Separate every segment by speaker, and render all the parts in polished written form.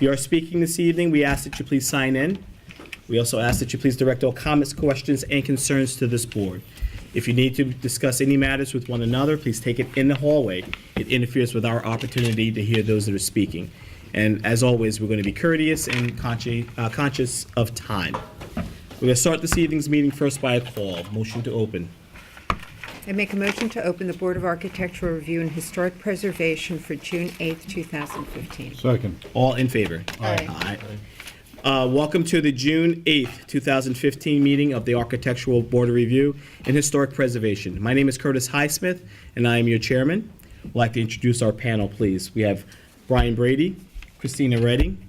Speaker 1: you are speaking this evening, we ask that you please sign in. We also ask that you please direct all comments, questions, and concerns to this board. If you need to discuss any matters with one another, please take it in the hallway. It interferes with our opportunity to hear those that are speaking. And as always, we're going to be courteous and conscious of time. We're going to start this evening's meeting first by a call. Motion to open.
Speaker 2: I make a motion to open the Board of Architectural Review and Historic Preservation for June 8th, 2015.
Speaker 3: Second.
Speaker 1: All in favor?
Speaker 2: Aye.
Speaker 1: Welcome to the June 8th, 2015 meeting of the Architectural Board of Review and Historic Preservation. My name is Curtis Highsmith, and I am your chairman. I'd like to introduce our panel, please. We have Brian Brady, Christina Redding,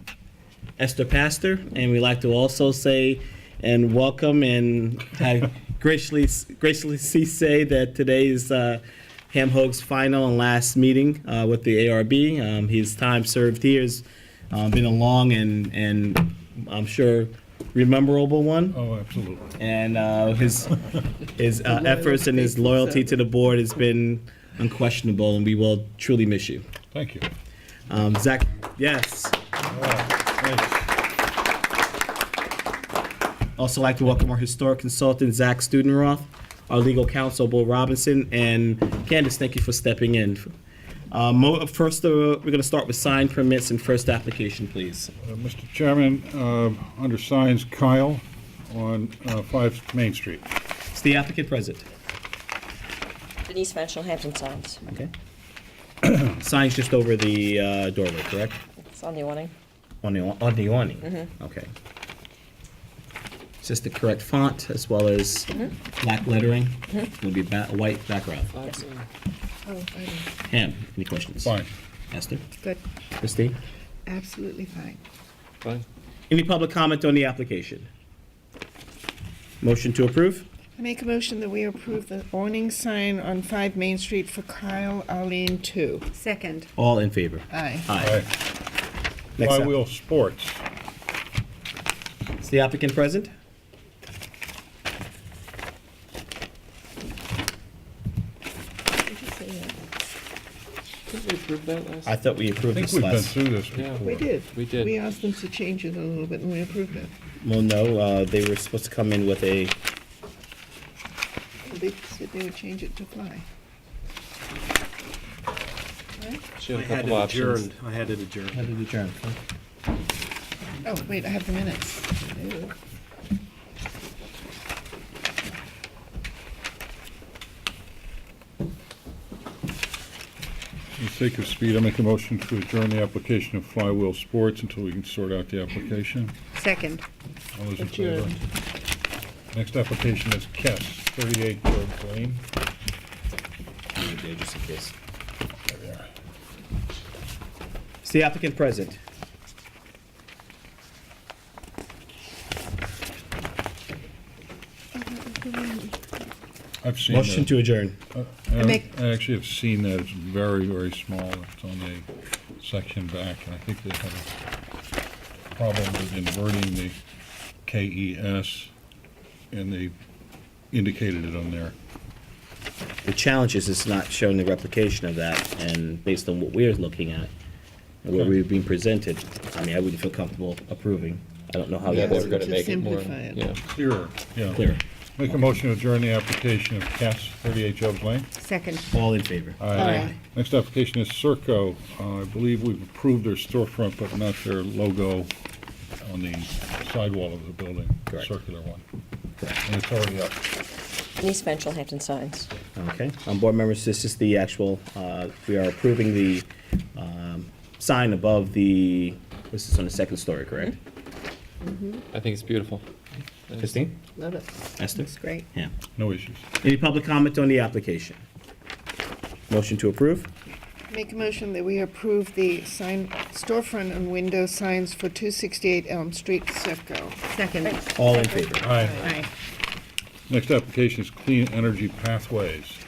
Speaker 1: Esther Pastor, and we'd like to also say and welcome and graciously say that today is Ham Hoag's final and last meeting with the ARB. His time served here has been a long and I'm sure memorable one.
Speaker 3: Oh, absolutely.
Speaker 1: And his efforts and his loyalty to the board has been unquestionable, and we will truly miss you.
Speaker 3: Thank you.
Speaker 1: Zach, yes.
Speaker 3: Thanks.
Speaker 1: Also like to welcome our historic consultant, Zach Studenroth, our legal counsel, Bill Robinson, and Candace, thank you for stepping in. First, we're going to start with sign permits and first application, please.
Speaker 3: Mr. Chairman, under signs, Kyle on 5 Main Street.
Speaker 1: Is the applicant present?
Speaker 4: Denise Venchel, Hampton Signs.
Speaker 1: Okay. Sign's just over the doorway, correct?
Speaker 4: It's on the awning.
Speaker 1: On the awning?
Speaker 4: Mm-hmm.
Speaker 1: Okay. Is this the correct font as well as black lettering? It'll be a white background.
Speaker 4: Yes.
Speaker 1: Ham, any questions?
Speaker 3: Fine.
Speaker 1: Esther?
Speaker 2: Good.
Speaker 1: Christine?
Speaker 2: Absolutely fine.
Speaker 5: Fine.
Speaker 1: Any public comment on the application? Motion to approve?
Speaker 6: I make a motion that we approve the awning sign on 5 Main Street for Kyle Arlene 2.
Speaker 2: Second.
Speaker 1: All in favor?
Speaker 6: Aye.
Speaker 1: Aye. Next up.
Speaker 3: Flywheel Sports.
Speaker 1: Is the applicant present?
Speaker 5: Didn't we approve that last?
Speaker 1: I thought we
Speaker 3: I
Speaker 1: approved
Speaker 3: think
Speaker 1: this
Speaker 3: we've been
Speaker 1: last.
Speaker 3: through this
Speaker 5: Yeah.
Speaker 3: before.
Speaker 6: We did.
Speaker 5: We did.
Speaker 6: We asked them to change it a little bit, and we approved it.
Speaker 1: Well, no, they were supposed to come in with a,
Speaker 6: They said they would change it to fly. Right?
Speaker 5: She had a couple options.
Speaker 7: I had it adjourned.
Speaker 1: how did it adjourn?
Speaker 6: Oh, wait, I have the minutes. Ew.
Speaker 3: For the sake of speed, I make a motion to adjourn the application of Flywheel Sports until we can sort out the application.
Speaker 2: Second.
Speaker 3: All those in
Speaker 6: Adjourned.
Speaker 3: favor? Next application is Kess, 38 George Lane.
Speaker 1: Just in case.
Speaker 3: There we are.
Speaker 1: Is the applicant present?
Speaker 3: I've seen
Speaker 1: Motion
Speaker 3: that.
Speaker 1: to adjourn.
Speaker 3: I actually have seen that. It's very, very small. It's on the section back, and I think they had a problem with inverting the KES, and they indicated it on there.
Speaker 1: The challenge is it's not showing the replication of that, and based on what we're looking at, and what we've been presented, I mean, I wouldn't feel comfortable approving. I don't know how
Speaker 6: Yeah,
Speaker 1: that
Speaker 5: We're
Speaker 1: would
Speaker 5: gonna
Speaker 6: to
Speaker 5: make it more,
Speaker 6: simplify it.
Speaker 5: yeah.
Speaker 3: Clearer, yeah.
Speaker 1: clear.
Speaker 3: Make a motion to adjourn the application of Kess, 38 Jobs Lane.
Speaker 2: Second.
Speaker 1: All in favor?
Speaker 6: Aye.
Speaker 3: Next application is Circo. I believe we've approved their storefront, but not their logo on the sidewall of the building, the
Speaker 1: Correct.
Speaker 3: circular one.
Speaker 1: Correct.
Speaker 3: And it's already up.
Speaker 4: Denise Venchel, Hampton Signs.
Speaker 1: Okay. Board members, this is the actual, we are approving the sign above the, this is on the second story, correct?
Speaker 5: I think it's beautiful.
Speaker 1: Christine?
Speaker 6: Love it.
Speaker 1: Esther?
Speaker 2: That's great.
Speaker 1: Yeah.
Speaker 3: No issues.
Speaker 1: Any public comment on the application? Motion to approve?
Speaker 6: Make a motion that we approve the sign, storefront and window signs for 268 Elm Street, Sefco.
Speaker 2: Second.
Speaker 1: All in favor?
Speaker 3: Aye.
Speaker 2: Aye.
Speaker 3: Next application is Clean Energy Pathways.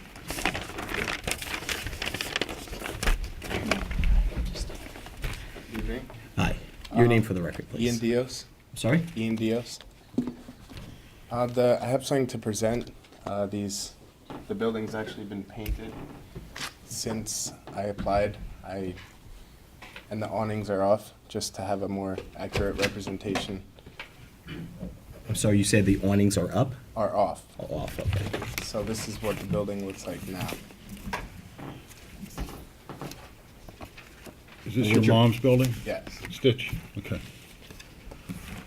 Speaker 7: Evening.
Speaker 1: Aye. Your name for the record, please.
Speaker 7: Ian Dios.
Speaker 1: Sorry?
Speaker 7: Ian Dios. I have something to present. The building's actually been painted since I applied. I and the awnings are off, just to have a more accurate representation.
Speaker 1: I'm sorry, you said the awnings are up?
Speaker 7: Are off.
Speaker 1: Oh, off, okay.
Speaker 7: So this is what the building looks like now.
Speaker 3: Is this
Speaker 1: What's
Speaker 3: your
Speaker 1: your-
Speaker 3: mom's building?
Speaker 7: Yes.
Speaker 3: Stitch, okay.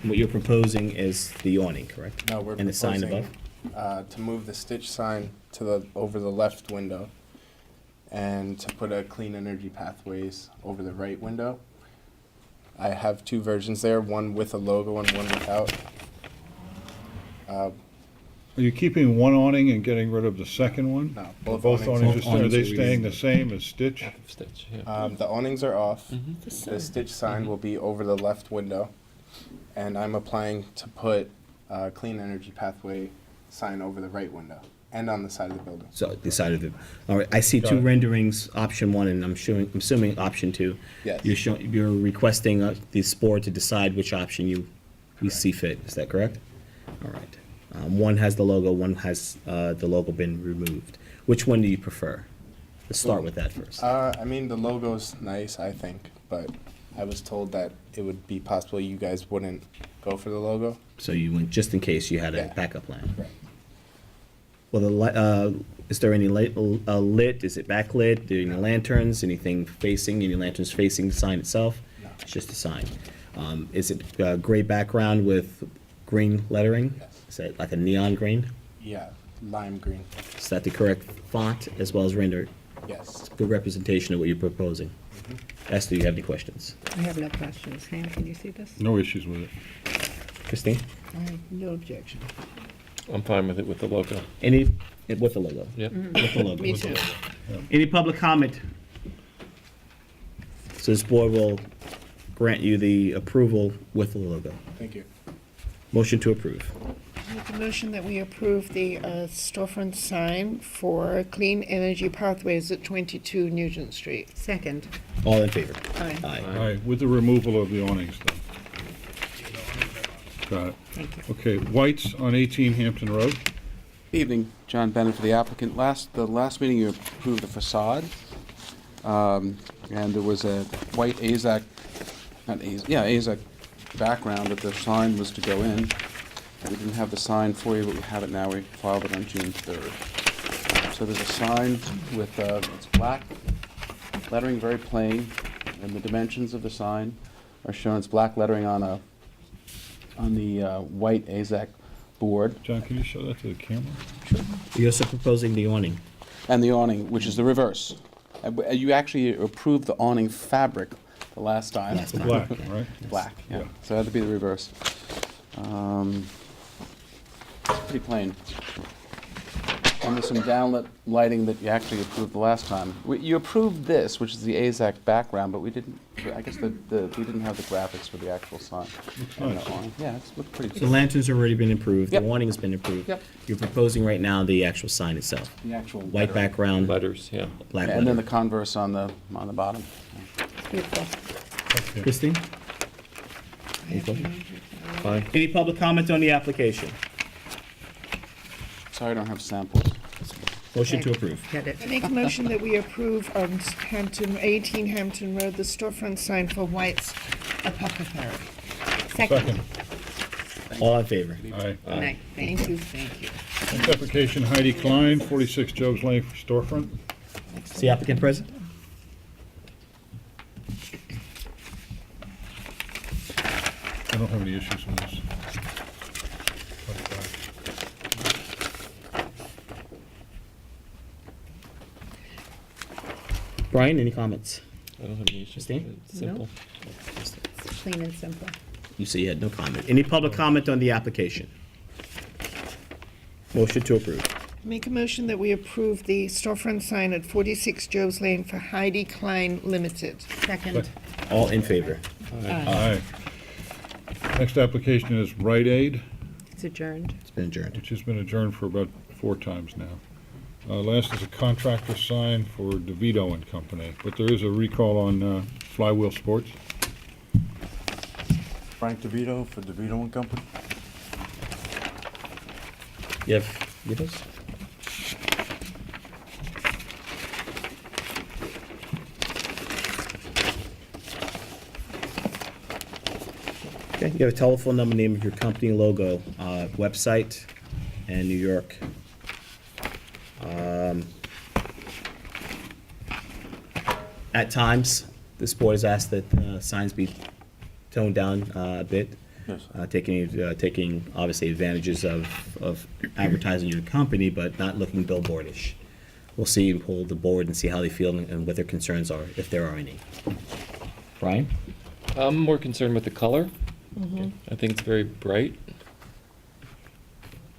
Speaker 1: What you're proposing is the awning, correct?
Speaker 7: No, we're
Speaker 1: And the sign
Speaker 7: proposing,
Speaker 1: above?
Speaker 7: to move the Stitch sign to the, over the left window, and to put a Clean Energy Pathways over the right window. I have two versions there, one with a logo and one without.
Speaker 3: Are you keeping one awning and getting rid of the second one?
Speaker 7: No,
Speaker 3: Or
Speaker 7: both
Speaker 3: both
Speaker 7: awnings.
Speaker 3: awnings,
Speaker 1: Both
Speaker 3: are they
Speaker 1: awnings are
Speaker 3: staying the
Speaker 1: removed.
Speaker 3: same as Stitch?
Speaker 5: Half of Stitch, yeah.
Speaker 7: The awnings are off.
Speaker 5: Mhm.
Speaker 7: The Stitch sign will be over the left window, and I'm applying to put a Clean Energy Pathway sign over the right window and on the side of the building.
Speaker 1: So the side of the, all right, I see
Speaker 3: Got
Speaker 1: two
Speaker 3: it.
Speaker 1: renderings, option one, and I'm assuming option two.
Speaker 7: Yes.
Speaker 1: You're requesting this board to decide which option you see fit, is that correct? All right. One has the logo, one has the logo been removed. Which one do you prefer? Let's start with that first.
Speaker 7: I mean, the logo's nice, I think, but I was told that it would be possible you guys wouldn't go for the logo.
Speaker 1: So you went, just in case you had a
Speaker 7: Yeah.
Speaker 1: backup plan.
Speaker 7: Right.
Speaker 1: Well, is there any lit, is it backlit, any lanterns, anything facing, any lanterns facing the sign itself?
Speaker 7: No.
Speaker 1: It's just a sign. Is it gray background with green lettering?
Speaker 7: Yes.
Speaker 1: Is that like a neon green?
Speaker 7: Yeah, lime green.
Speaker 1: Is that the correct font as well as render?
Speaker 7: Yes.
Speaker 1: Good representation of what you're proposing. Esther, do you have any questions?
Speaker 2: I have no questions. Ham, can you see this?
Speaker 3: No issues with it.
Speaker 1: Christine?
Speaker 6: I have no objection.
Speaker 5: I'm fine with it with the logo.
Speaker 1: Any, with the logo?
Speaker 5: Yep.
Speaker 1: With the logo.
Speaker 6: Me
Speaker 1: with the
Speaker 6: too.
Speaker 1: logo. Any public comment? So this board will grant you the approval with the logo.
Speaker 7: Thank you.
Speaker 1: Motion to approve.
Speaker 6: Make a motion that we approve the storefront sign for Clean Energy Pathways at 22 Nugent Street.
Speaker 2: Second.
Speaker 1: All in favor?
Speaker 6: Aye.
Speaker 1: Aye.
Speaker 3: All right, with the removal of the awnings, though. Got it.
Speaker 2: Thank you.
Speaker 3: Okay, White's on 18 Hampton Road.
Speaker 8: Evening, John Bennett for the applicant. The last meeting you approved the facade, and there was a white AZAC background that the sign was to go in. We didn't have the sign for you, but we have it now. We filed it on June 3rd. So there's a sign with, it's black, lettering very plain, and the dimensions of the sign are shown. It's black lettering on the white AZAC board.
Speaker 3: John, can you show that to the camera?
Speaker 1: You're also proposing the awning.
Speaker 8: And the awning, which is the reverse. You actually approved the awning fabric the last time.
Speaker 1: Last
Speaker 3: The
Speaker 1: time.
Speaker 3: black,
Speaker 1: Okay.
Speaker 3: right?
Speaker 8: Black, yeah.
Speaker 3: Yeah.
Speaker 8: So that had to be the reverse. It's pretty plain. And there's some downlit lighting that you actually approved the last time. You approved this, which is the AZAC background, but we didn't, I guess we didn't have the graphics for the actual sign. And the
Speaker 3: nice.
Speaker 8: awning. Yeah, it's looked pretty
Speaker 1: The
Speaker 8: good.
Speaker 1: lantern's already been approved, the
Speaker 8: Yep.
Speaker 1: awning has been approved.
Speaker 8: Yep.
Speaker 1: You're proposing right now the actual sign itself.
Speaker 8: The actual
Speaker 1: White
Speaker 8: lettering.
Speaker 1: background,
Speaker 5: Letters, yeah.
Speaker 1: black
Speaker 8: And then the
Speaker 1: letter.
Speaker 8: converse on the bottom.
Speaker 2: Beautiful.
Speaker 3: Okay.
Speaker 1: Christine? Any questions?
Speaker 5: Fine.
Speaker 1: Any public comment on the application?
Speaker 8: Sorry, I don't have samples.
Speaker 1: Motion to
Speaker 2: Okay.
Speaker 1: approve.
Speaker 2: Get it.
Speaker 6: I make a motion that we approve on 18 Hampton Road, the storefront sign for White's Apothecary.
Speaker 1: Second. All in favor?
Speaker 3: Aye.
Speaker 2: Aye.
Speaker 6: Thank you, thank you.
Speaker 3: Next application, Heidi Klein, 46 Jobs Lane for storefront.
Speaker 1: Is the applicant present?
Speaker 3: I don't have any issues with this.
Speaker 1: Brian, any comments?
Speaker 5: I don't have any issues.
Speaker 1: Christine?
Speaker 5: It's simple.
Speaker 2: It's clean and simple.
Speaker 1: You say you had no comment. Any public comment on the application? Motion to approve.
Speaker 6: Make a motion that we approve the storefront sign at 46 Jobs Lane for Heidi Klein Limited.
Speaker 2: Second.
Speaker 1: All in favor?
Speaker 3: Aye. Next application is Rite Aid,
Speaker 2: It's adjourned.
Speaker 1: It's been adjourned.
Speaker 3: which has been adjourned for about 4 times now. Last is a contractor sign for DeVito and Company, but there is a recall on Flywheel Sports.
Speaker 9: Frank DeVito for DeVito and Company.
Speaker 1: You have yours? Okay, you have a telephone number, name of your company, logo, website, and New York. At times, this board has asked that signs be toned down a bit.
Speaker 9: Yes.
Speaker 1: Taking obviously advantages of advertising your company, but not looking billboardish. We'll see, pull the board and see how they feel and what their concerns are, if there are any. Brian?
Speaker 5: I'm more concerned with the color. I think it's very bright.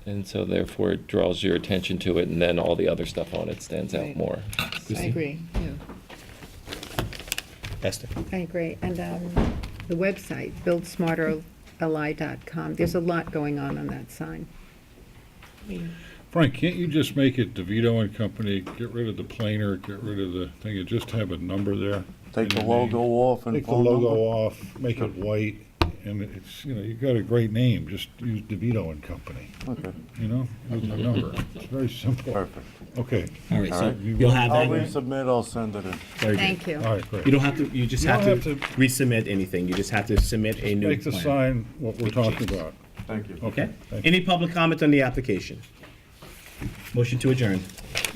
Speaker 5: And so therefore it draws your attention to it, and then all the other stuff on it stands out
Speaker 6: Right.
Speaker 5: more.
Speaker 6: I agree, yeah.
Speaker 1: Esther?
Speaker 2: I agree. And the website, buildsmarterli.com, there's a lot going on that sign.
Speaker 3: Frank, can't you just make it DeVito and Company, get rid of the planer, get rid of the thing, and just have a number there?
Speaker 9: Take the
Speaker 3: And a name?
Speaker 9: logo off and
Speaker 3: Take the
Speaker 9: phone
Speaker 3: logo
Speaker 9: number?
Speaker 3: off, make it white, and it's, you've got a great name, just use DeVito and Company,
Speaker 9: Okay,
Speaker 3: with the number. It's very simple.
Speaker 9: perfect.
Speaker 3: Okay,
Speaker 1: All right,
Speaker 9: All
Speaker 1: so
Speaker 9: right.
Speaker 1: you'll have
Speaker 9: I'll
Speaker 1: that.
Speaker 9: resubmit, I'll send it in.
Speaker 1: Very good.
Speaker 2: Thank you.
Speaker 3: all right, great.
Speaker 1: You don't have to, you just
Speaker 3: You
Speaker 1: have
Speaker 3: don't
Speaker 1: to
Speaker 3: have
Speaker 1: resubmit anything. You just have to submit a new
Speaker 3: Make the
Speaker 1: plan.
Speaker 3: sign what we're talking about.
Speaker 9: Thank you.
Speaker 1: Okay?
Speaker 3: Thank you.
Speaker 1: Any public comment on the application? Motion to adjourn.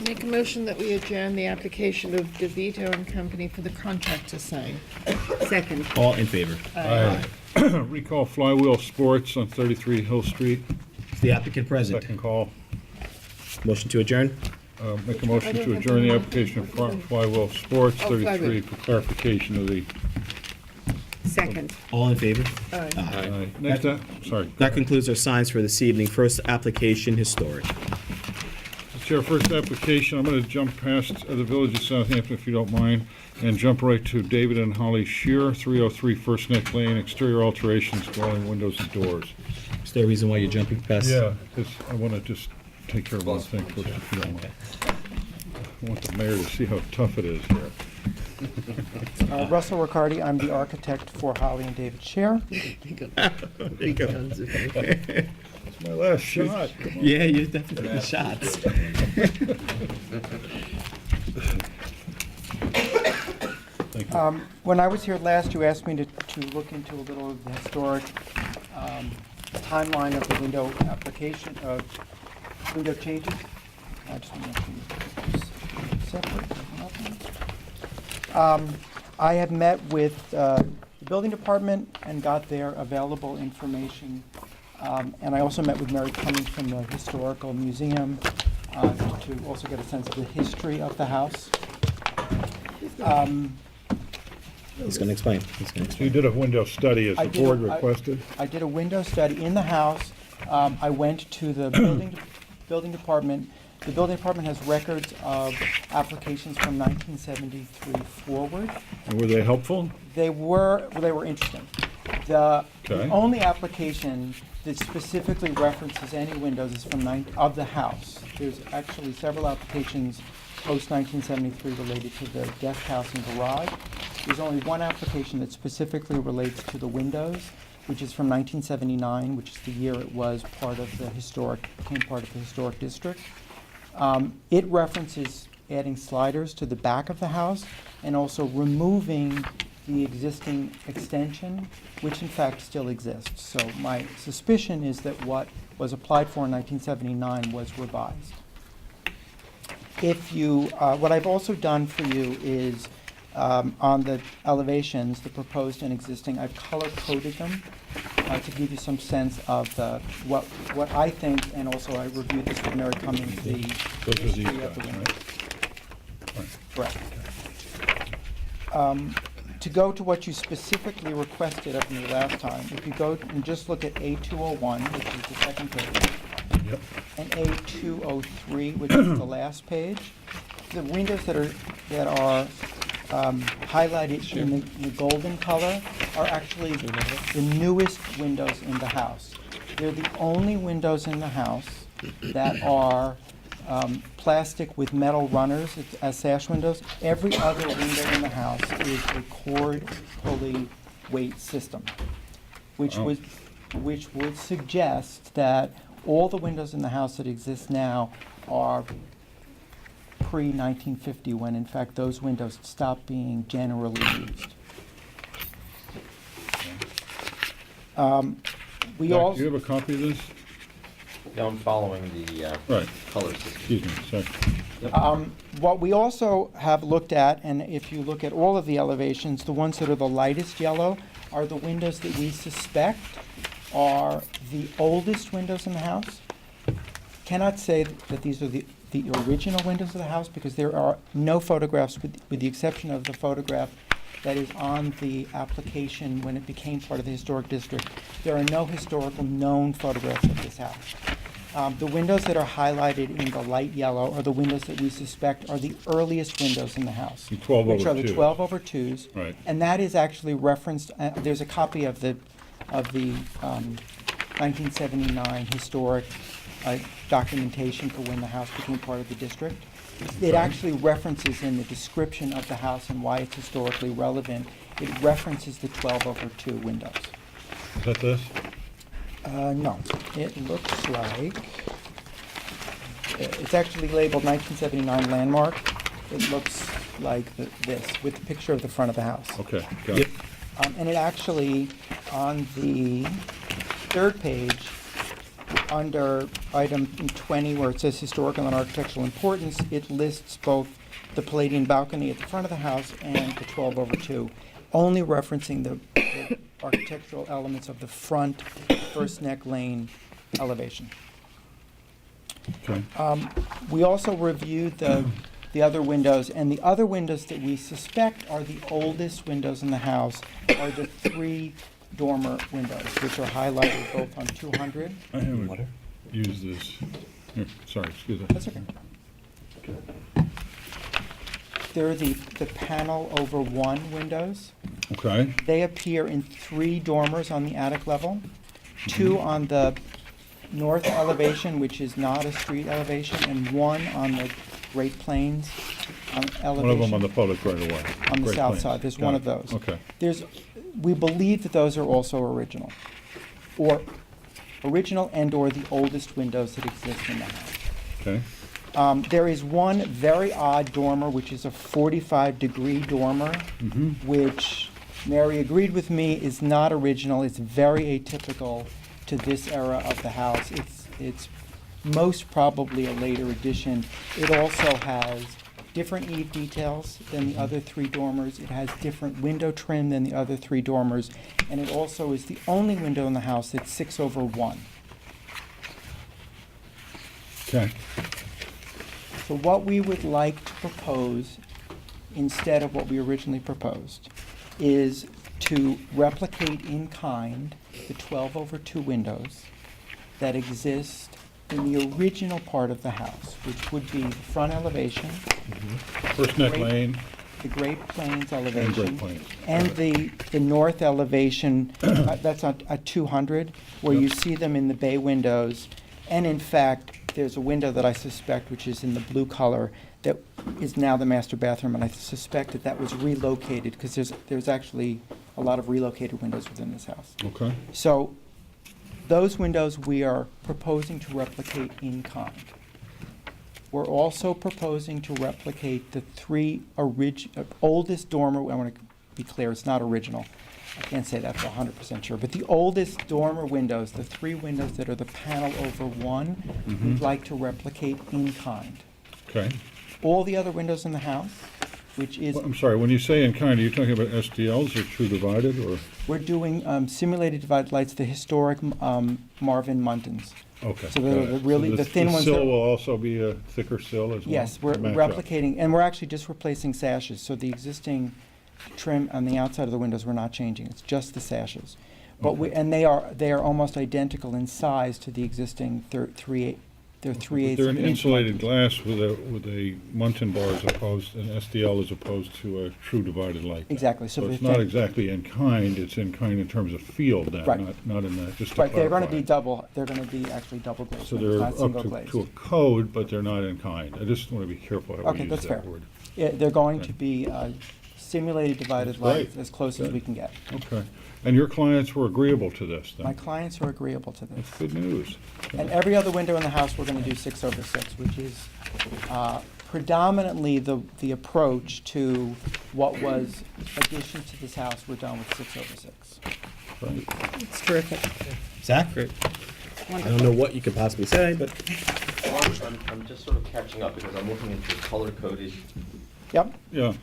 Speaker 6: Make a motion that we adjourn the application of DeVito and Company for the contract to sign.
Speaker 2: Second.
Speaker 1: All in favor?
Speaker 3: Aye. Recall Flywheel Sports on 33 Hill Street,
Speaker 1: Is the applicant present?
Speaker 3: second call.
Speaker 1: Motion to adjourn?
Speaker 3: Make a motion to adjourn the application of Flywheel Sports,
Speaker 6: Oh,
Speaker 3: 33,
Speaker 6: Flywheel.
Speaker 3: for clarification of the,
Speaker 2: Second.
Speaker 1: All in favor?
Speaker 3: Aye. Next, sorry.
Speaker 1: That concludes our signs for this evening. First application, historic.
Speaker 3: Mr. Chair, first application, I'm going to jump past the Village of Southampton, if you don't mind, and jump right to David and Holly Shear, 303 First Neck Lane, exterior alterations, dwelling windows and doors.
Speaker 1: Is there a reason why you're jumping past?
Speaker 3: Yeah, because I want to just take care of one thing first, if you don't mind. I want the mayor to see how tough it is here.
Speaker 10: Russell Riccardi, I'm the architect for Holly and David Scher.
Speaker 1: There you go.
Speaker 3: It's my last shot. Come on.
Speaker 1: Yeah, you're definitely taking shots.
Speaker 10: When I was here last, you asked me to look into a little of the historic timeline of the window application, of window changes. I just want to make these separate. I have met with the building department and got their available information. And I also met with Mary Cummings from the Historical Museum to also get a sense of the history of the house.
Speaker 1: He's going to explain.
Speaker 3: So you did a window study as
Speaker 10: I
Speaker 3: the
Speaker 10: did a-
Speaker 3: board
Speaker 10: I-
Speaker 3: requested?
Speaker 10: I did a window study in the house. I went to the building department. The building department has records of applications from 1973 forward.
Speaker 3: And were they helpful?
Speaker 10: They were interesting. The
Speaker 3: Okay.
Speaker 10: only application that specifically references any windows is from of the house. There's actually several applications post-1973 related to the guest house and garage. There's only one application that specifically relates to the windows, which is from 1979, which is the year it was became part of the historic district. It references adding sliders to the back of the house and also removing the existing extension, which in fact still exists. So my suspicion is that what was applied for in 1979 was revised. What I've also done for you is on the elevations, the proposed and existing, I've color-coded them to give you some sense of what I think, and also I reviewed this with Mary Cummings, the
Speaker 3: Those are these
Speaker 10: history of the
Speaker 3: guys,
Speaker 10: window.
Speaker 3: right?
Speaker 10: Correct. To go to what you specifically requested of me last time, if you go and just look at A201, which is the second page,
Speaker 3: Yep.
Speaker 10: and A203, which is the last page, the windows that are highlighted in the golden color are actually the newest windows in the house. They're the only windows in the house that are plastic with metal runners as sash windows. Every other window in the house is a cord pulley weight system, which would suggest that all the windows in the house that exist now are pre-1950, when in fact those windows stopped being generally used. We
Speaker 3: Jack,
Speaker 10: also.
Speaker 3: do you have a copy of this?
Speaker 5: No, I'm following the
Speaker 3: Right,
Speaker 5: color system.
Speaker 3: excuse me, sorry.
Speaker 10: What we also have looked at, and if you look at all of the elevations, the ones that are the lightest yellow are the windows that we suspect are the oldest windows in the house. Cannot say that these are the original windows of the house because there are no photographs, with the exception of the photograph that is on the application when it became part of the historic district. There are no historical known photographs of this house. The windows that are highlighted in the light yellow are the windows that we suspect are the earliest windows in the house.
Speaker 3: The 12
Speaker 10: Which
Speaker 3: over
Speaker 10: are the
Speaker 3: 2.
Speaker 10: 12/2s.
Speaker 3: Right.
Speaker 10: And that is actually referenced, there's a copy of the 1979 historic documentation for when the house became part of the district. It actually references in the description of the house and why it's historically relevant, it references the 12/2 windows.
Speaker 3: Is that this?
Speaker 10: No, it looks like, it's actually labeled 1979 landmark. It looks like this, with the picture of the front of the house.
Speaker 3: Okay, got it.
Speaker 10: And it actually, on the third page, under item 20, where it says historical and architectural importance, it lists both the Palladian balcony at the front of the house and the 12/2, only referencing the architectural elements of the front First Neck Lane elevation.
Speaker 3: Okay.
Speaker 10: We also reviewed the other windows, and the other windows that we suspect are the oldest windows in the house are the 3 dormer windows, which are highlighted both on 200.
Speaker 3: I haven't used this. Here, sorry, excuse me.
Speaker 10: That's okay. They're the panel over 1 windows.
Speaker 3: Okay,
Speaker 10: They appear in 3 dormers on the attic level, 2 on the north elevation, which is not a street elevation, and 1 on the Great Plains elevation.
Speaker 3: one of them on the photos right away.
Speaker 10: On the
Speaker 3: Great
Speaker 10: south
Speaker 3: Plains.
Speaker 10: side, there's
Speaker 3: Got
Speaker 10: one
Speaker 3: it.
Speaker 10: of those.
Speaker 3: Okay,
Speaker 10: We believe that those are also original, or original and/or the oldest windows that exist in the house.
Speaker 3: okay,
Speaker 10: There is one very odd dormer, which is a 45-degree dormer, which Mary agreed with me is not original. It's very atypical to this era of the house. It's most probably a later addition. It also has different eave details than the other 3 dormers. It has different window trim than the other 3 dormers, and it also is the only window in the house that's 6/1.
Speaker 3: okay.
Speaker 10: So what we would like to propose, instead of what we originally proposed, is to replicate in kind the 12/2 windows that exist in the original part of the house, which would be the front elevation,
Speaker 3: First Neck
Speaker 10: Great-
Speaker 3: Lane
Speaker 10: the Great Plains
Speaker 3: and Great
Speaker 10: elevation,
Speaker 3: Plains.
Speaker 10: and the north elevation, that's at 200, where you
Speaker 3: Yep.
Speaker 10: see them in the bay windows. And in fact, there's a window that I suspect, which is in the blue color, that is now the master bathroom, and I suspect that that was relocated, because there's actually a lot of relocated windows within this house.
Speaker 3: Okay,
Speaker 10: So those windows we are proposing to replicate in kind. We're also proposing to replicate the 3 oldest dormer, I want to be clear, it's not original. I can't say that for 100% sure, but the oldest dormer windows, the 3 windows that are the panel over 1, we'd like to replicate in kind.
Speaker 3: okay.
Speaker 10: All the other windows in the house, which is,
Speaker 3: Well, I'm sorry, when you say in kind, are you talking about SDLs or true divided, or?
Speaker 10: we're doing simulated divided lights, the historic Marvin Muntins.
Speaker 3: Okay.
Speaker 10: So
Speaker 3: got
Speaker 10: the
Speaker 3: it.
Speaker 10: really-
Speaker 3: So
Speaker 10: the thin ones
Speaker 3: The
Speaker 10: that-
Speaker 3: sill will also be a thicker sill as well?
Speaker 10: Yes, we're
Speaker 3: to match up.
Speaker 10: replicating, and we're actually just replacing sashes, so the existing trim on the outside of the windows, we're not changing, it's just the sashes. But and they are almost identical in size to the existing 3/8
Speaker 3: They're
Speaker 10: of
Speaker 3: an
Speaker 10: an inch.
Speaker 3: insulated glass with a Muntin bar as opposed, an SDL as opposed to a true divided light.
Speaker 10: Exactly, so
Speaker 3: So
Speaker 10: the
Speaker 3: it's not
Speaker 10: thing-
Speaker 3: exactly in kind, it's in kind in terms of feel then,
Speaker 10: Right.
Speaker 3: not in that, just to
Speaker 10: Right, they're gonna
Speaker 3: clarify.
Speaker 10: they're gonna be actually double glazed,
Speaker 3: So
Speaker 10: windows,
Speaker 3: they're
Speaker 10: not single
Speaker 3: up to
Speaker 10: glazed.
Speaker 3: a code, but they're not in kind. I just want to be careful how we
Speaker 10: Okay,
Speaker 3: use
Speaker 10: that's
Speaker 3: that
Speaker 10: fair.
Speaker 3: word.
Speaker 10: Yeah, they're going to
Speaker 3: Okay.
Speaker 10: be simulated divided
Speaker 3: That's great.
Speaker 10: lights, as close as
Speaker 3: Good.
Speaker 10: we can get.
Speaker 3: Okay. And your clients were agreeable to this then?
Speaker 10: My clients are agreeable to this.
Speaker 3: That's good news.
Speaker 10: And every other window in the house, we're gonna do 6/6, which is predominantly the approach to what was additions to this house were done with 6/6.
Speaker 3: right.
Speaker 2: It's terrific.
Speaker 1: Zach? I don't know what you could possibly say, but
Speaker 5: I'm just sort of catching up because I'm looking at the color-coded.
Speaker 10: Yep.
Speaker 3: Yeah.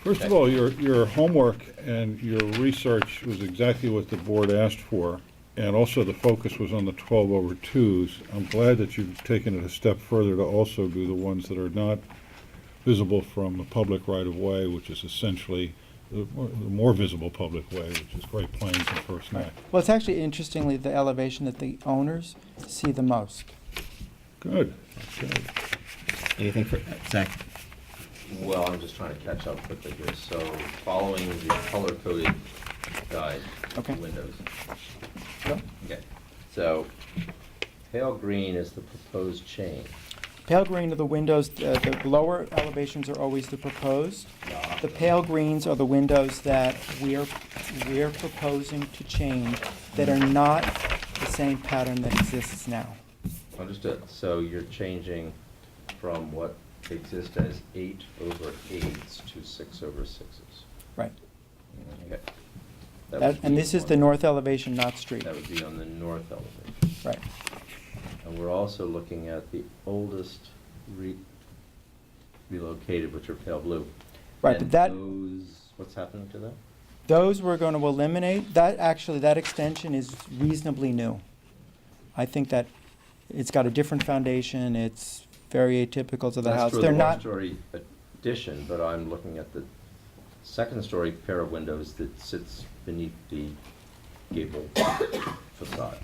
Speaker 3: First of all, your homework and your research was exactly what the board asked for, and also the focus was on the 12/2s. I'm glad that you've taken it a step further to also do the ones that are not visible from the public right-of-way, which is essentially the more visible public way, which is Great Plains and First Neck.
Speaker 10: Well, it's actually interestingly the elevation that the owners see the most.
Speaker 3: Good.
Speaker 1: anything for Zach?
Speaker 5: Well, I'm just trying to catch up quickly here. So following the color-coded guide
Speaker 10: Okay.
Speaker 5: windows.
Speaker 10: Yep.
Speaker 5: Okay. So pale green is the proposed change.
Speaker 10: Pale green are the windows, the lower elevations are always the proposed. The pale greens are the windows that we're proposing to change that are not the same pattern that exists now.
Speaker 5: Understood. So you're changing from what exists as 8/8s to 6/6s.
Speaker 10: Right.
Speaker 5: Okay.
Speaker 10: And this is the north elevation, not street.
Speaker 5: That would be on the north elevation.
Speaker 10: Right.
Speaker 5: And we're also looking at the oldest relocated, which are pale blue.
Speaker 10: Right,
Speaker 5: And
Speaker 10: but that,
Speaker 5: those, what's happening to them?
Speaker 10: those we're going to eliminate. That, actually, that extension is reasonably new. I think that it's got a different foundation, it's very atypical to the house.
Speaker 5: That's for
Speaker 10: They're
Speaker 5: the
Speaker 10: not,
Speaker 5: one-story addition, but I'm looking at the second-story pair of windows that sits beneath the gable facade,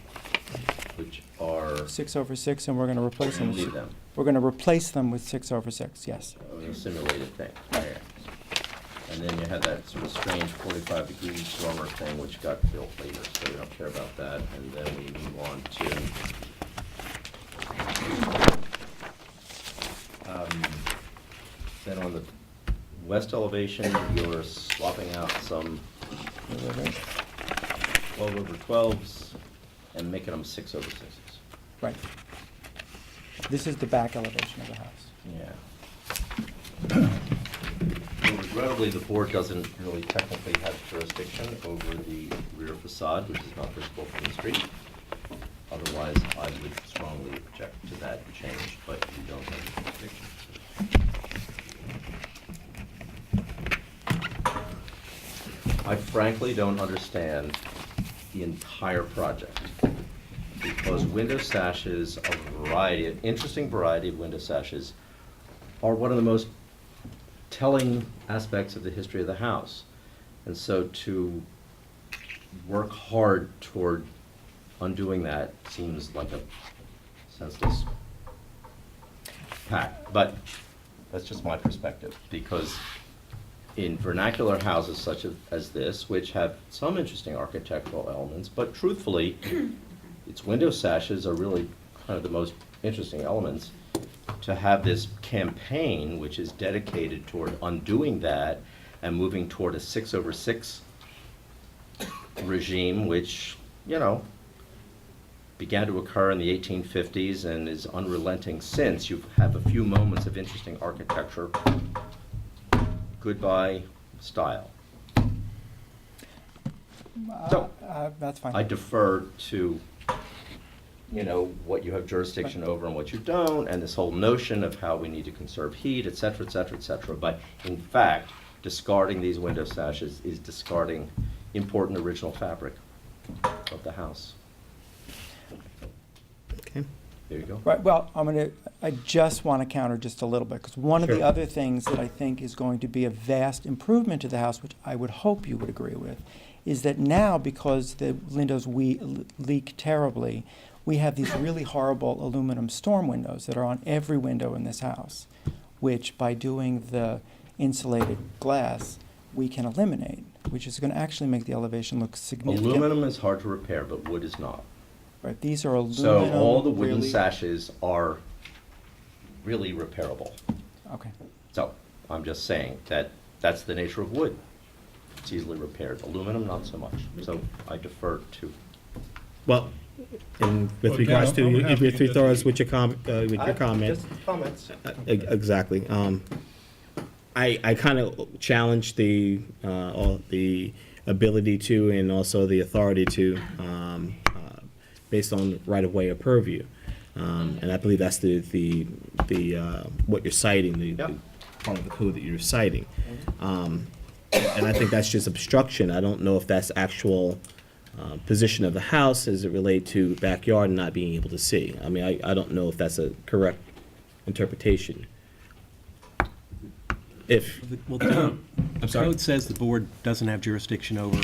Speaker 5: which are,
Speaker 10: 6/6, and we're going to replace them
Speaker 5: leave
Speaker 10: with,
Speaker 5: them,
Speaker 10: we're going to replace them with 6/6, yes.
Speaker 5: a simulated thing. Okay. And then you had that sort of strange 45-degree dormer thing, which got built later, so we don't care about that. And then we move on to then on the west elevation, you're swapping out some 12/12s and making them 6/6s.
Speaker 10: Right. This is the back elevation of the house.
Speaker 5: Yeah. Well, regrettably, the board doesn't really technically have jurisdiction over the rear facade, which is not visible from the street. Otherwise, I would strongly object to that change, but you don't have jurisdiction. I frankly don't understand the entire project, because window sashes, a variety, an interesting variety of window sashes, are one of the most telling aspects of the history of the house. And so to work hard toward undoing that seems like a senseless pact. But that's just my perspective, because in vernacular houses such as this, which have some interesting architectural elements, but truthfully, its window sashes are really kind of the most interesting elements. To have this campaign, which is dedicated toward undoing that and moving toward a 6/6 regime, which, you know, began to occur in the 1850s and is unrelenting since. You have a few moments of interesting architecture. Goodbye style. So,
Speaker 10: That's fine.
Speaker 5: I defer to, you know, what you have jurisdiction over and what you don't, and this whole notion of how we need to conserve heat, et cetera, et cetera, et cetera. But in fact, discarding these window sashes is discarding important original fabric of the house.
Speaker 1: Okay.
Speaker 5: There you go.
Speaker 10: Right, well, I just want to counter just a little bit, because one of the
Speaker 1: Sure.
Speaker 10: other things that I think is going to be a vast improvement to the house, which I would hope you would agree with, is that now, because the windows leak terribly, we have these really horrible aluminum storm windows that are on every window in this house, which by doing the insulated glass, we can eliminate, which is going to actually make the elevation look significant.
Speaker 5: Aluminum is hard to repair, but wood is not.
Speaker 10: Right, these are aluminum.
Speaker 5: So all the wooden
Speaker 10: really-
Speaker 5: sashes are really repairable.
Speaker 10: Okay.
Speaker 5: So I'm just saying that that's the nature of wood. It's easily repaired. Aluminum, not so much. So I defer to.
Speaker 1: Well, and with
Speaker 3: Well,
Speaker 1: regards
Speaker 3: Dan, I'm
Speaker 1: to,
Speaker 3: happy
Speaker 1: if
Speaker 3: to
Speaker 1: you throw us
Speaker 3: disagree.
Speaker 1: with your comment.
Speaker 5: Just comments.
Speaker 1: Exactly. I kind of challenge the ability to and also the authority to, based on right-of-way or purview. And I believe that's the what you're citing, the
Speaker 5: Yep.
Speaker 1: part of the code that you're citing. And I think that's just obstruction. I don't know if that's actual position of the house as it relate to backyard and not being able to see. I mean, I don't know if that's a correct interpretation. If,
Speaker 11: Well,
Speaker 1: I'm
Speaker 11: the
Speaker 1: sorry?
Speaker 11: code says the board doesn't have jurisdiction over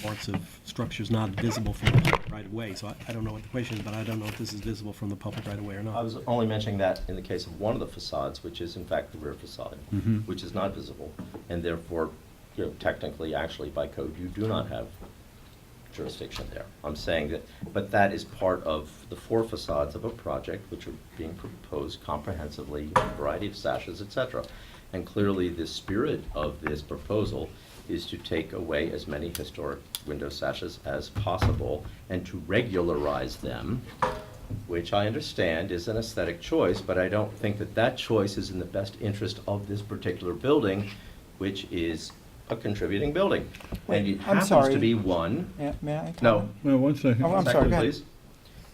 Speaker 11: parts of structures not visible from the public right of way. So I don't know what the question is, but I don't know if this is visible from the public right of way or
Speaker 5: I
Speaker 11: not.
Speaker 5: was only mentioning that in the case of one of the facades, which is in fact the rear facade, which is not visible, and therefore, you know, technically, actually, by code, you do not have jurisdiction there. I'm saying that, but that is part of the 4 facades of a project which are being proposed comprehensively, a variety of sashes, et cetera. And clearly, the spirit of this proposal is to take away as many historic window sashes as possible and to regularize them, which I understand is an aesthetic choice, but I don't think that that choice is in the best interest of this particular building, which is a contributing building. And it
Speaker 10: I'm
Speaker 5: happens
Speaker 10: sorry.
Speaker 5: to be one,
Speaker 10: Yeah, may I?
Speaker 5: no,
Speaker 10: comment?
Speaker 3: Well, one second.
Speaker 10: Oh, I'm sorry,
Speaker 5: second,
Speaker 10: go ahead.
Speaker 5: please.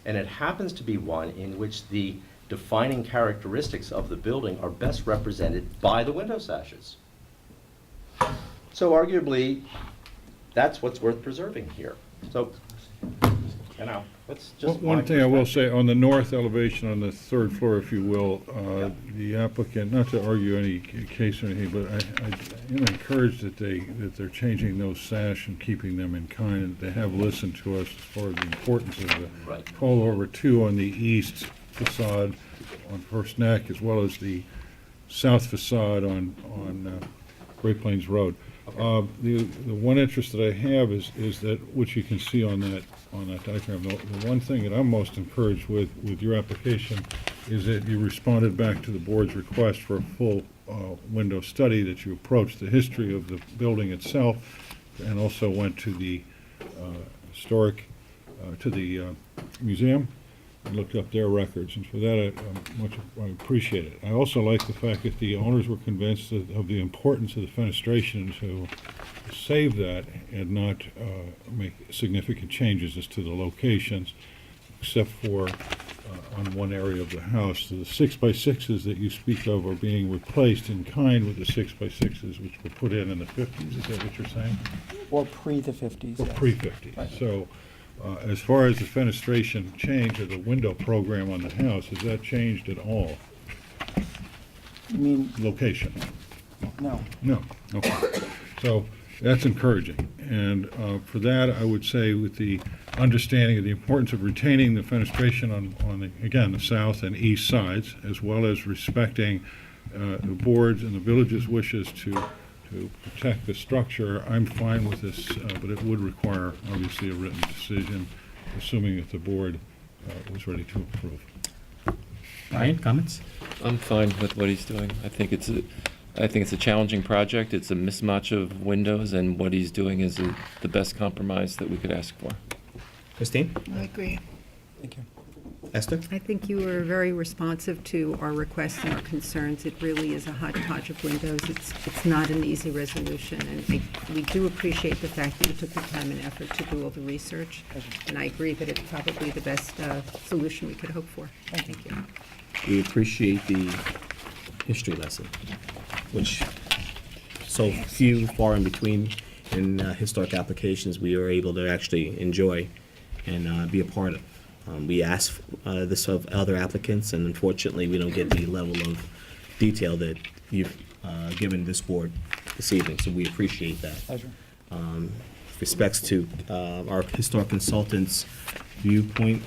Speaker 5: And it happens to be one in which the defining characteristics of the building are best represented by the window sashes. So arguably, that's what's worth preserving here. So, you know, that's just my
Speaker 3: One thing I will
Speaker 5: perspective.
Speaker 3: say, on the north elevation, on the 3rd floor, if you will, the applicant, not to argue any case or anything, but I am encouraged that they're changing those sash and keeping them in kind, and they have listened to us as far as the importance of the
Speaker 5: Right.
Speaker 3: call over 2 on the east facade on First Neck, as well as the south facade on Great Plains Road. The one interest that I have is that, which you can see on that diagram, the one thing that I'm most encouraged with your application is that you responded back to the board's request for a full window study, that you approached the history of the building itself, and also went to the museum and looked up their records, and for that, I appreciate it. I also like the fact that the owners were convinced of the importance of the fenestration to save that and not make significant changes as to the locations, except for on one area of the house. So the 6x6s that you speak of are being replaced in kind with the 6x6s which were put in the 50s, is that what you're saying?
Speaker 10: Or pre the 50s,
Speaker 3: Or
Speaker 10: yes.
Speaker 3: pre-50s.
Speaker 10: Right.
Speaker 3: So, as far as the fenestration change of the window program on the house, has that changed at all?
Speaker 10: You mean,
Speaker 3: Location?
Speaker 10: no.
Speaker 3: No, okay. So, that's encouraging. And for that, I would say with the understanding of the importance of retaining the fenestration on the, again, the south and east sides, as well as respecting the board's and the village's wishes to protect the structure, I'm fine with this, but it would require, obviously, a written decision, assuming that the board was ready to approve.
Speaker 1: Ryan, comments?
Speaker 12: I'm fine with what he's doing. I think it's a challenging project. It's a mismatch of windows, and what he's doing is the best compromise that we could ask for.
Speaker 1: Christine?
Speaker 6: I agree.
Speaker 10: Thank you.
Speaker 1: Esther?
Speaker 2: I think you were very responsive to our requests and our concerns. It really is a hodgepodge of windows. It's not an easy resolution, and we do appreciate the fact that you took the time and effort to do all the research. And I agree that it's probably the best solution we could hope for. Thank you.
Speaker 1: We appreciate the history lesson, which so few, far in between in historic applications we are able to actually enjoy and be a part of. We ask this of other applicants, and unfortunately, we don't get the level of detail that you've given this board this evening, so we appreciate that.
Speaker 10: Pleasure.
Speaker 1: Respects to our historic consultant's viewpoint,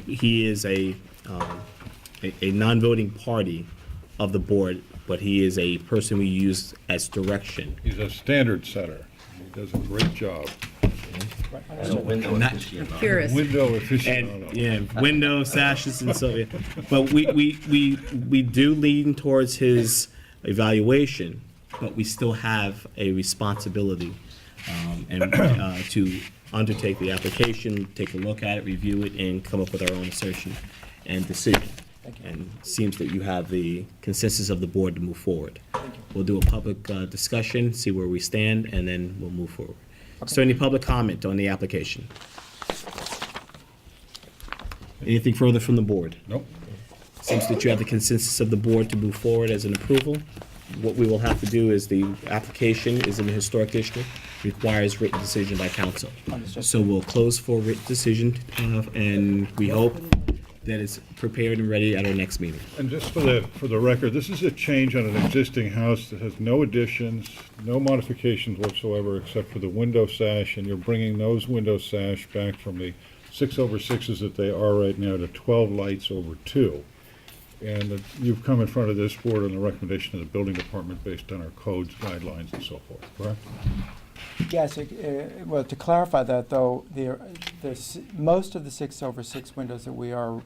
Speaker 1: he is a non-voting party of the board, but he is a person we use as direction.
Speaker 3: He's a standard setter. He does a great job.
Speaker 5: And a window
Speaker 1: Not-
Speaker 5: aficionado.
Speaker 2: Purist.
Speaker 3: Window
Speaker 1: And,
Speaker 3: aficionado.
Speaker 1: yeah, window sashes and so, yeah. But we do lean towards his evaluation, but we still have a responsibility to undertake the application, take a look at it, review it, and come up with our own assertion and decision.
Speaker 10: Thank you.
Speaker 1: And it seems that you have the consensus of the board to move forward. We'll do a public discussion, see where we stand, and then we'll move forward. Is there any public comment on the application? Anything further from the board?
Speaker 3: Nope.
Speaker 1: Seems that you have the consensus of the board to move forward as an approval. What we will have to do is the application is in the historic district, requires written decision by council.
Speaker 10: Understood.
Speaker 1: So we'll close for written decision, and we hope that it's prepared and ready at our next meeting.
Speaker 3: And just for the record, this is a change on an existing house that has no additions, no modifications whatsoever, except for the window sash, and you're bringing those window sash back from the 6/6s that they are right now to 12 lights over 2. And you've come in front of this board on the recommendation of the building department based on our codes, guidelines, and so forth, correct?
Speaker 10: Yes, well, to clarify that, though, most of the 6/6 windows that we are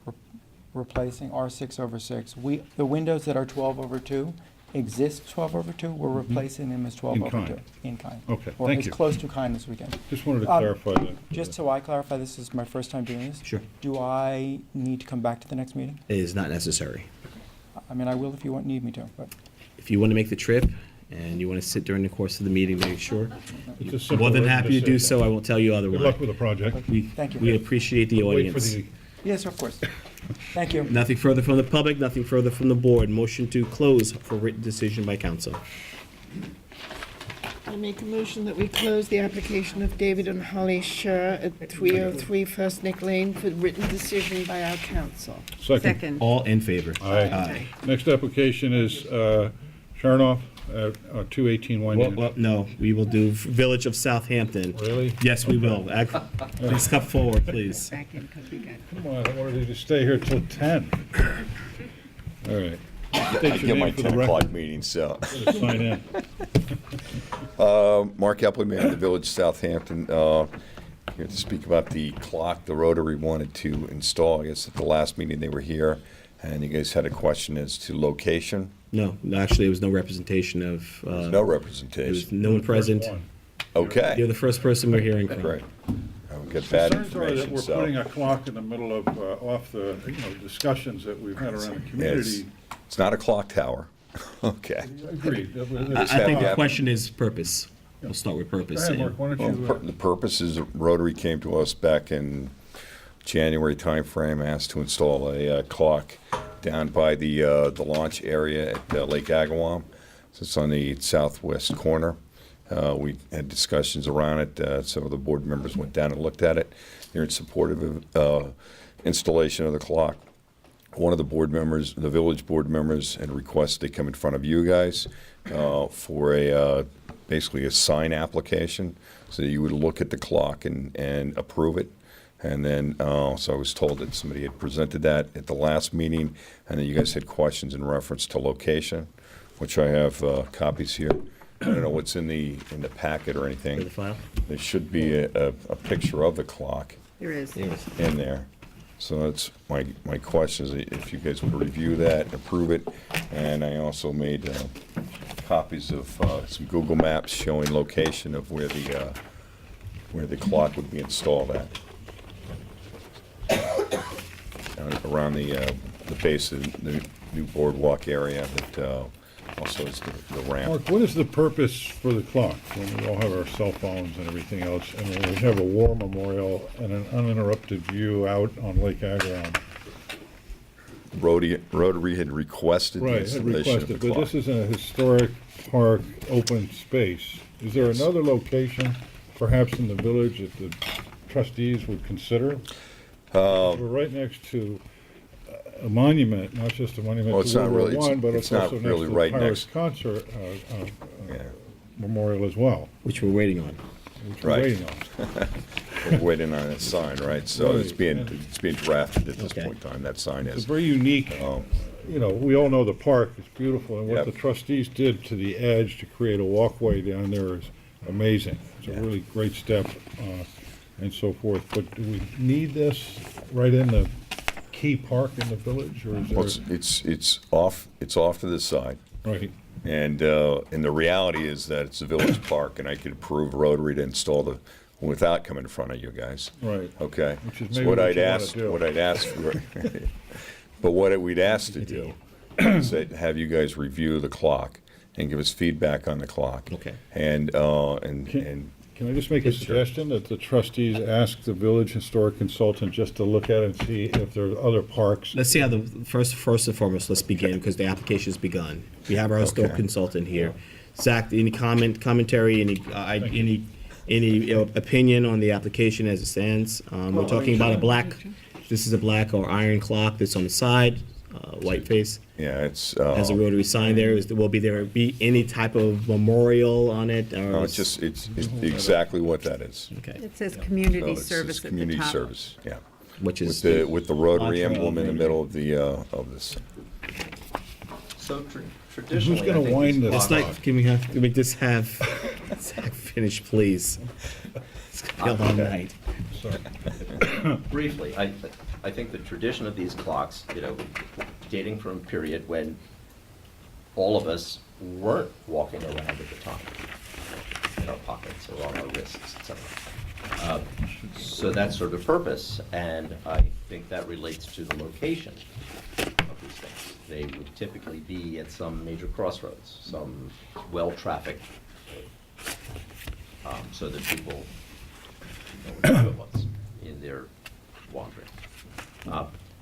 Speaker 10: replacing are 6/6. The windows that are 12/2 exist 12/2, we're replacing them as 12/2.
Speaker 3: kind.
Speaker 10: In kind.
Speaker 3: Okay,
Speaker 10: Or
Speaker 3: thank
Speaker 10: as
Speaker 3: you.
Speaker 10: close to kind as we can.
Speaker 3: Just wanted to clarify that.
Speaker 10: Just so I clarify, this is my first time doing this.
Speaker 1: Sure.
Speaker 10: Do I need to come back to the next meeting?
Speaker 1: It is not necessary.
Speaker 10: I mean, I will if you need me to, but.
Speaker 1: If you want to make the trip and you want to sit during the course of the meeting, make sure,
Speaker 3: It's a simple
Speaker 1: more than
Speaker 3: written
Speaker 1: happy to do
Speaker 3: decision.
Speaker 1: so. I won't tell you
Speaker 3: Good
Speaker 1: otherwise.
Speaker 3: luck with the project.
Speaker 10: Thank you.
Speaker 1: We appreciate the
Speaker 3: Wait for
Speaker 1: audience.
Speaker 3: the
Speaker 10: Yes, of course. Thank you.
Speaker 1: Nothing further from the public, nothing further from the board. Motion to close for written decision by council.
Speaker 6: I make a motion that we close the application of David and Holly Scher at 303 First Nick Lane for written decision by our council.
Speaker 2: Second.
Speaker 1: All in favor?
Speaker 3: Aye. Next application is Sharnoff at 218 Winding.
Speaker 1: Well, no, we will do Village of Southampton.
Speaker 3: Really?
Speaker 1: Yes, we will. Please come forward, please.
Speaker 2: Back in, because we got.
Speaker 3: Come on, I wanted you to stay here till 10. All right. State
Speaker 9: I
Speaker 3: your
Speaker 9: get my
Speaker 3: name for the
Speaker 9: 10 o'clock
Speaker 3: record.
Speaker 9: meeting, so.
Speaker 3: Sign in.
Speaker 9: Mark Eppley, the Village Southampton, here to speak about the clock the Rotary wanted to install. I guess at the last meeting they were here, and you guys had a question as to location.
Speaker 1: No, actually, there was no representation of,
Speaker 9: There's no
Speaker 1: there was
Speaker 9: representation.
Speaker 1: no one present.
Speaker 3: First one.
Speaker 9: Okay.
Speaker 1: You're the first person we're hearing from.
Speaker 9: Great. I've got bad
Speaker 3: Concerns are that
Speaker 9: information,
Speaker 3: we're
Speaker 9: so.
Speaker 3: putting a clock in the middle of, off the, discussions that we've had around the community.
Speaker 9: It's not a clock tower. Okay.
Speaker 3: Agreed.
Speaker 1: I think the
Speaker 9: Yeah.
Speaker 1: question is purpose. We'll start with
Speaker 3: Go
Speaker 1: purpose.
Speaker 3: ahead, Mark, why
Speaker 9: Well,
Speaker 3: don't you,
Speaker 9: the purpose is Rotary came to us back in January timeframe, asked to install a clock down by the launch area at Lake Agawam. So it's on the southwest corner. We had discussions around it. Some of the board members went down and looked at it. They're in support of installation of the clock. One of the board members, the village board members, had requested they come in front of you guys for basically a sign application, so that you would look at the clock and approve it. And then, so I was told that somebody had presented that at the last meeting, and then you guys had questions in reference to location, which I have copies here. I don't know what's in the packet or
Speaker 1: For the
Speaker 9: anything.
Speaker 1: file?
Speaker 9: There should be a picture of the clock
Speaker 2: There is.
Speaker 9: in there. So that's my question is if you guys would review that, approve it. And I also made copies of some Google Maps showing location of where the clock would be installed at. Around the base of the new boardwalk area that also is the ramp.
Speaker 3: Mark, what is the purpose for the clock? When we all have our cell phones and everything else, and when we have a war memorial and an uninterrupted view out on Lake Agawam.
Speaker 9: Rotary had requested the
Speaker 3: Right, had
Speaker 9: installation of the
Speaker 3: requested, but
Speaker 9: clock.
Speaker 3: this is in a historic park, open space. Is there another location, perhaps in the village, that the trustees would consider? We're right next to a monument, not just a
Speaker 9: Well,
Speaker 3: monument
Speaker 9: it's
Speaker 3: to
Speaker 9: not
Speaker 3: World War
Speaker 9: really-
Speaker 3: One, but
Speaker 9: it's
Speaker 3: it's also
Speaker 9: not
Speaker 3: next
Speaker 9: really
Speaker 3: to the
Speaker 9: right
Speaker 3: Pirates
Speaker 9: next-
Speaker 3: Concert
Speaker 9: Yeah.
Speaker 3: Memorial as well,
Speaker 1: Which we're waiting on.
Speaker 3: which we're
Speaker 9: Right.
Speaker 3: waiting on.
Speaker 9: We're waiting on a sign, right? So it's
Speaker 3: Right.
Speaker 9: being drafted at this
Speaker 1: Okay.
Speaker 9: point in time, that sign
Speaker 3: It's
Speaker 9: is.
Speaker 3: very unique.
Speaker 9: Um,
Speaker 3: We all know the park is beautiful, and what
Speaker 9: Yep.
Speaker 3: the trustees did to the edge to create a walkway down there is amazing. It's a
Speaker 9: Yeah.
Speaker 3: really great step, and so forth. But do we need this right in the key park in the village, or
Speaker 9: Well,
Speaker 3: is there?
Speaker 9: it's off to the side.
Speaker 3: Right,
Speaker 9: And the reality is that it's a village park, and I could approve Rotary to install the, without coming in front of you guys.
Speaker 3: right.
Speaker 9: Okay?
Speaker 3: Which is
Speaker 9: So
Speaker 3: maybe
Speaker 9: what
Speaker 3: what
Speaker 9: I'd
Speaker 3: you wanna
Speaker 9: ask,
Speaker 3: do.
Speaker 9: what I'd ask for, But what we'd asked to do is that have you guys review the clock and give us feedback on the clock.
Speaker 1: Okay.
Speaker 9: And
Speaker 3: Can I just make a suggestion that the trustees ask the village historic consultant just to look at it and see if there are other parks?
Speaker 1: Let's see how the, first and foremost, let's begin, because the application's begun. We have our historic
Speaker 9: Okay.
Speaker 1: consultant here. Zach, any commentary, any opinion on the application as it stands? We're talking about this is a black or iron clock that's on the side, white face.
Speaker 9: yeah, it's
Speaker 1: Has a rotary sign there. Will there be any type of memorial on it? Or
Speaker 9: no, it's exactly what that is.
Speaker 1: Okay.
Speaker 2: It says
Speaker 9: So
Speaker 2: community
Speaker 9: it's
Speaker 2: service
Speaker 9: just
Speaker 2: at the
Speaker 9: community
Speaker 2: top.
Speaker 9: service, yeah.
Speaker 1: Which is
Speaker 9: With the rotary
Speaker 1: Entree,
Speaker 9: emblem in the
Speaker 1: maybe.
Speaker 9: middle of this.
Speaker 5: So traditionally,
Speaker 3: Who's
Speaker 5: I
Speaker 3: gonna
Speaker 5: think
Speaker 3: wind
Speaker 5: these
Speaker 3: this
Speaker 1: It's
Speaker 5: clocks-
Speaker 1: like, can we just have Zach finish, please? It's gonna be a long night.
Speaker 5: Briefly, I think the tradition of these clocks, dating from a period when all of us weren't walking around at the time in our pockets or on our wrists, etc. So that sort of purpose, and I think that relates to the location of these things. They would typically be at some major crossroads, some well-trafficked, so that people know what time it was in their wandering.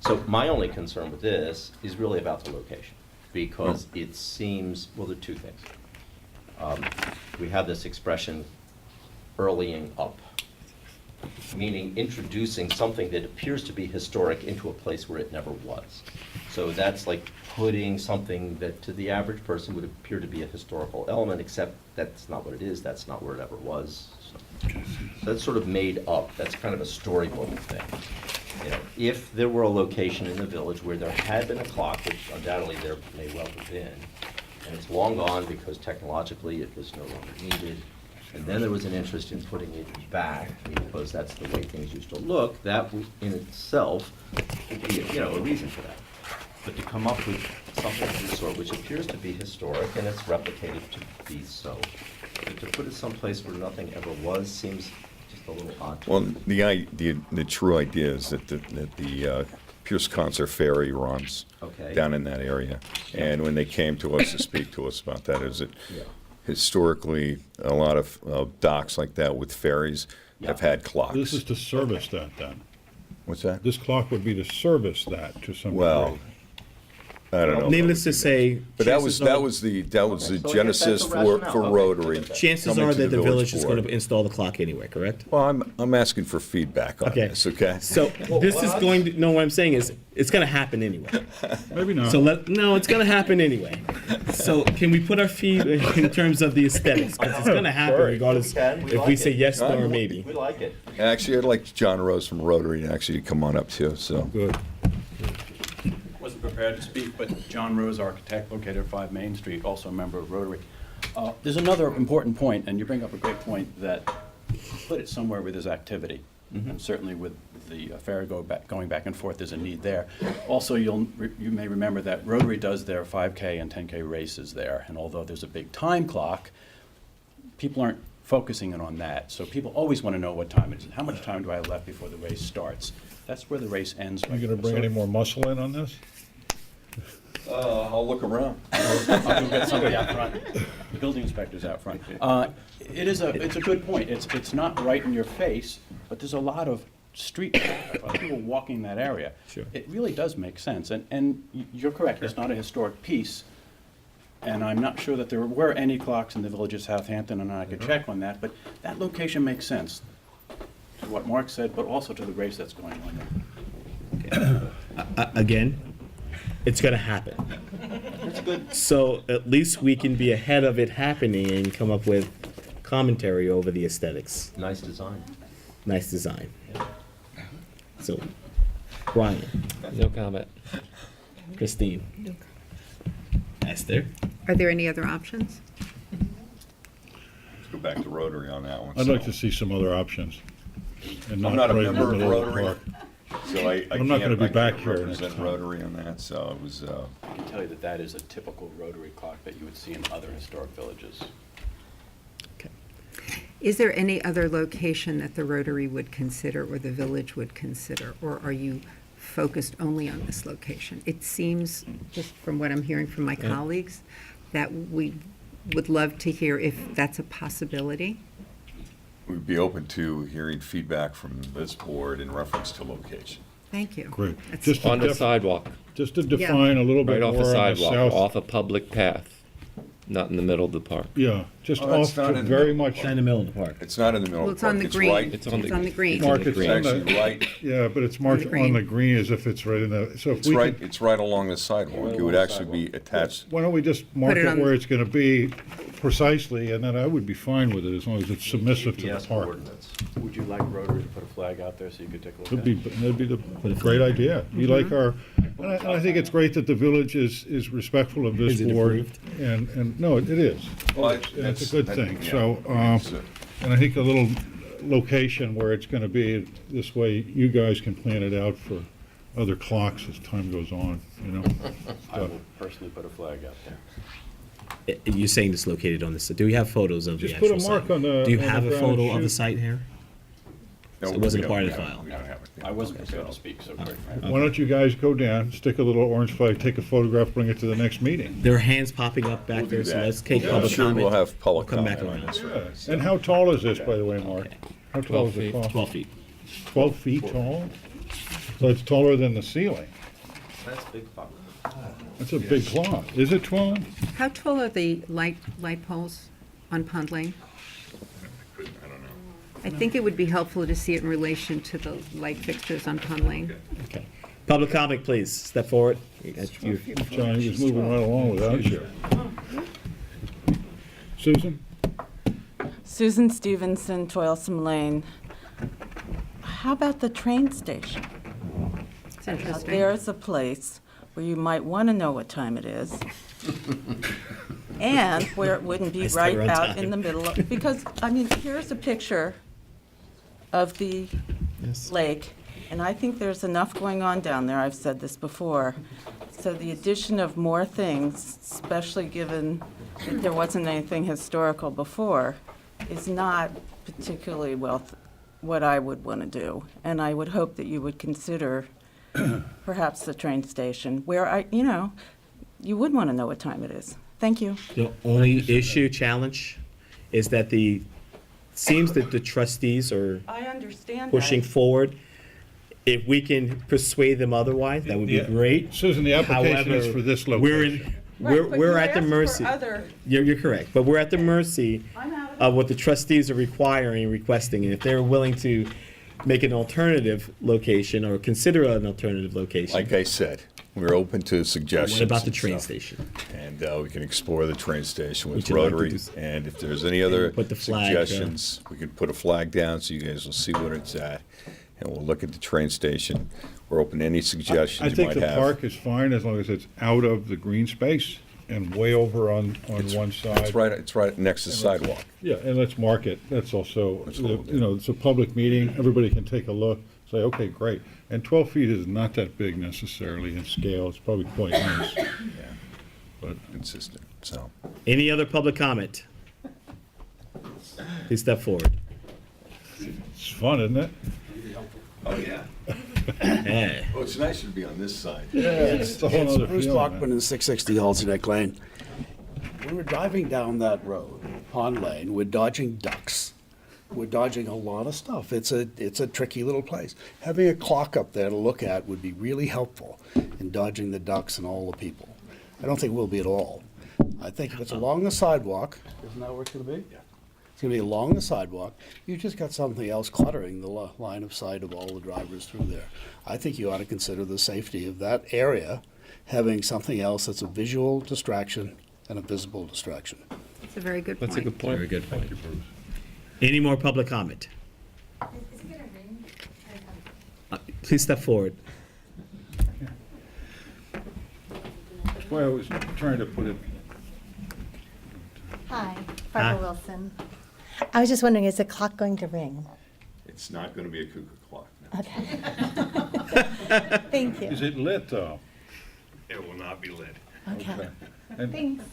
Speaker 5: So my only concern with this is really about the location, because it seems, well, there are two things. We have this expression, earlying up, meaning introducing something that appears to be historic into a place where it never was. So that's like putting something that to the average person would appear to be a historical element, except that's not what it is, that's not where it ever was. So that's sort of made up, that's kind of a storybook thing. If there were a location in the village where there had been a clock, which undoubtedly there may well have been, and it's long gone because technologically it was no longer needed, and then there was an interest in putting it back because that's the way things used to look, that in itself would be, a reason for that. But to come up with something of this sort, which appears to be historic and it's replicated to be so, but to put it someplace where nothing ever was seems just a little odd to
Speaker 9: Well,
Speaker 5: me.
Speaker 9: the true idea is that the Pierce Concert Ferry runs
Speaker 5: Okay.
Speaker 9: down in that area. And when they came to us to speak to us about that, is that
Speaker 5: Yeah.
Speaker 9: historically, a lot of docks like that with ferries have
Speaker 5: Yeah.
Speaker 9: had clocks.
Speaker 3: This is to service that then.
Speaker 9: What's that?
Speaker 3: This clock would be to service that to some degree.
Speaker 9: Well, I don't know.
Speaker 1: Needless to say.
Speaker 9: But that
Speaker 1: chances
Speaker 9: was
Speaker 1: are-
Speaker 9: the
Speaker 5: Okay, so I guess
Speaker 9: genesis
Speaker 5: that's the
Speaker 9: for
Speaker 5: rationale. Okay,
Speaker 9: Rotary.
Speaker 5: okay.
Speaker 1: Chances
Speaker 9: coming
Speaker 1: are
Speaker 9: to
Speaker 1: that the village is
Speaker 9: board.
Speaker 1: going to install the clock anyway, correct?
Speaker 9: Well, I'm asking for feedback on
Speaker 1: Okay.
Speaker 9: this, okay?
Speaker 1: So this is going to, no, what I'm saying is, it's going to happen anyway.
Speaker 3: Maybe not.
Speaker 1: So no, it's going to happen anyway. So can we put our feet in terms of the aesthetics? Because it's going to happen
Speaker 5: Sure.
Speaker 1: regardless
Speaker 5: We can. We
Speaker 1: if
Speaker 5: like
Speaker 1: we
Speaker 5: it.
Speaker 1: say yes, no, or maybe.
Speaker 5: We like it.
Speaker 9: Actually, I'd like John Rose from Rotary to actually come on up too, so.
Speaker 3: Good.
Speaker 13: Wasn't prepared to speak, but John Rose, architect, located at 5 Main Street, also a member of Rotary. There's another important point, and you bring up a great point, that put it somewhere where there's activity. And certainly with the fair going back and forth, there's a need there. Also, you may remember that Rotary does their 5K and 10K races there, and although there's a big time clock, people aren't focusing in on that. So people always want to know what time it is. How much time do I have left before the race starts? That's where the race ends.
Speaker 3: Are you gonna bring
Speaker 13: So-
Speaker 3: any more muscle in on this?
Speaker 9: I'll look around.
Speaker 13: I'll go get somebody out front. The building inspector's out front. It's a good point. It's not right in your face, but there's a lot of street traffic, of people walking that area.
Speaker 1: Sure.
Speaker 13: It really does make sense, and you're correct, it's not a historic piece, and I'm not sure that there were any clocks in the village of Southampton, and I could check on that, but that location makes sense to what Mark said, but also to the race that's going on there.
Speaker 1: Again, it's going to happen.
Speaker 5: That's good.
Speaker 1: So at least we can be ahead of it happening and come up with commentary over the aesthetics.
Speaker 5: Nice design.
Speaker 1: Nice design. So, Brian,
Speaker 12: No comment.
Speaker 1: Christine, Esther.
Speaker 2: Are there any other options?
Speaker 9: Let's go back to Rotary on that one.
Speaker 3: I'd
Speaker 9: so.
Speaker 3: like to see some other options. And
Speaker 9: I'm not a
Speaker 3: right in the
Speaker 9: member of
Speaker 3: middle the
Speaker 9: Rotary,
Speaker 3: park.
Speaker 9: so I
Speaker 3: I'm not gonna be back here
Speaker 9: represent
Speaker 3: next time.
Speaker 9: Rotary on that, so it was,
Speaker 13: I can tell you that that is a typical Rotary clock that you would see in other historic villages.
Speaker 2: Is there any other location that the Rotary would consider or the village would consider? Or are you focused only on this location. It seems, just from what I'm hearing from my colleagues, that we would love to hear if that's a possibility.
Speaker 9: We'd be open to hearing feedback from this board in reference to location.
Speaker 2: Thank you.
Speaker 3: Great.
Speaker 2: That's-
Speaker 3: Just to
Speaker 12: On the sidewalk,
Speaker 3: Just to define a little bit
Speaker 12: right off
Speaker 3: more
Speaker 12: the
Speaker 3: on the
Speaker 12: sidewalk,
Speaker 3: south.
Speaker 12: off a public path, not in the middle of the park.
Speaker 3: Yeah, just
Speaker 9: Oh, that's
Speaker 3: off,
Speaker 9: not
Speaker 3: to
Speaker 9: in the
Speaker 3: very
Speaker 9: middle of
Speaker 3: much.
Speaker 1: It's in the middle of the park.
Speaker 9: It's not in the middle
Speaker 2: Well,
Speaker 9: of
Speaker 2: it's
Speaker 9: the park.
Speaker 2: on the green.
Speaker 9: right-
Speaker 12: It's on the
Speaker 2: green.
Speaker 3: Mark,
Speaker 12: the
Speaker 3: it's
Speaker 12: green.
Speaker 3: on
Speaker 9: It's
Speaker 3: the,
Speaker 9: actually right,
Speaker 3: yeah, but it's marked
Speaker 2: green.
Speaker 3: on the green as if it's right in the, so if
Speaker 9: it's
Speaker 3: we
Speaker 9: right,
Speaker 3: could,
Speaker 9: it's right along the sidewalk. It would actually be attached.
Speaker 3: why don't we just mark
Speaker 2: it
Speaker 3: it
Speaker 2: on-
Speaker 3: where it's gonna be precisely, and then I would be fine with it as long as it's submissive to the
Speaker 5: GPS
Speaker 3: park.
Speaker 5: coordinates.
Speaker 13: Would you like Rotary to put a flag out there so you could take a look at
Speaker 3: That'd
Speaker 13: it?
Speaker 3: be the great idea. You like our, and I think it's great that the village is respectful of this
Speaker 1: Is it
Speaker 3: board.
Speaker 1: approved?
Speaker 3: And, no, it is.
Speaker 9: Well,
Speaker 3: And it's a good thing,
Speaker 9: yeah,
Speaker 3: so,
Speaker 9: it's,
Speaker 3: and I think a little location where it's gonna be, this way you guys can plan it out for other clocks as time goes on, you know?
Speaker 13: I will personally put a flag out there.
Speaker 1: You're saying it's located on this, do we have photos of the
Speaker 3: Just
Speaker 1: actual
Speaker 3: put a mark
Speaker 1: site?
Speaker 3: on the-
Speaker 1: Do you
Speaker 3: on the
Speaker 1: have a
Speaker 3: ground
Speaker 1: photo
Speaker 3: and
Speaker 1: of the
Speaker 3: shoot.
Speaker 1: site here?
Speaker 9: No,
Speaker 1: So it wasn't
Speaker 9: we
Speaker 1: a part
Speaker 9: don't-
Speaker 1: of the
Speaker 9: we don't-
Speaker 1: file.
Speaker 9: we don't have it.
Speaker 13: I wasn't prepared to speak, so quite frankly.
Speaker 3: Why don't you guys go down, stick a little orange flag, take a photograph, bring it to the next meeting?
Speaker 1: There are hands popping up back
Speaker 9: We'll do
Speaker 1: there, so
Speaker 9: that.
Speaker 1: let's take
Speaker 9: Yeah,
Speaker 1: public
Speaker 9: sure,
Speaker 1: comment.
Speaker 9: we'll have public
Speaker 1: We'll come back
Speaker 9: comment on
Speaker 1: around.
Speaker 9: this.
Speaker 3: And how tall is this, by the way, Mark? How tall
Speaker 12: 12
Speaker 3: is the
Speaker 12: feet.
Speaker 3: clock?
Speaker 1: 12 feet.
Speaker 3: 12 feet tall? So it's taller than the ceiling.
Speaker 5: That's big clock.
Speaker 3: That's a big clock. Is it 12?
Speaker 2: How tall are the light poles on Pond Lane? I think it would be helpful to see it in relation to the light fixtures on Pond Lane.
Speaker 1: Okay. Public comment, please. Step forward.
Speaker 3: Johnny was moving right along without you. Susan?
Speaker 14: Susan Stevenson, Toilsome Lane. How about the train station?
Speaker 2: It's
Speaker 14: Now,
Speaker 2: interesting.
Speaker 14: there's a place where you might want to know what time it is. And where it wouldn't be
Speaker 1: I stay
Speaker 14: right
Speaker 1: around
Speaker 14: out
Speaker 1: time.
Speaker 14: in the middle of, because, I mean, here's a picture of the
Speaker 1: Yes.
Speaker 14: lake, and I think there's enough going on down there, I've said this before. So the addition of more things, especially given that there wasn't anything historical before, is not particularly what I would want to do. And I would hope that you would consider perhaps the train station, where you would want to know what time it is. Thank you.
Speaker 1: The only issue, challenge, is that seems that the trustees are
Speaker 14: I understand
Speaker 1: pushing forward. If we can persuade them otherwise, that would be
Speaker 3: Yeah.
Speaker 1: great.
Speaker 3: Susan, the application is
Speaker 1: However,
Speaker 3: for this
Speaker 1: We're
Speaker 3: location.
Speaker 1: we're at the mercy. You're correct, but we're at the mercy of what the trustees are requiring, requesting, and if they're willing to make an alternative location or consider an alternative location.
Speaker 9: Like I said, we're open to suggestions.
Speaker 1: What about the
Speaker 9: and
Speaker 1: train
Speaker 9: stuff.
Speaker 1: station?
Speaker 9: And we can explore the train station with
Speaker 1: Would you like to
Speaker 9: Rotary.
Speaker 1: do s-
Speaker 9: And if there's any other
Speaker 1: Put the flag,
Speaker 9: suggestions, we could put a flag down so you guys will see what it's at. And we'll look at the train station. We're open to any
Speaker 3: I
Speaker 9: suggestions you
Speaker 3: think
Speaker 9: might
Speaker 3: the
Speaker 9: have.
Speaker 3: park is fine as long as it's out of the green space and way over on one side.
Speaker 9: It's right next to the sidewalk.
Speaker 3: Yeah, and let's mark it. That's also,
Speaker 9: Let's go with
Speaker 3: you know, it's a public meeting. Everybody can take a look, say, okay, great. And 12 feet is not that big necessarily in scale. It's probably quite nice. But
Speaker 9: Consistent, so.
Speaker 1: Any other public comment? Please step forward.
Speaker 3: it's fun, isn't it?
Speaker 9: Oh, yeah.
Speaker 1: Hey.
Speaker 9: Well, it's nicer to be on this side.
Speaker 3: It's a whole
Speaker 15: It's
Speaker 3: other
Speaker 15: Bruce
Speaker 3: feeling,
Speaker 15: Lockman in 660 Halsey Lane. When we're driving down that road, Pond Lane, we're dodging ducks. We're dodging a lot of stuff. It's a tricky little place. Having a clock up there to look at would be really helpful in dodging the ducks and all the people. I don't think it will be at all. I think if it's along the sidewalk, isn't that where it's gonna be? Yeah. It's gonna be along the sidewalk. You just got something else cluttering the line of sight of all the drivers through there. I think you ought to consider the safety of that area, having something else that's a visual distraction and a visible distraction.
Speaker 2: It's a very good point.
Speaker 12: That's a good point.
Speaker 1: Very good point. Any more public comment? Please step forward.
Speaker 3: That's why I was trying to put it,
Speaker 16: Hi,
Speaker 1: Hi.
Speaker 16: Barbara Wilson. I was just wondering, is the clock going to ring?
Speaker 9: It's not going to be a cuckoo clock.
Speaker 16: Okay. Thank you.
Speaker 3: is it lit though?
Speaker 9: It will not be lit.
Speaker 16: Okay.
Speaker 3: And,
Speaker 16: Thanks.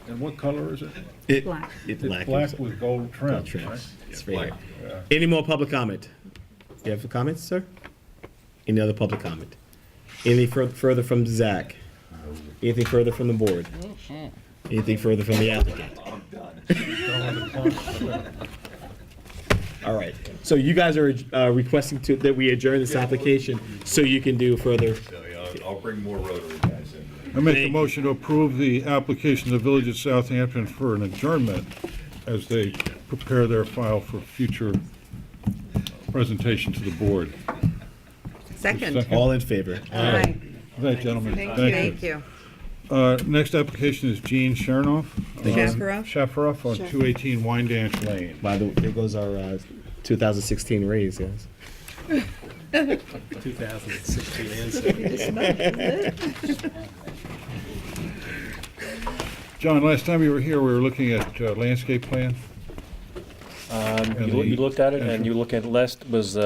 Speaker 3: and what color is it?
Speaker 2: Black.
Speaker 1: It's
Speaker 3: It's black with gold trim,
Speaker 1: Gold trim.
Speaker 3: right?
Speaker 1: It's right here.
Speaker 3: Yeah.
Speaker 1: Any more public comment? You have comments, sir? Any other public comment? Anything further from Zach? Anything further from the board? Anything further from the applicant? All right, so you guys are requesting that we adjourn this application so you can do further.
Speaker 9: I'll bring more Rotary guys in.
Speaker 3: I make a motion to approve the application of the Village of Southampton for an adjournment as they prepare their file for future presentation to the board.
Speaker 2: Second.
Speaker 1: All in favor?
Speaker 2: Aye.
Speaker 3: Good night, gentlemen.
Speaker 2: Thank you.
Speaker 3: Next application is Gene Chernoff.
Speaker 2: Shafarov?
Speaker 3: Shafarov on 218 Wyandanch Lane.
Speaker 1: By the way, there goes our 2016 raise, yes.
Speaker 11: 2016 and 17.
Speaker 3: John, last time you were here, we were looking at landscape plan.
Speaker 17: You looked at it, and you look at last was, you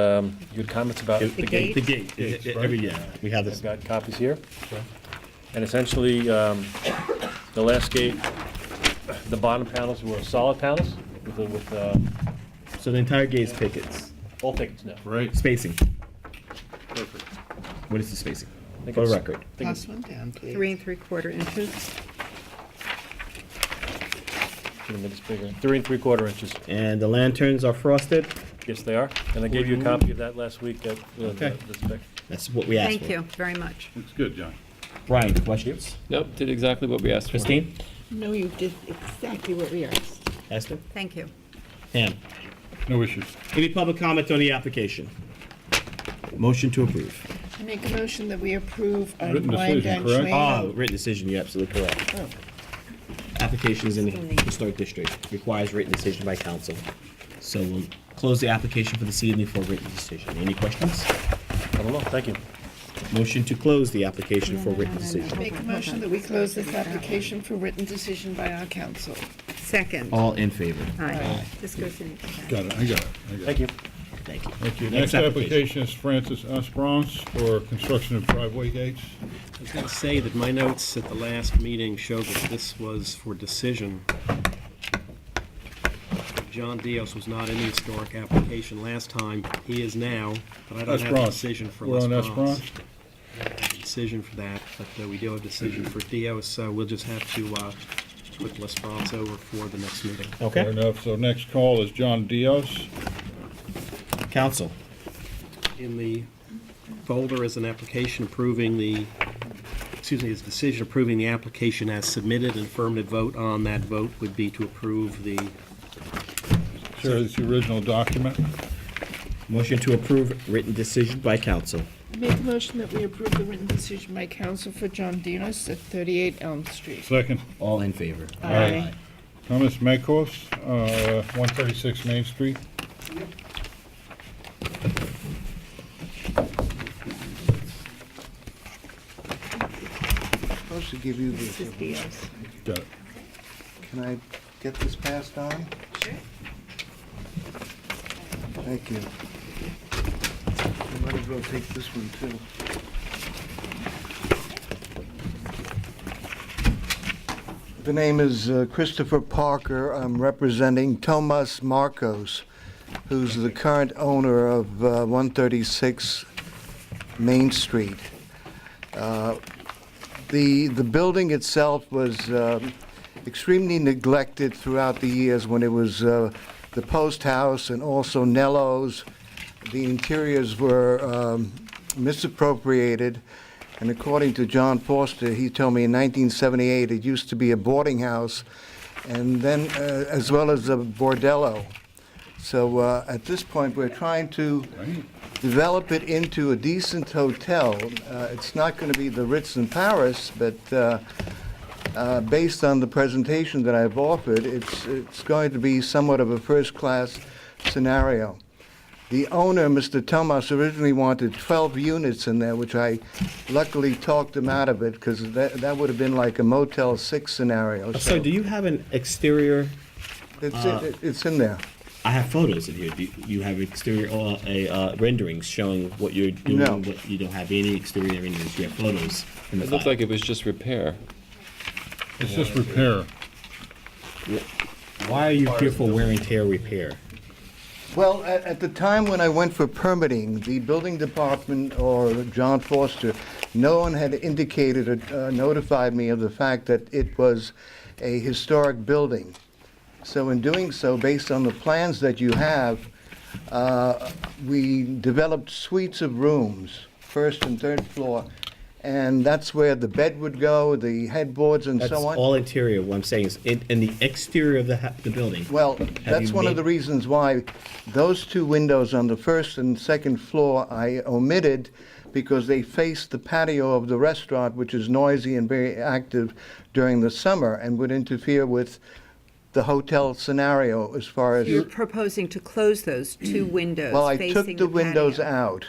Speaker 17: had comments about
Speaker 1: The gate. The gate. Every year, we have this.
Speaker 17: I've got copies here. And essentially, the last gate, the bottom panels were solid panels with
Speaker 1: So the entire gate's pickets.
Speaker 17: all tickets now.
Speaker 3: Right.
Speaker 1: Spacing.
Speaker 17: Perfect.
Speaker 1: What is the spacing?
Speaker 17: I think
Speaker 1: For the
Speaker 17: it's-
Speaker 1: record.
Speaker 17: I think
Speaker 6: Pass one down, please.
Speaker 2: 3 3/4 inches.
Speaker 17: Should have made this bigger. 3 3/4 inches.
Speaker 1: And the lanterns are frosted.
Speaker 17: Yes, they are. And I gave you a copy of that last week at
Speaker 1: Okay.
Speaker 17: the spec.
Speaker 1: That's what we asked for.
Speaker 2: Thank you very much.
Speaker 3: Looks good, John.
Speaker 1: Brian, questions?
Speaker 12: Nope, did exactly what we asked for.
Speaker 1: Christine?
Speaker 6: No, you did exactly what we asked.
Speaker 1: Esther?
Speaker 2: Thank you.
Speaker 1: Pam?
Speaker 3: No issues.
Speaker 1: Any public comment on the application? Motion to approve.
Speaker 6: I make a motion that we approve on
Speaker 3: Written decision,
Speaker 6: Wyandanch
Speaker 3: correct?
Speaker 6: Lane.
Speaker 1: Oh, written decision, you're absolutely correct.
Speaker 6: Oh.
Speaker 1: Application is in the historic district, requires written decision by council. So we'll close the application for this evening for written decision. Any questions?
Speaker 17: I don't know. Thank you.
Speaker 1: Motion to close the application for written decision.
Speaker 6: Make a motion that we close this application for written decision by our council.
Speaker 2: Second.
Speaker 1: All in favor?
Speaker 2: Aye. This goes in.
Speaker 3: Got it, I got it.
Speaker 17: Thank you.
Speaker 1: Thank you.
Speaker 3: Thank you. Next application is Francis Esperance for construction of driveway gates.
Speaker 11: I was going to say that my notes at the last meeting showed that this was for decision. John Dios was not in the historic application last time. He is now, but I don't have a
Speaker 3: Esperance.
Speaker 11: decision for
Speaker 3: We're on
Speaker 11: Lesperance.
Speaker 3: Esperance?
Speaker 11: Decision for that, but we do have a decision for Dios, so we'll just have to put Lesperance over for the next meeting.
Speaker 3: Fair
Speaker 1: Okay,
Speaker 3: enough. So next call is John Dios.
Speaker 1: council.
Speaker 11: In the folder is an application approving the, his decision approving the application as submitted, and affirmative vote on that vote would be to approve the,
Speaker 3: Sure, it's the original document.
Speaker 1: Motion to approve written decision by council.
Speaker 6: I make a motion that we approve the written decision by council for John Dinos at 38 Elm Street.
Speaker 3: Second.
Speaker 1: All in favor?
Speaker 6: Aye.
Speaker 3: Thomas Makos, 136 Main Street.
Speaker 18: Supposed to give you
Speaker 2: This is
Speaker 18: this.
Speaker 2: Dios.
Speaker 3: Got it.
Speaker 18: Can I get this passed on?
Speaker 2: Sure.
Speaker 18: Thank you. I might as well take this one too. The name is Christopher Parker. I'm representing Tomas Marcos, who's the current owner of 136 Main Street. The building itself was extremely neglected throughout the years when it was the post house and also Nello's. The interiors were misappropriated, and according to John Forster, he told me in 1978 it used to be a boarding house, and then as well as a bordello. So at this point, we're trying to develop it into a decent hotel. It's not going to be the Ritz in Paris, but based on the presentation that I've offered, it's going to be somewhat of a first-class scenario. The owner, Mr. Tomas, originally wanted 12 units in there, which I luckily talked him out of it, because that would have been like a Motel 6 scenario.
Speaker 1: So do you have an exterior?
Speaker 18: It's in there.
Speaker 1: I have photos in here. Do you have exterior renderings showing what you're doing?
Speaker 18: No.
Speaker 1: What, you don't have any exterior renderings. You have photos in the
Speaker 12: It looked
Speaker 1: file.
Speaker 12: like it was just repair.
Speaker 3: It's just repair.
Speaker 1: Why are you here for wear and tear repair?
Speaker 18: Well, at the time when I went for permitting, the building department or John Foster, no one had indicated or notified me of the fact that it was a historic building. So in doing so, based on the plans that you have, we developed suites of rooms, first and third floor, and that's where the bed would go, the headboards and
Speaker 1: That's
Speaker 18: so on.
Speaker 1: all interior. What I'm saying is, in the exterior of the building.
Speaker 18: Well,
Speaker 1: have
Speaker 18: that's
Speaker 1: you
Speaker 18: one of
Speaker 1: made-
Speaker 18: the reasons why those two windows on the first and second floor I omitted, because they face the patio of the restaurant, which is noisy and very active during the summer and would interfere with the hotel scenario as far as...
Speaker 2: You're proposing to close those two windows
Speaker 18: Well, I
Speaker 2: facing
Speaker 18: took the windows
Speaker 2: patio.
Speaker 18: out,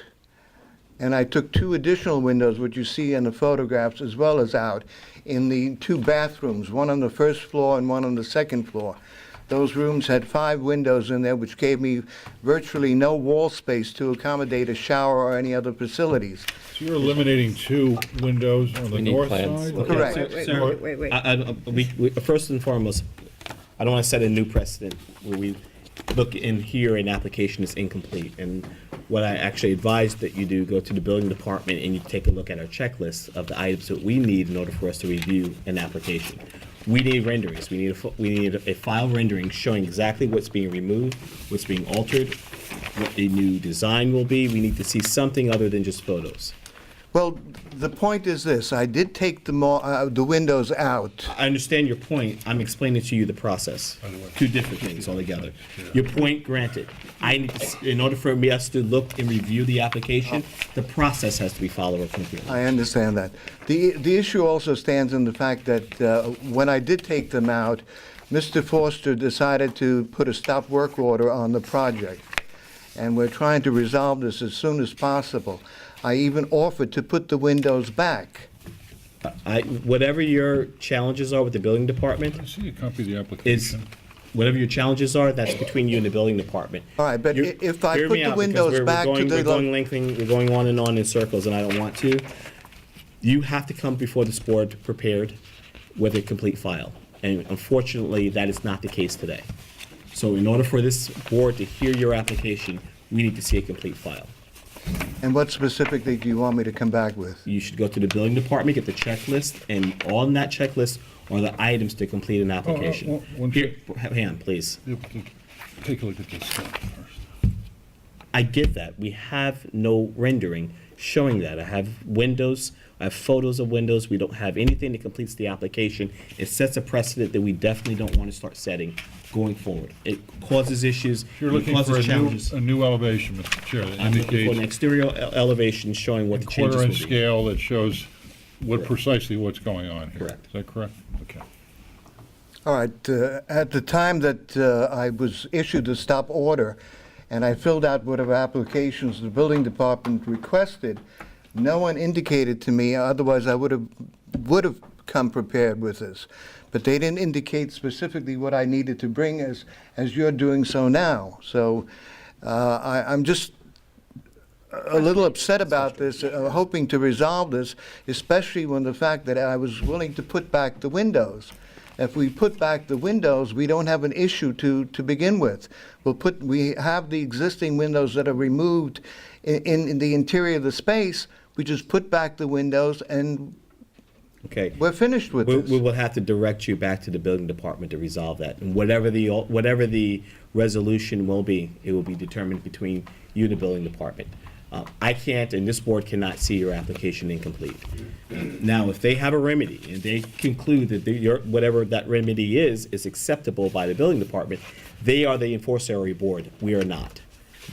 Speaker 18: and I took two additional windows, which you see in the photographs, as well as out, in the two bathrooms, one on the first floor and one on the second floor. Those rooms had 5 windows in there, which gave me virtually no wall space to accommodate a shower or any other facilities.
Speaker 3: So you're eliminating 2 windows on the
Speaker 12: We need
Speaker 3: north
Speaker 12: plans.
Speaker 3: side?
Speaker 1: Okay,
Speaker 18: Correct.
Speaker 2: Wait.
Speaker 1: First and foremost, I don't want to set a new precedent where we look in here an application is incomplete. And what I actually advise that you do, go to the building department and you take a look at our checklist of the items that we need in order for us to review an application. We need renderings. We need a file rendering showing exactly what's being removed, what's being altered, what the new design will be. We need to see something other than just photos.
Speaker 18: Well, the point is this, I did take the windows out.
Speaker 1: I understand your point. I'm explaining to you the process. Two different things altogether. Your point granted. In order for us to look and review the application, the process has to be followed completely.
Speaker 18: I understand that. The issue also stands in the fact that when I did take them out, Mr. Foster decided to put a stop work order on the project. And we're trying to resolve this as soon as possible. I even offered to put the windows back.
Speaker 1: Whatever your challenges are with the building department
Speaker 3: I see a copy of the
Speaker 1: is,
Speaker 3: application.
Speaker 1: whatever your challenges are, that's between you and the building department.
Speaker 18: All right, but
Speaker 1: You're-
Speaker 18: if I
Speaker 1: hear
Speaker 18: put
Speaker 1: me
Speaker 18: the
Speaker 1: out, because
Speaker 18: windows
Speaker 1: we're
Speaker 18: back to
Speaker 1: going-
Speaker 18: the...
Speaker 1: We're going on and on in circles, and I don't want to. You have to come before this board prepared with a complete file. And unfortunately, that is not the case today. So in order for this board to hear your application, we need to see a complete file.
Speaker 18: And what specifically do you want me to come back with?
Speaker 1: You should go to the building department, get the checklist, and on that checklist are the items to complete an application. Here, hang on, please.
Speaker 3: Take a look at this stuff first.
Speaker 1: I get that. We have no rendering showing that. I have windows, I have photos of windows. We don't have anything that completes the application. It sets a precedent that we definitely don't want to start setting going forward. It causes issues,
Speaker 3: You're
Speaker 1: it
Speaker 3: looking for
Speaker 1: causes challenges.
Speaker 3: a new elevation, Mr. Chair, that
Speaker 1: I'm looking for an
Speaker 3: indicates
Speaker 1: exterior elevation showing what the changes will
Speaker 3: quarter-inch
Speaker 1: be.
Speaker 3: scale that shows
Speaker 1: Correct.
Speaker 3: precisely what's going on here.
Speaker 1: Correct.
Speaker 3: Is that correct? Okay.
Speaker 18: All right, at the time that I was issued the stop order, and I filled out whatever applications the building department requested, no one indicated to me, otherwise I would have come prepared with this. But they didn't indicate specifically what I needed to bring as you're doing so now. So I'm just a little upset about this, hoping to resolve this, especially when the fact that I was willing to put back the windows. If we put back the windows, we don't have an issue to begin with. We have the existing windows that are removed in the interior of the space. We just put back the windows and
Speaker 1: Okay.
Speaker 18: we're finished with this.
Speaker 1: We will have to direct you back to the building department to resolve that. And whatever the resolution will be, it will be determined between you and the building department. I can't, and this board cannot see your application incomplete. Now, if they have a remedy, and they conclude that whatever that remedy is acceptable by the building department, they are the enforcery board. We are not.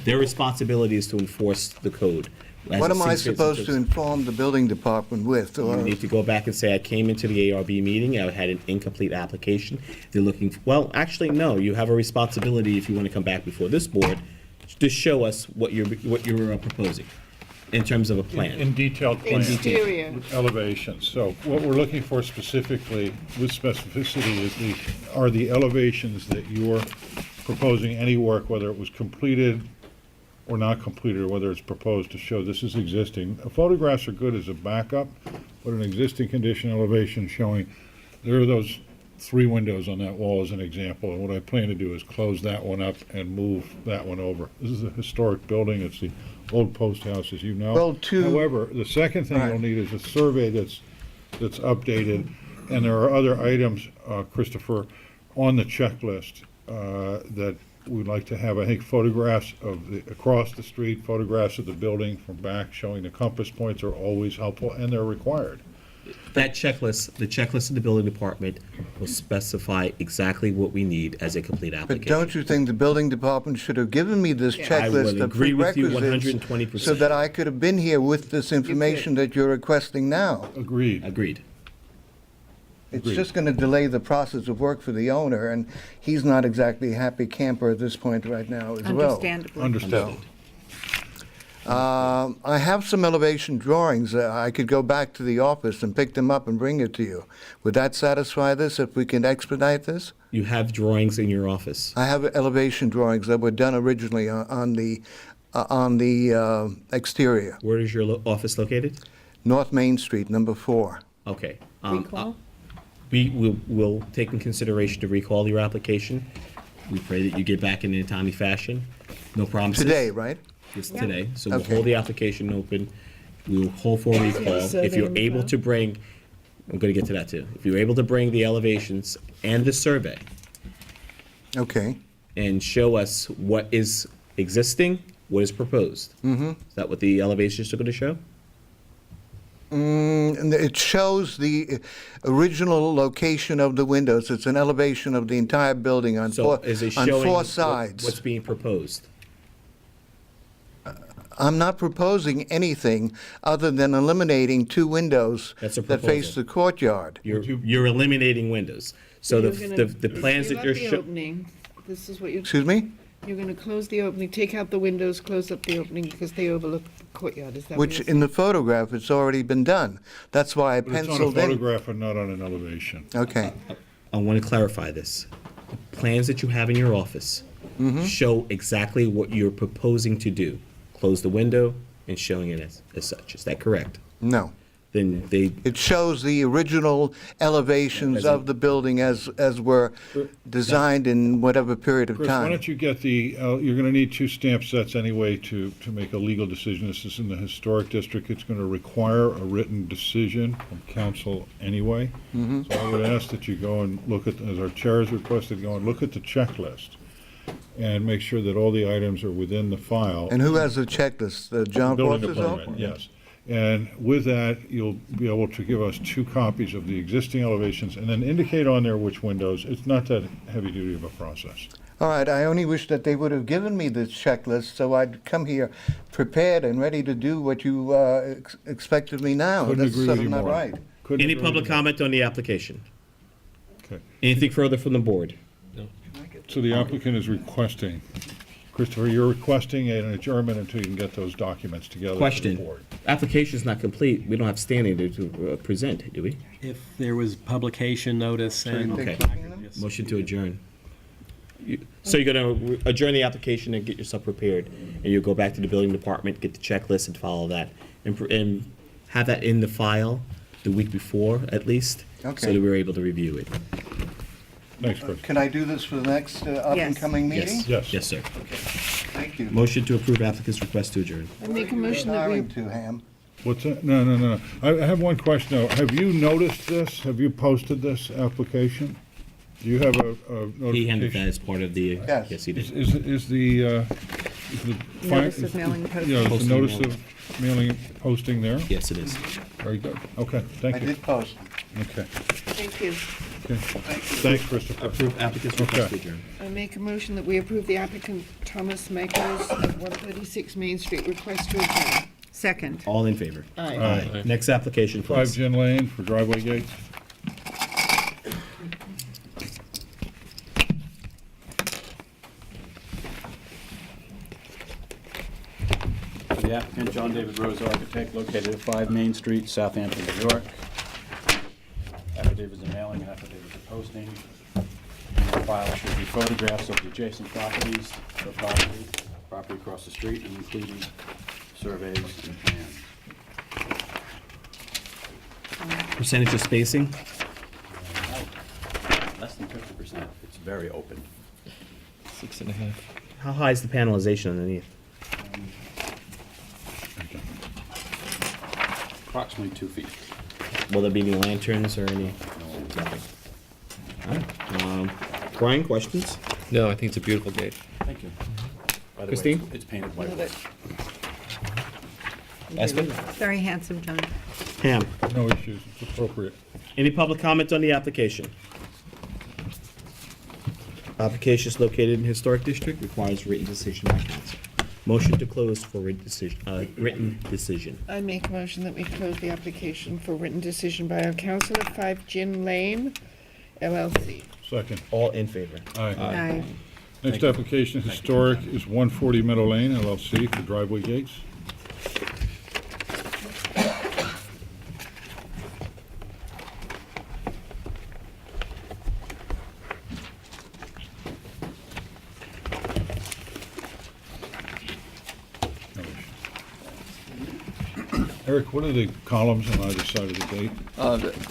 Speaker 1: Their responsibility is to enforce the code. as
Speaker 18: What
Speaker 1: it
Speaker 18: am I
Speaker 1: sees fit
Speaker 18: supposed to inform the building department with?
Speaker 1: You need to go back and say, I came into the ARB meeting, I had an incomplete application. They're looking, well, actually, no, you have a responsibility if you want to come back before this board to show us what you're proposing in terms of a plan.
Speaker 3: In detailed plans.
Speaker 6: Exterior.
Speaker 3: Elevations. So what we're looking for specifically with specificity are the elevations that you're proposing any work, whether it was completed or not completed, or whether it's proposed to show this is existing. Photographs are good as a backup, but an existing condition elevation showing there are those 3 windows on that wall as an example, and what I plan to do is close that one up and move that one over. This is a historic building, it's the old post house, as you know.
Speaker 18: Well,
Speaker 3: However, the second thing you'll need is a survey that's updated, and there are other items, Christopher, on the checklist that we'd like to have. I think photographs of across the street, photographs of the building from back showing the compass points are always helpful, and they're required.
Speaker 1: That checklist, the checklist of the building department will specify exactly what we need as a complete
Speaker 18: But
Speaker 1: application.
Speaker 18: don't you think the building department should have given me this
Speaker 1: I
Speaker 18: checklist
Speaker 1: would
Speaker 18: of
Speaker 1: agree with you
Speaker 18: prerequisites
Speaker 1: 120%.
Speaker 18: so that I could have been here with this information that you're requesting now?
Speaker 3: Agreed.
Speaker 1: Agreed.
Speaker 18: It's
Speaker 3: Agreed.
Speaker 18: just going to delay the process of work for the owner, and he's not exactly a happy camper at this point right now as well.
Speaker 2: Understandably.
Speaker 3: Understood.
Speaker 18: I have some elevation drawings. I could go back to the office and pick them up and bring it to you. Would that satisfy this if we can expedite this?
Speaker 1: You have drawings in your office.
Speaker 18: I have elevation drawings that were done originally on the exterior.
Speaker 1: Where is your office located?
Speaker 18: North Main Street, number 4.
Speaker 1: Okay.
Speaker 2: Recall?
Speaker 1: We will take in consideration to recall your application. We pray that you get back in a timely fashion. No promises.
Speaker 18: Today, right?
Speaker 1: It's today. So we'll
Speaker 18: Okay.
Speaker 1: hold the application open. We'll hold for a recall. If you're able to bring, I'm going to get to that too. If you're able to bring the elevations and the survey
Speaker 18: Okay.
Speaker 1: and show us what is existing, what is proposed.
Speaker 18: Mm-hmm.
Speaker 1: Is that what the elevations are going to show?
Speaker 18: And it shows the original location of the windows. It's an elevation of the entire building on
Speaker 1: So
Speaker 18: four,
Speaker 1: is it
Speaker 18: on
Speaker 1: showing
Speaker 18: four sides.
Speaker 1: what's being proposed?
Speaker 18: I'm not proposing anything other than eliminating 2 windows
Speaker 1: That's a
Speaker 18: that face
Speaker 1: proposal.
Speaker 18: the courtyard.
Speaker 1: You're eliminating windows. So
Speaker 6: You're
Speaker 1: the
Speaker 6: gonna
Speaker 1: plans
Speaker 6: give
Speaker 1: that
Speaker 6: up
Speaker 1: you're
Speaker 6: the
Speaker 1: showing.
Speaker 6: opening. This is what you're.
Speaker 18: Excuse me?
Speaker 6: You're going to close the opening, take out the windows, close up the opening because they overlook the courtyard. Is that what
Speaker 18: Which
Speaker 6: you're
Speaker 18: in the photograph, it's already been done. That's why I
Speaker 3: But it's on a
Speaker 18: penciled in.
Speaker 3: photograph and not on an elevation.
Speaker 18: Okay.
Speaker 1: I want to clarify this. The plans that you have in your office
Speaker 18: Mm-hmm.
Speaker 1: show exactly what you're proposing to do. Close the window and showing it as such. Is that correct?
Speaker 18: No.
Speaker 1: Then they,
Speaker 18: It shows the original elevations of the building as were designed in whatever period of
Speaker 3: Chris, why
Speaker 18: time.
Speaker 3: don't you get the, you're gonna need 2 stamp sets anyway to make a legal decision. This is in the historic district. It's gonna require a written decision from council anyway.
Speaker 18: Mhm.
Speaker 3: So I would ask that you go and look at, as our chair has requested, go and look at the checklist and make sure that all the items are within the file.
Speaker 18: And who has the checklist? John
Speaker 3: Building
Speaker 18: Porter's
Speaker 3: department,
Speaker 18: office?
Speaker 3: yes. And with that, you'll be able to give us 2 copies of the existing elevations and then indicate on there which windows. It's not that heavy duty of a process.
Speaker 18: All right, I only wish that they would have given me this checklist so I'd come here prepared and ready to do what you expect of me now.
Speaker 3: Couldn't
Speaker 18: That's
Speaker 3: agree with you
Speaker 18: not
Speaker 3: more.
Speaker 18: right.
Speaker 3: Couldn't
Speaker 1: any
Speaker 3: agree
Speaker 1: public
Speaker 3: with you more.
Speaker 1: comment on the application?
Speaker 3: Okay.
Speaker 1: Anything further from the board?
Speaker 3: So the applicant is requesting, Christopher, you're requesting an adjournment until you can get those documents together for the
Speaker 1: Question.
Speaker 3: board.
Speaker 1: Application's not complete. We don't have standing to present, do we?
Speaker 11: If there was publication notice and.
Speaker 1: Okay.
Speaker 11: Yes.
Speaker 1: Motion to adjourn. So you're going to adjourn the application and get yourself prepared, and you'll go back to the building department, get the checklist and follow that, and have that in the file the week before, at least, so
Speaker 18: Okay.
Speaker 1: that we're able to review it.
Speaker 3: Thanks, Chris.
Speaker 18: Can I do this for the next up-and-coming meeting?
Speaker 1: Yes.
Speaker 3: Yes.
Speaker 1: Yes, sir.
Speaker 18: Thank you.
Speaker 1: Motion to approve applicant's request to adjourn.
Speaker 6: I make a motion that we.
Speaker 18: Hiring to, Ham.
Speaker 3: What's that? No. I have one question though. Have you noticed this? Have you posted this application? Do you have a notification?
Speaker 1: He handled that as part of the,
Speaker 18: Yes.
Speaker 1: yes, he did.
Speaker 3: Is the
Speaker 2: Notice of mailing posting.
Speaker 3: Yeah, is the
Speaker 1: Posting
Speaker 3: notice
Speaker 1: mailing.
Speaker 3: of mailing posting there?
Speaker 1: Yes, it is.
Speaker 3: Very good. Okay, thank
Speaker 18: I
Speaker 3: you.
Speaker 18: did post.
Speaker 3: Okay.
Speaker 6: Thank you.
Speaker 3: Okay. Thanks, Christopher.
Speaker 1: Approve applicant's request to
Speaker 3: Okay.
Speaker 1: adjourn.
Speaker 6: I make a motion that we approve the applicant Thomas Makers of 136 Main Street request to adjourn.
Speaker 2: Second.
Speaker 1: All in favor?
Speaker 6: Aye.
Speaker 3: Aye.
Speaker 1: Next application,
Speaker 3: 5
Speaker 1: please.
Speaker 3: Gin Lane for driveway gates.
Speaker 13: The applicant, John David Rose Architect, located at 5 Main Street, Southampton, New York. Affidavits of mailing and affidavits of posting. In the file should be photographs of the adjacent properties, the property across the street, and including surveys and plans.
Speaker 1: Percentage of spacing?
Speaker 13: very open.
Speaker 12: 6.5.
Speaker 1: How high is the panelization underneath?
Speaker 13: Approximately 2 feet.
Speaker 1: Will there be any lanterns or any? Nothing. All right. Brian, questions?
Speaker 12: No, I think it's a beautiful gate.
Speaker 13: Thank you. By the way,
Speaker 1: Christine?
Speaker 13: it's painted white.
Speaker 1: Espen?
Speaker 2: Very handsome, John.
Speaker 1: Pam?
Speaker 3: No issues, it's appropriate.
Speaker 1: Any public comment on the application? Application is located in Historic District, requires written decision by council. Motion to close for written decision.
Speaker 6: I make a motion that we close the application for written decision by our council at 5 Gin Lane, LLC.
Speaker 3: Second.
Speaker 1: All in favor?
Speaker 3: Aye.
Speaker 6: Aye.
Speaker 3: Next application, historic, is 140 Meadow Lane LLC for driveway gates. Eric, what are the columns on either side of the gate?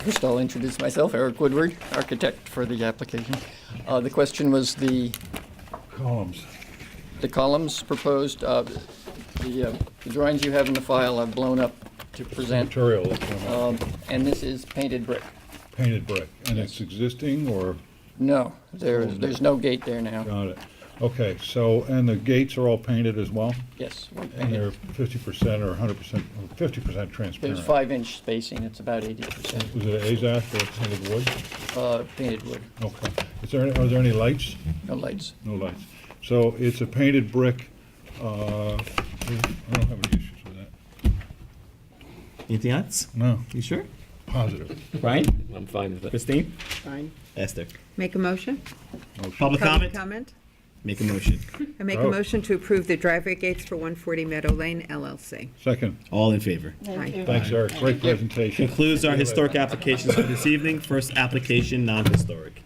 Speaker 19: First, I'll introduce myself, Eric Woodward, architect for the application. The question was the
Speaker 3: Columns.
Speaker 19: columns proposed. The drawings you have in the file I've blown up to present.
Speaker 3: Material, that's what I'm asking.
Speaker 19: And this is painted brick.
Speaker 3: Painted brick, and it's existing, or?
Speaker 19: No, there's no gate there now.
Speaker 3: Got it. Okay, so, and the gates are all painted as well?
Speaker 19: Yes,
Speaker 3: And
Speaker 19: painted.
Speaker 3: they're 50% or 100%, or 50% transparent?
Speaker 19: There's 5-inch spacing, it's about 80%.
Speaker 3: Was it AZAC or painted wood?
Speaker 19: Painted wood,
Speaker 3: Okay. Are there any lights?
Speaker 19: no lights.
Speaker 3: No lights. So it's a painted brick, I don't have any issues with that.
Speaker 1: Anything else?
Speaker 3: No,
Speaker 1: You sure?
Speaker 3: positive.
Speaker 1: Brian?
Speaker 12: I'm fine with it.
Speaker 1: Christine?
Speaker 6: Fine.
Speaker 1: Esther?
Speaker 2: Make a motion?
Speaker 1: Public comment?
Speaker 2: Comment?
Speaker 1: Make a motion.
Speaker 2: I make a
Speaker 3: Oh.
Speaker 2: motion to approve the driveway gates for 140 Meadow Lane, LLC.
Speaker 3: Second.
Speaker 1: All in favor?
Speaker 6: Thank you.
Speaker 3: Thanks, Eric. Great presentation.
Speaker 1: Concludes our historic applications for this evening. First application, non-historic.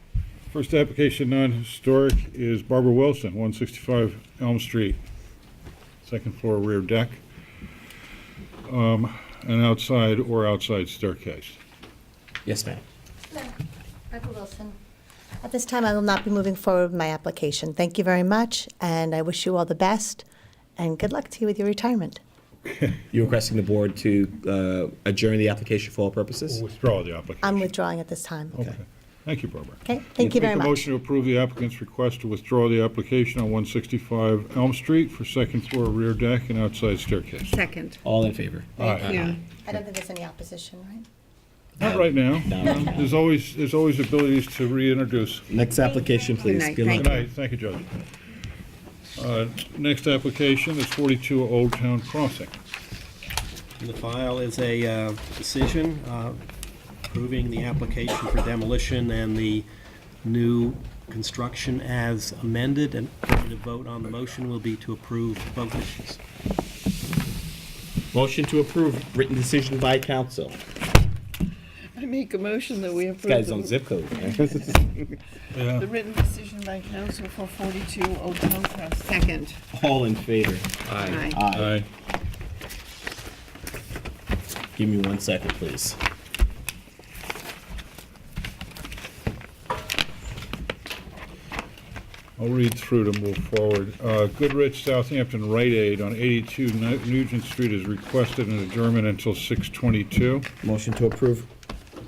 Speaker 3: First application, non-historic, is Barbara Wilson, 165 Elm Street. Second floor rear deck. An outside staircase.
Speaker 1: Yes, ma'am.
Speaker 16: Barbara Wilson. At this time, I will not be moving forward with my application. Thank you very much, and I wish you all the best, and good luck to you with your retirement.
Speaker 1: You're requesting the board to adjourn the application for all purposes?
Speaker 3: Withdraw the application.
Speaker 16: I'm withdrawing at this time.
Speaker 3: Okay. Thank you, Barbara.
Speaker 16: Okay, thank you very
Speaker 3: Make a
Speaker 16: much.
Speaker 3: motion to approve the applicant's request to withdraw the application on 165 Elm Street for second floor rear deck and outside staircase.
Speaker 2: Second.
Speaker 1: All in favor?
Speaker 6: Thank you.
Speaker 16: I don't think there's any opposition, right?
Speaker 3: Not right now.
Speaker 1: No.
Speaker 3: There's always abilities to reintroduce.
Speaker 1: Next application, please.
Speaker 2: night.
Speaker 1: Good luck.
Speaker 3: Good night. Thank you, Judge. Next application is 42 Old Town Crossing.
Speaker 11: In the file is a decision approving the application for demolition and the new construction as amended, and the vote on the motion will be to approve both issues.
Speaker 1: Motion to approve written decision by council.
Speaker 6: I make a motion that we
Speaker 1: This guy's on
Speaker 6: approve
Speaker 1: zip code.
Speaker 6: the written decision by council for 42 Old Town Crossing.
Speaker 2: Second.
Speaker 1: All in favor?
Speaker 2: Aye.
Speaker 1: Aye. Give me 1 second, please.
Speaker 3: I'll read through to move forward. Goodrich Southampton Rite Aid on 82 Nugent Street is requested an adjournment until 6:22.
Speaker 1: Motion to approve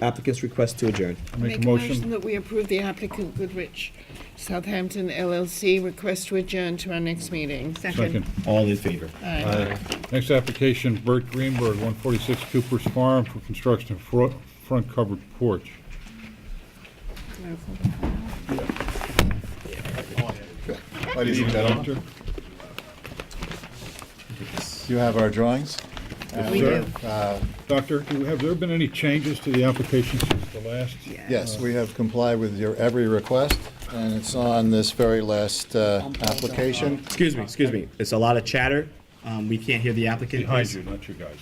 Speaker 1: applicant's request to adjourn.
Speaker 3: Make a motion.
Speaker 6: that we approve the applicant Goodrich Southampton LLC request to adjourn to our next meeting.
Speaker 3: Second.
Speaker 1: All in favor?
Speaker 6: Aye.
Speaker 3: Next application, Bert Greenberg, 146 Cooper's Farm for construction of front covered porch.
Speaker 20: Ladies and gentlemen, you have our drawings.
Speaker 3: Yes,
Speaker 6: We
Speaker 3: sir.
Speaker 6: do.
Speaker 3: Doctor, have there been any changes to the application since the last?
Speaker 20: Yes, we have complied with your every request, and it's on this very last application.
Speaker 1: Excuse me. There's a lot of chatter. We can't hear the applicant.
Speaker 3: Behind
Speaker 1: please.
Speaker 3: you, not you guys.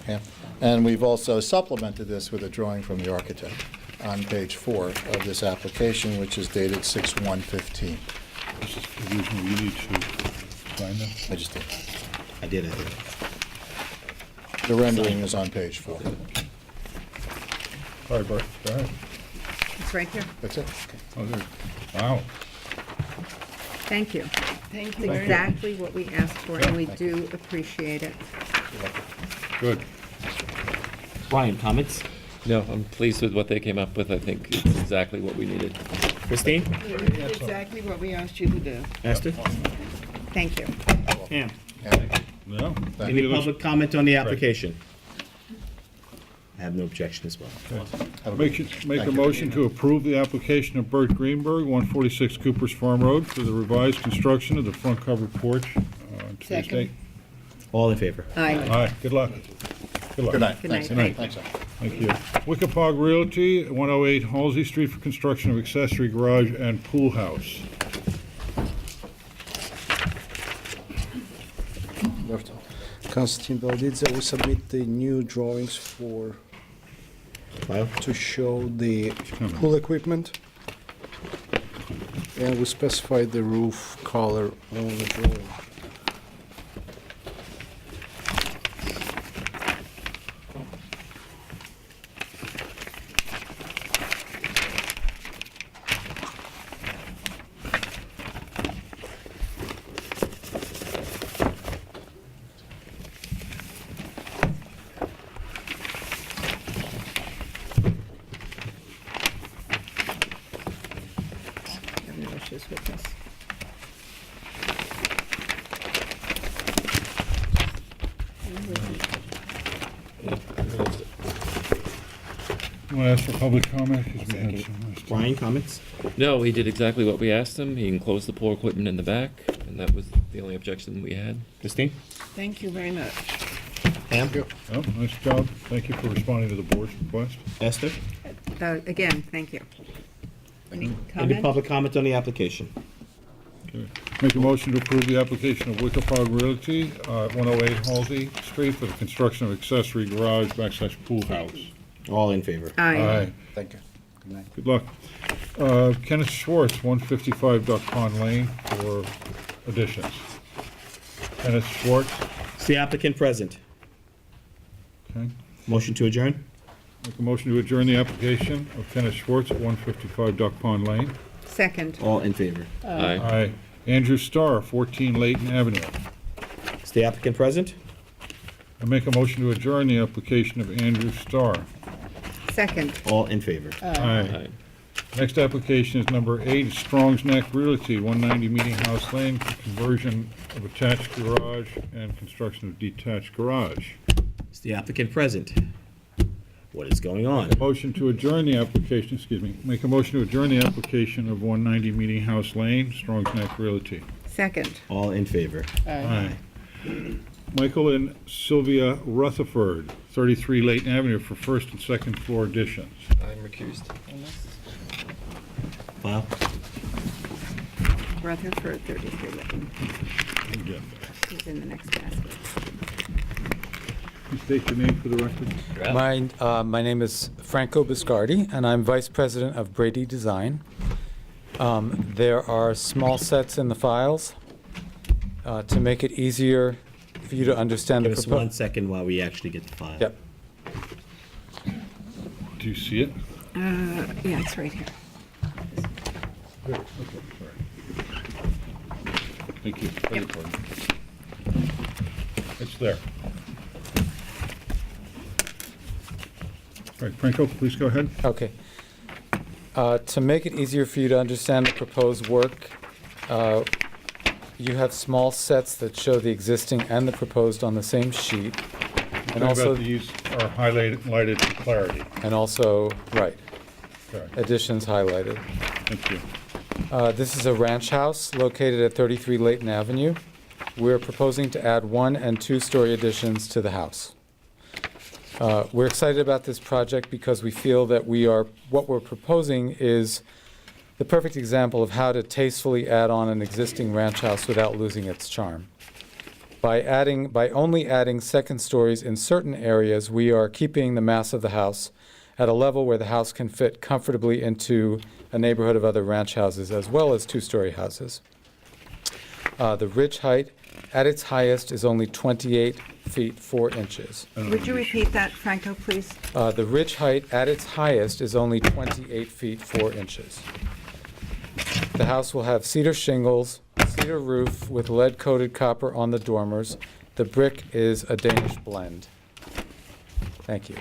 Speaker 20: Yeah. And we've also supplemented this with a drawing from the architect on page 4 of this application, which is dated 6/1/15.
Speaker 3: This is the reason we need to sign them.
Speaker 20: I just did.
Speaker 1: I did.
Speaker 20: The rendering is on page 4.
Speaker 3: All right, Bert, go ahead.
Speaker 2: It's right here.
Speaker 20: That's it.
Speaker 3: Oh, there. Wow.
Speaker 2: Thank you.
Speaker 6: Thank
Speaker 2: It's
Speaker 6: you very much.
Speaker 2: exactly what we asked for, and we do appreciate it.
Speaker 3: Good.
Speaker 1: Brian, comments?
Speaker 12: No, I'm pleased with what they came up with. I think it's exactly what we needed.
Speaker 1: Christine?
Speaker 6: Exactly what we asked you to do.
Speaker 1: Esther?
Speaker 2: Thank you.
Speaker 1: Pam?
Speaker 3: No?
Speaker 1: Any public comment on the application? I have no objection as well.
Speaker 3: Make a motion to approve the application of Bert Greenberg, 146 Cooper's Farm Road, for the revised construction of the front covered porch on today's
Speaker 6: Second.
Speaker 3: date.
Speaker 1: All in favor?
Speaker 2: Aye.
Speaker 3: Aye, good luck. Good luck.
Speaker 20: Good night.
Speaker 2: Good night.
Speaker 3: Good night.
Speaker 20: Thanks, sir.
Speaker 3: Thank you. Wickapog Realty, 108 Halsey Street, for construction of accessory garage and pool house.
Speaker 15: Konstantin Belidze, we submit the new drawings for,
Speaker 1: File?
Speaker 15: to show the pool equipment. And we specified the roof color on the drawing.
Speaker 2: I have no issues with this.
Speaker 3: Want to ask for public comment? 'Cause we had some last time.
Speaker 1: Brian, comments?
Speaker 12: No, he did exactly what we asked him. He enclosed the pool equipment in the back, and that was the only objection we had.
Speaker 1: Christine?
Speaker 6: Thank you very much.
Speaker 1: Pam?
Speaker 3: Oh, nice job. Thank you for responding to the board's request.
Speaker 1: Esther?
Speaker 2: Again, thank you. Any
Speaker 1: Any
Speaker 2: comment?
Speaker 1: public comment on the application?
Speaker 3: Okay. Make a motion to approve the application of Wickapog Realty, 108 Halsey Street, for the construction of accessory garage / pool house.
Speaker 1: All in favor?
Speaker 2: Aye.
Speaker 20: Thank you. Good night.
Speaker 3: Good luck. Kenneth Schwartz, 155 Duck Pond Lane, for additions. Kenneth Schwartz,
Speaker 1: Is the applicant present?
Speaker 3: okay.
Speaker 1: Motion to adjourn?
Speaker 3: Make a motion to adjourn the application of Kenneth Schwartz at 155 Duck Pond Lane.
Speaker 2: Second.
Speaker 1: All in favor?
Speaker 12: Aye.
Speaker 3: Aye. Andrew Starr, 14 Layton Avenue.
Speaker 1: Is the applicant present?
Speaker 3: I make a motion to adjourn the application of Andrew Starr.
Speaker 2: Second.
Speaker 1: All in favor?
Speaker 3: Aye. Next application is number 8, Strong's Neck Realty, 190 Meeting House Lane, for conversion of attached garage and construction of detached garage.
Speaker 1: Is the applicant present? What is going on?
Speaker 3: Motion to adjourn the application, make a motion to adjourn the application of 190 Meeting House Lane, Strong's Neck Realty.
Speaker 2: Second.
Speaker 1: All in favor?
Speaker 3: Aye. Michael and Sylvia Rutherford, 33 Layton Avenue, for first and second floor additions.
Speaker 12: I'm recused.
Speaker 1: File?
Speaker 2: Rutherford, 33 Lytton.
Speaker 3: Again.
Speaker 2: He's in the next basket.
Speaker 3: Please state your name for the record.
Speaker 21: My name is Franco Biscardi, and I'm Vice President of Brady Design. There are small sets in the files. To make it easier for you to understand the
Speaker 1: Give us 1 second while we actually get the file.
Speaker 21: Yep.
Speaker 3: Do you see it?
Speaker 2: Yeah, it's right here.
Speaker 3: Good, okay, sorry. Thank you. Beg your pardon. It's there. All right, Franco, please go ahead.
Speaker 21: Okay. To make it easier for you to understand the proposed work, you have small sets that show the existing and the proposed on the same sheet. And also,
Speaker 3: these are highlighted for clarity.
Speaker 21: and also, right,
Speaker 3: Okay,
Speaker 21: additions highlighted.
Speaker 3: thank you.
Speaker 21: This is a ranch house located at 33 Layton Avenue. We're proposing to add 1- and 2-story additions to the house. We're excited about this project because we feel that what we're proposing is the perfect example of how to tastefully add on an existing ranch house without losing its charm. By only adding second stories in certain areas, we are keeping the mass of the house at a level where the house can fit comfortably into a neighborhood of other ranch houses as well as 2-story houses. The ridge height at its highest is only 28 feet 4 inches.
Speaker 2: Would you repeat that, Franco, please?
Speaker 21: The ridge height at its highest is only 28 feet 4 inches. The house will have cedar shingles, cedar roof with lead-coated copper on the dormers. The brick is a Danish blend. Thank you.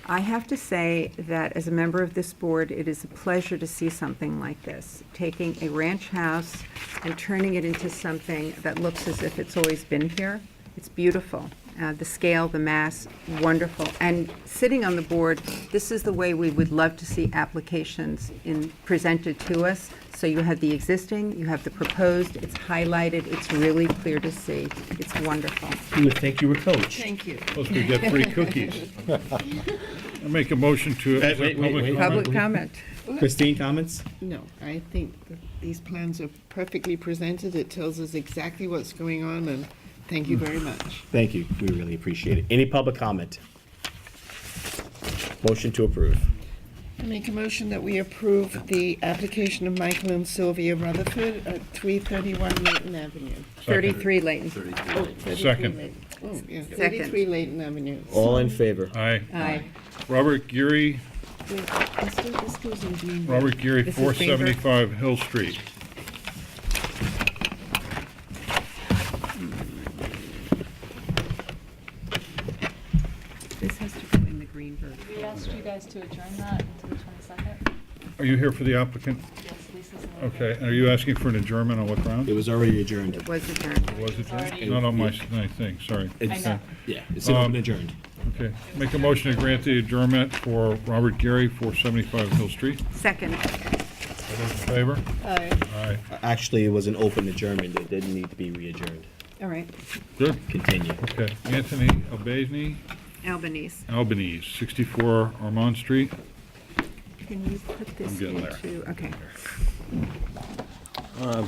Speaker 2: I have to say that as a member of this board, it is a pleasure to see something like this, taking a ranch house and turning it into something that looks as if it's always been here. It's beautiful. The scale, the mass, wonderful. And sitting on the board, this is the way we would love to see applications presented to us. So you have the existing, you have the proposed, it's highlighted, it's really clear to see. It's wonderful.
Speaker 1: You would think you were coach.
Speaker 6: Thank you.
Speaker 3: Supposed to get free cookies. I make a motion to.
Speaker 1: Wait, wait, wait.
Speaker 2: Public comment.
Speaker 1: Christine, comments?
Speaker 6: No, I think that these plans are perfectly presented. It tells us exactly what's going on, and thank you very much.
Speaker 1: Thank you. We really appreciate it. Any public comment? Motion to approve.
Speaker 6: I make a motion that we approve the application of Michael and Sylvia Rutherford at 331 Layton Avenue.
Speaker 2: 33 Layton.
Speaker 6: Oh, 33
Speaker 3: Second.
Speaker 6: Layton. Oh, yeah,
Speaker 2: Second.
Speaker 6: 33 Layton Avenue.
Speaker 1: All in favor?
Speaker 3: Aye.
Speaker 2: Aye.
Speaker 3: Robert Geary,
Speaker 6: Wait, this goes in Greenberg.
Speaker 3: Robert Geary,
Speaker 2: This is Greenberg.
Speaker 3: 475 Hill Street.
Speaker 2: This has to go in the Greenberg.
Speaker 4: We asked you guys to adjourn that until the 22nd.
Speaker 3: Are you here for the applicant?
Speaker 4: Yes, Lisa's.
Speaker 3: Okay, and are you asking for an adjournment on what ground?
Speaker 1: It was already adjourned.
Speaker 2: It was adjourned.
Speaker 3: Was it?
Speaker 4: already-
Speaker 3: Not on my thing, sorry.
Speaker 1: It's,
Speaker 4: know.
Speaker 1: yeah, it's been
Speaker 3: Um,
Speaker 1: adjourned.
Speaker 3: Okay, make a motion to grant the adjournment for Robert Geary, 475 Hill Street.
Speaker 2: Second.
Speaker 3: All those in favor?
Speaker 6: Aye.
Speaker 3: Aye.
Speaker 1: Actually, it was an open adjournment. It didn't need to be re-adjourned.
Speaker 2: All right.
Speaker 3: Good.
Speaker 1: Continue.
Speaker 3: Okay, Anthony Albanese,
Speaker 2: Albanese.
Speaker 3: Albanese, 64 Armand Street.
Speaker 2: Can you put this
Speaker 3: I'm getting there.
Speaker 2: into, okay.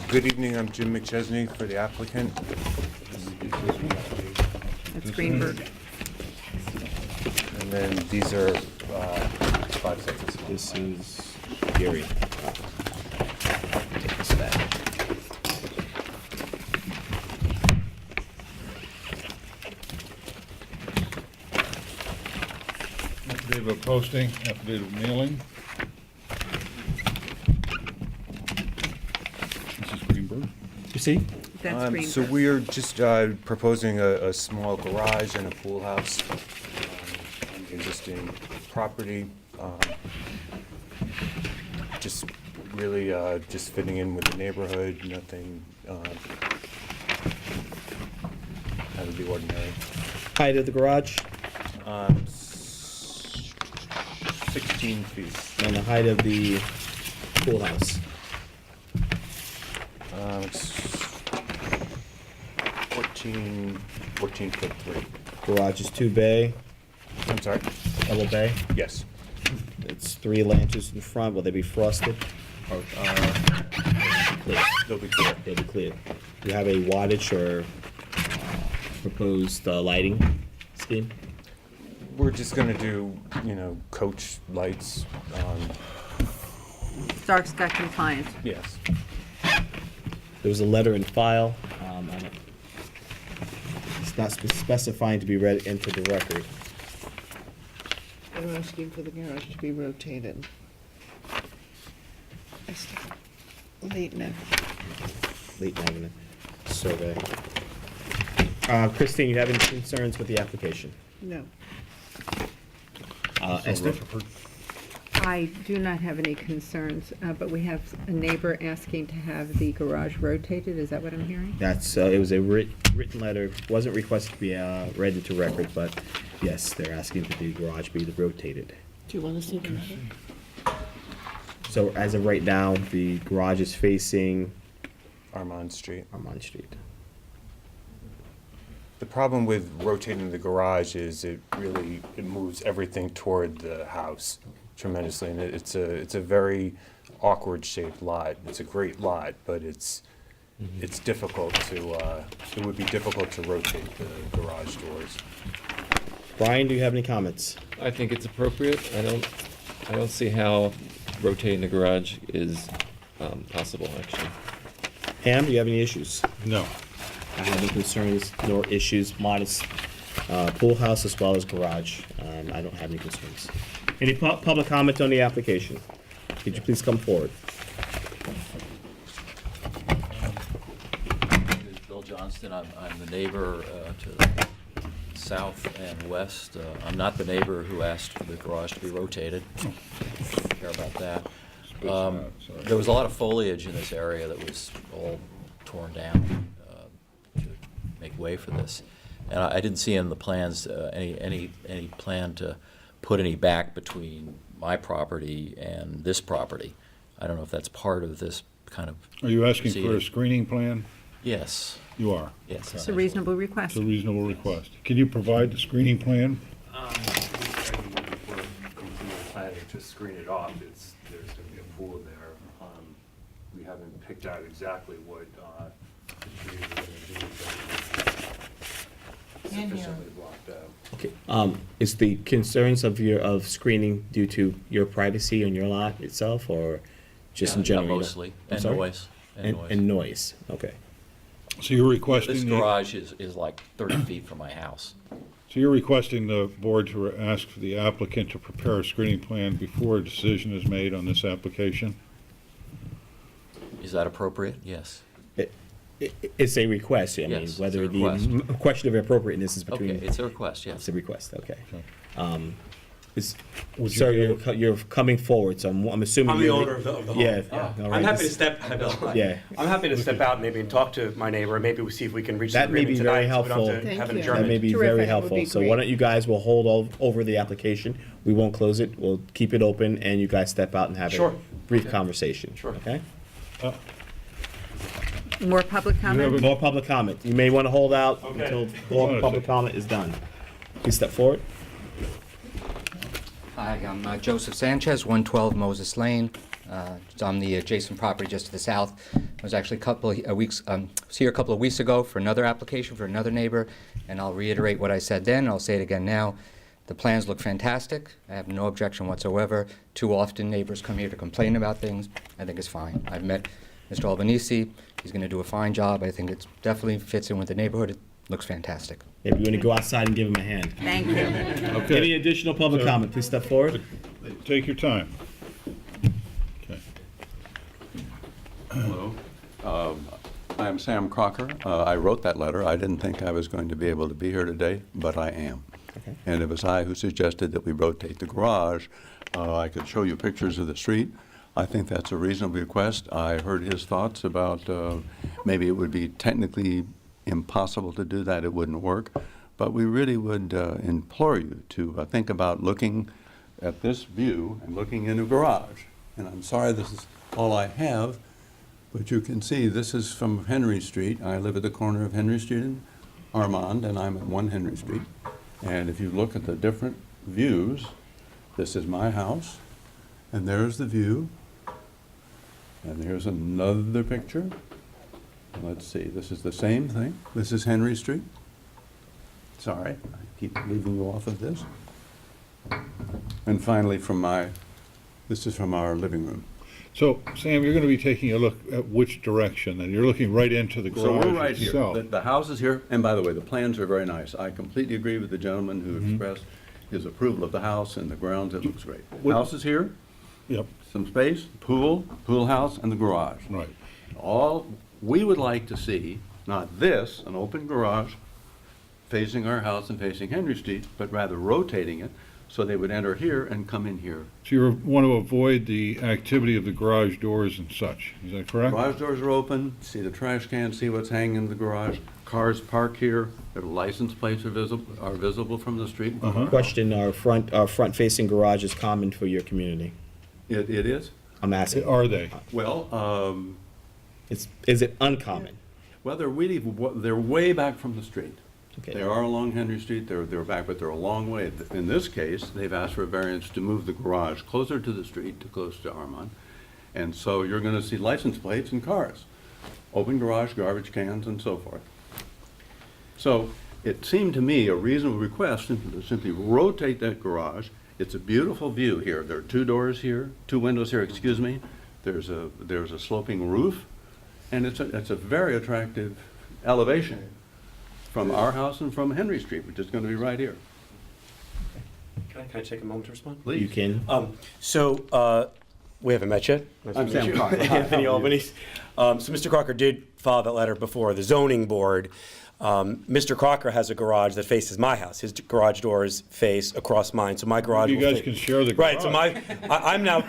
Speaker 22: Good evening, I'm Jim McChesney for the applicant.
Speaker 2: That's Greenberg.
Speaker 22: And then these are 5 sets.
Speaker 1: This is Gary. Take this back.
Speaker 3: Affidavit of posting, affidavit of mailing. This is Greenberg.
Speaker 1: You see?
Speaker 2: That's Greenberg.
Speaker 22: So we are just proposing a small garage and a pool house on the existing property. Just really just fitting in with the neighborhood, nothing out of the ordinary.
Speaker 1: Height of the garage
Speaker 22: 16 feet.
Speaker 1: and the height of the pool house.
Speaker 22: It's 14 foot 3.
Speaker 1: Garage is 2 bay,
Speaker 22: I'm sorry?
Speaker 1: double bay.
Speaker 22: Yes.
Speaker 1: It's 3 lanterns in front. Will they be frosted? Or, clear?
Speaker 22: They'll be clear.
Speaker 1: They'll be clear. Do you have a wattage or proposed lighting scheme?
Speaker 22: We're just gonna do, coach lights.
Speaker 2: Dark sky compliant.
Speaker 22: Yes.
Speaker 1: There was a letter in file. It's not specifying to be read into the record.
Speaker 6: They're asking for the garage to be rotated. Layton Avenue.
Speaker 1: Layton Avenue survey. Christine, you have any concerns with the application?
Speaker 6: No.
Speaker 1: Esther?
Speaker 2: I do not have any concerns, but we have a neighbor asking to have the garage rotated. Is that what I'm hearing?
Speaker 1: That's, it was a written letter, wasn't requested to be read into record, but yes, they're asking that the garage be rotated.
Speaker 6: Do you want to see the letter?
Speaker 1: So as of right now, the garage is facing
Speaker 22: Armand Street.
Speaker 1: Armand Street.
Speaker 22: The problem with rotating the garage is it moves everything toward the house tremendously, and it's a very awkward shaped lot. It's a great lot, but it's difficult to it would be difficult to rotate the garage doors.
Speaker 1: Brian, do you have any comments?
Speaker 12: I think it's appropriate. I don't see how rotating the garage is possible, actually.
Speaker 1: Pam, do you have any issues?
Speaker 3: No.
Speaker 1: I have no concerns nor issues. Modest pool house as well as garage. I don't have any concerns. Any public comment on the application? Could you please come forward?
Speaker 7: Weston. I'm the neighbor to the south and west. I'm not the neighbor who asked for the garage to be rotated. Don't care about that. There was a lot of foliage in this area that was all torn down to make way for this. And I didn't see in the plans any plan to put any back between my property and this property. I don't know if that's part of this kind of.
Speaker 3: Are you asking for a
Speaker 7: proceeding.
Speaker 3: screening plan?
Speaker 7: Yes.
Speaker 3: You are?
Speaker 7: Yes.
Speaker 2: It's a reasonable request.
Speaker 3: It's a reasonable request. Can you provide the screening plan?
Speaker 22: We're planning to screen it off. There's going to be a pool there. We haven't picked out exactly what the trees are going to do, but it's sufficiently blocked out.
Speaker 1: Okay. Is the concerns of screening due to your privacy on your lot itself, or just in
Speaker 7: Yeah,
Speaker 1: general?
Speaker 7: mostly.
Speaker 1: I'm
Speaker 7: And
Speaker 1: sorry?
Speaker 7: noise.
Speaker 1: And noise. Okay.
Speaker 3: So you're requesting
Speaker 7: This
Speaker 3: the-
Speaker 7: garage is like 30 feet from my house.
Speaker 3: So you're requesting the board to ask for the applicant to prepare a screening plan before a decision is made on this application?
Speaker 7: Is that appropriate? Yes.
Speaker 1: It's a request. I mean,
Speaker 7: Yes,
Speaker 1: whether
Speaker 7: it's a request.
Speaker 1: the question of appropriateness is between.
Speaker 7: Okay, it's a request, yes.
Speaker 1: It's a request. Okay. Is,
Speaker 3: Would you
Speaker 1: sir,
Speaker 3: be
Speaker 1: you're coming forward, so I'm assuming
Speaker 8: I'm the
Speaker 1: you're
Speaker 8: owner of the home.
Speaker 1: Yeah.
Speaker 8: Yeah.
Speaker 1: all
Speaker 8: I'm
Speaker 1: right,
Speaker 8: happy to
Speaker 1: this-
Speaker 8: step.
Speaker 1: Yeah.
Speaker 8: I'm happy to step out maybe and talk to my neighbor. Maybe we see if we can reach an
Speaker 1: That may be
Speaker 8: agreement
Speaker 1: very
Speaker 8: tonight, so we
Speaker 1: helpful.
Speaker 8: don't have to have an
Speaker 1: That
Speaker 8: adjournment.
Speaker 1: may be
Speaker 6: Terrific,
Speaker 1: very
Speaker 6: that would
Speaker 1: helpful.
Speaker 6: be
Speaker 1: So
Speaker 6: great.
Speaker 1: why don't you guys will hold over the application? We won't close it. We'll keep it open, and you guys step out and have
Speaker 8: Sure.
Speaker 1: a brief conversation.
Speaker 8: Sure.
Speaker 1: Okay.
Speaker 2: More public comment?
Speaker 1: More public comment. You may want to hold out
Speaker 8: Okay.
Speaker 1: until all public comment is done. Please step forward.
Speaker 23: Hi, I'm Joseph Sanchez, 112 Moses Lane. It's on the adjacent property just to the south. I was actually a couple of weeks, was here a couple of weeks ago for another application for another neighbor, and I'll reiterate what I said then, and I'll say it again now. The plans look fantastic. I have no objection whatsoever. Too often neighbors come here to complain about things. I think it's fine. I've met Mr. Albanese. He's going to do a fine job. I think it definitely fits in with the neighborhood. It looks fantastic.
Speaker 1: Maybe you want to go outside and give him a hand.
Speaker 2: Thank you.
Speaker 3: Okay.
Speaker 1: Any additional public
Speaker 3: So-
Speaker 1: comment? Please step forward.
Speaker 3: Take your time. Okay.
Speaker 24: Hello. I'm Sam Crocker. I wrote that letter. I didn't think I was going to be able to be here today, but I am.
Speaker 1: Okay.
Speaker 24: And it was I who suggested that we rotate the garage. I could show you pictures of the street. I think that's a reasonable request. I heard his thoughts about maybe it would be technically impossible to do that. It wouldn't work. But we really would implore you to think about looking at this view and looking in a garage. And I'm sorry this is all I have, but you can see this is from Henry Street. I live at the corner of Henry Street and Armand, and I'm at 1 Henry Street. And if you look at the different views, this is my house, and there's the view. And here's another picture. Let's see, this is the same thing. This is Henry Street. Sorry, I keep leaving you off of this. And finally, this is from our living room.
Speaker 3: So, Sam, you're going to be taking a look at which direction, and you're looking right into the
Speaker 24: So
Speaker 3: garage
Speaker 24: we're right here.
Speaker 3: itself.
Speaker 24: The house is here, and by the way, the plans are very nice. I completely agree with the gentleman who expressed his approval of the house and the grounds. It looks great. House is here.
Speaker 3: Yep.
Speaker 24: Some space, pool house, and the garage.
Speaker 3: Right.
Speaker 24: All we would like to see, not this, an open garage facing our house and facing Henry Street, but rather rotating it so they would enter here and come in here.
Speaker 3: So you want to avoid the activity of the garage doors and such, is that correct?
Speaker 24: Garage doors are open, see the trash can, see what's hanging in the garage. Cars park here, their license plates are visible from the street.
Speaker 1: Question: Our front-facing garage is common for your community.
Speaker 24: It is?
Speaker 1: I'm asking.
Speaker 3: Are they?
Speaker 24: Well,
Speaker 1: is it uncommon?
Speaker 24: Well, they're way back from the street.
Speaker 1: Okay.
Speaker 24: They are along Henry Street, they're back, but they're a long way. In this case, they've asked for a variance to move the garage closer to the street, close to Armand. And so you're gonna see license plates and cars. Open garage, garbage cans, and so forth. So it seemed to me a reasonable request to simply rotate that garage. It's a beautiful view here. There are 2 doors here, 2 windows here, excuse me. There's a sloping roof, and it's a very attractive elevation from our house and from Henry Street, which is going to be right here.
Speaker 8: Can I take a moment to respond?
Speaker 24: Please.
Speaker 1: You can.
Speaker 8: We haven't met yet. Nice
Speaker 24: I'm
Speaker 8: to meet
Speaker 24: Sam
Speaker 8: you.
Speaker 24: Crocker. Hi,
Speaker 8: Anthony
Speaker 24: how are you?
Speaker 8: Albanese. So Mr. Crocker did file that letter before the zoning board. Mr. Crocker has a garage that faces my house. His garage doors face across mine, so my garage
Speaker 3: You
Speaker 8: will
Speaker 3: guys
Speaker 8: fa-
Speaker 3: can share the
Speaker 8: Right, so
Speaker 3: garage.
Speaker 8: I'm now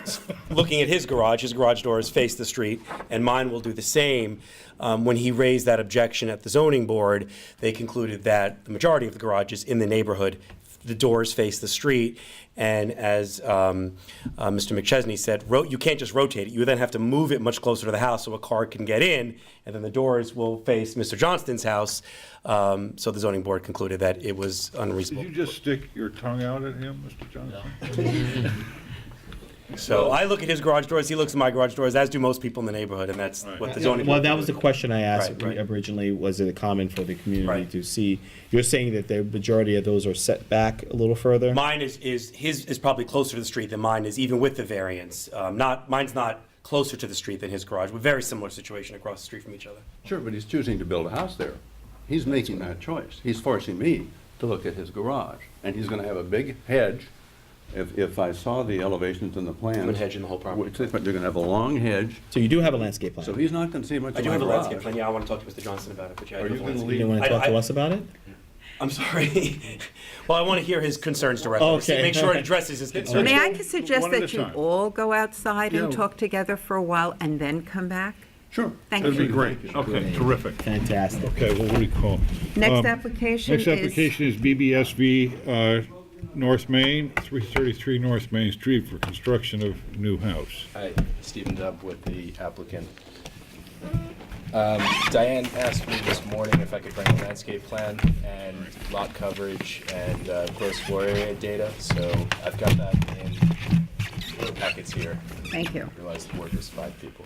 Speaker 8: looking at his garage doors face the street, and mine will do the same. When he raised that objection at the zoning board, they concluded that the majority of the garages in the neighborhood, the doors face the street, and as Mr. McChesney said, you can't just rotate it. You then have to move it much closer to the house so a car can get in, and then the doors will face Mr. Johnston's house. So the zoning board concluded that it was unreasonable.
Speaker 3: Did you just stick your tongue out at him, Mr. Johnson?
Speaker 8: So I look at his garage doors, he looks at my garage doors, as do most people in the neighborhood, and that's what the zoning.
Speaker 1: Well,
Speaker 8: board
Speaker 1: that was the question I asked
Speaker 8: Right, right.
Speaker 1: originally, was it common for the community
Speaker 8: Right.
Speaker 1: to see? You're saying that the majority of those are set back a little further?
Speaker 8: Mine his is probably closer to the street than mine is, even with the variance. Mine's not closer to the street than his garage. We're very similar situation across the street from each other.
Speaker 24: Sure, but he's choosing to build a house there. He's making that choice. He's forcing me to look at his garage. And he's gonna have a big hedge. If I saw the elevations in the plans.
Speaker 8: I'm gonna hedge in the whole property.
Speaker 24: But you're gonna have a long hedge.
Speaker 1: So you do have a landscape plan?
Speaker 24: So he's not gonna see much
Speaker 8: I
Speaker 24: of
Speaker 8: do
Speaker 24: my
Speaker 8: have a
Speaker 24: garage.
Speaker 8: landscape plan, yeah, I want to talk to Mr. Johnson about it, but yeah. I
Speaker 24: Are
Speaker 8: do
Speaker 24: you
Speaker 8: have a
Speaker 24: gonna
Speaker 8: landscape
Speaker 1: You
Speaker 24: leave?
Speaker 1: want to talk to us about it?
Speaker 8: I'm sorry. Well, I want to hear his concerns directly.
Speaker 1: Okay.
Speaker 8: Make sure it addresses his concerns.
Speaker 2: May I suggest
Speaker 3: One at
Speaker 2: that
Speaker 3: a
Speaker 2: you
Speaker 3: time.
Speaker 2: all go outside and
Speaker 24: Yeah.
Speaker 2: talk together for a while and then come back?
Speaker 24: Sure.
Speaker 2: Thank
Speaker 3: That'd be
Speaker 2: you.
Speaker 3: great. Okay, terrific.
Speaker 1: Fantastic.
Speaker 3: Okay, well, what do you call?
Speaker 2: Next application
Speaker 3: Next
Speaker 2: is-
Speaker 3: application is BBSV North Main, 333 North Main Street for construction of new house.
Speaker 5: Hi, Stephen Dubb with the applicant. Diane asked me this morning if I could bring a landscape plan and lot coverage and gross floor area data, so I've got that in the packets here.
Speaker 2: Thank you.
Speaker 5: I realized the board was 5 people.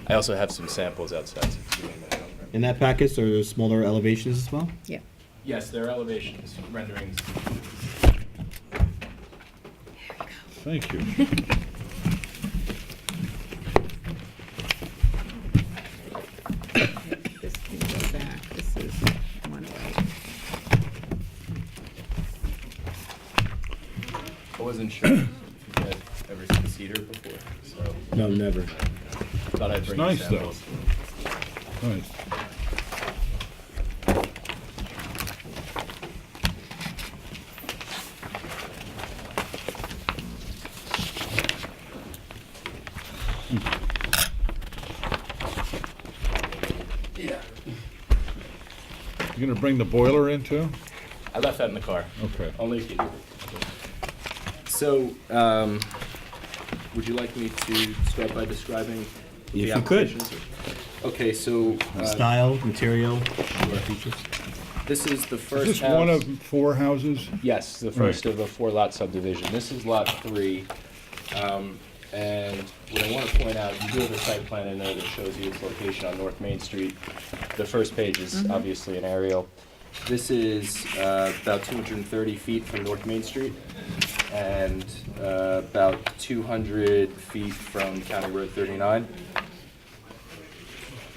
Speaker 5: I also have some samples outside. So if you want to-
Speaker 1: In that package, are there smaller elevations as well?
Speaker 2: Yeah.
Speaker 5: Yes, there are elevations, renderings.
Speaker 3: Thank you.
Speaker 2: This can go back. This is one way.
Speaker 5: I wasn't sure if you had ever seen cedar before, so
Speaker 1: No, never.
Speaker 5: thought I'd
Speaker 3: It's
Speaker 5: bring you
Speaker 3: nice, though.
Speaker 5: samples.
Speaker 3: Nice.
Speaker 5: Yeah.
Speaker 3: You gonna bring the boiler in too?
Speaker 5: I left that in the car.
Speaker 3: Okay.
Speaker 5: Only if you. So, would you like me to start by describing the
Speaker 1: If you could.
Speaker 5: applications? Okay, so
Speaker 1: Style, material, features?
Speaker 5: this is the first
Speaker 3: Is this
Speaker 5: house.
Speaker 3: one of 4 houses?
Speaker 5: Yes, the first of a 4-lot subdivision. This is lot 3. And what I want to point out, you do have a site plan in there that shows you its location on North Main Street. The first page is obviously an aerial. This is about 230 feet from North Main Street and about 200 feet from County Road 39.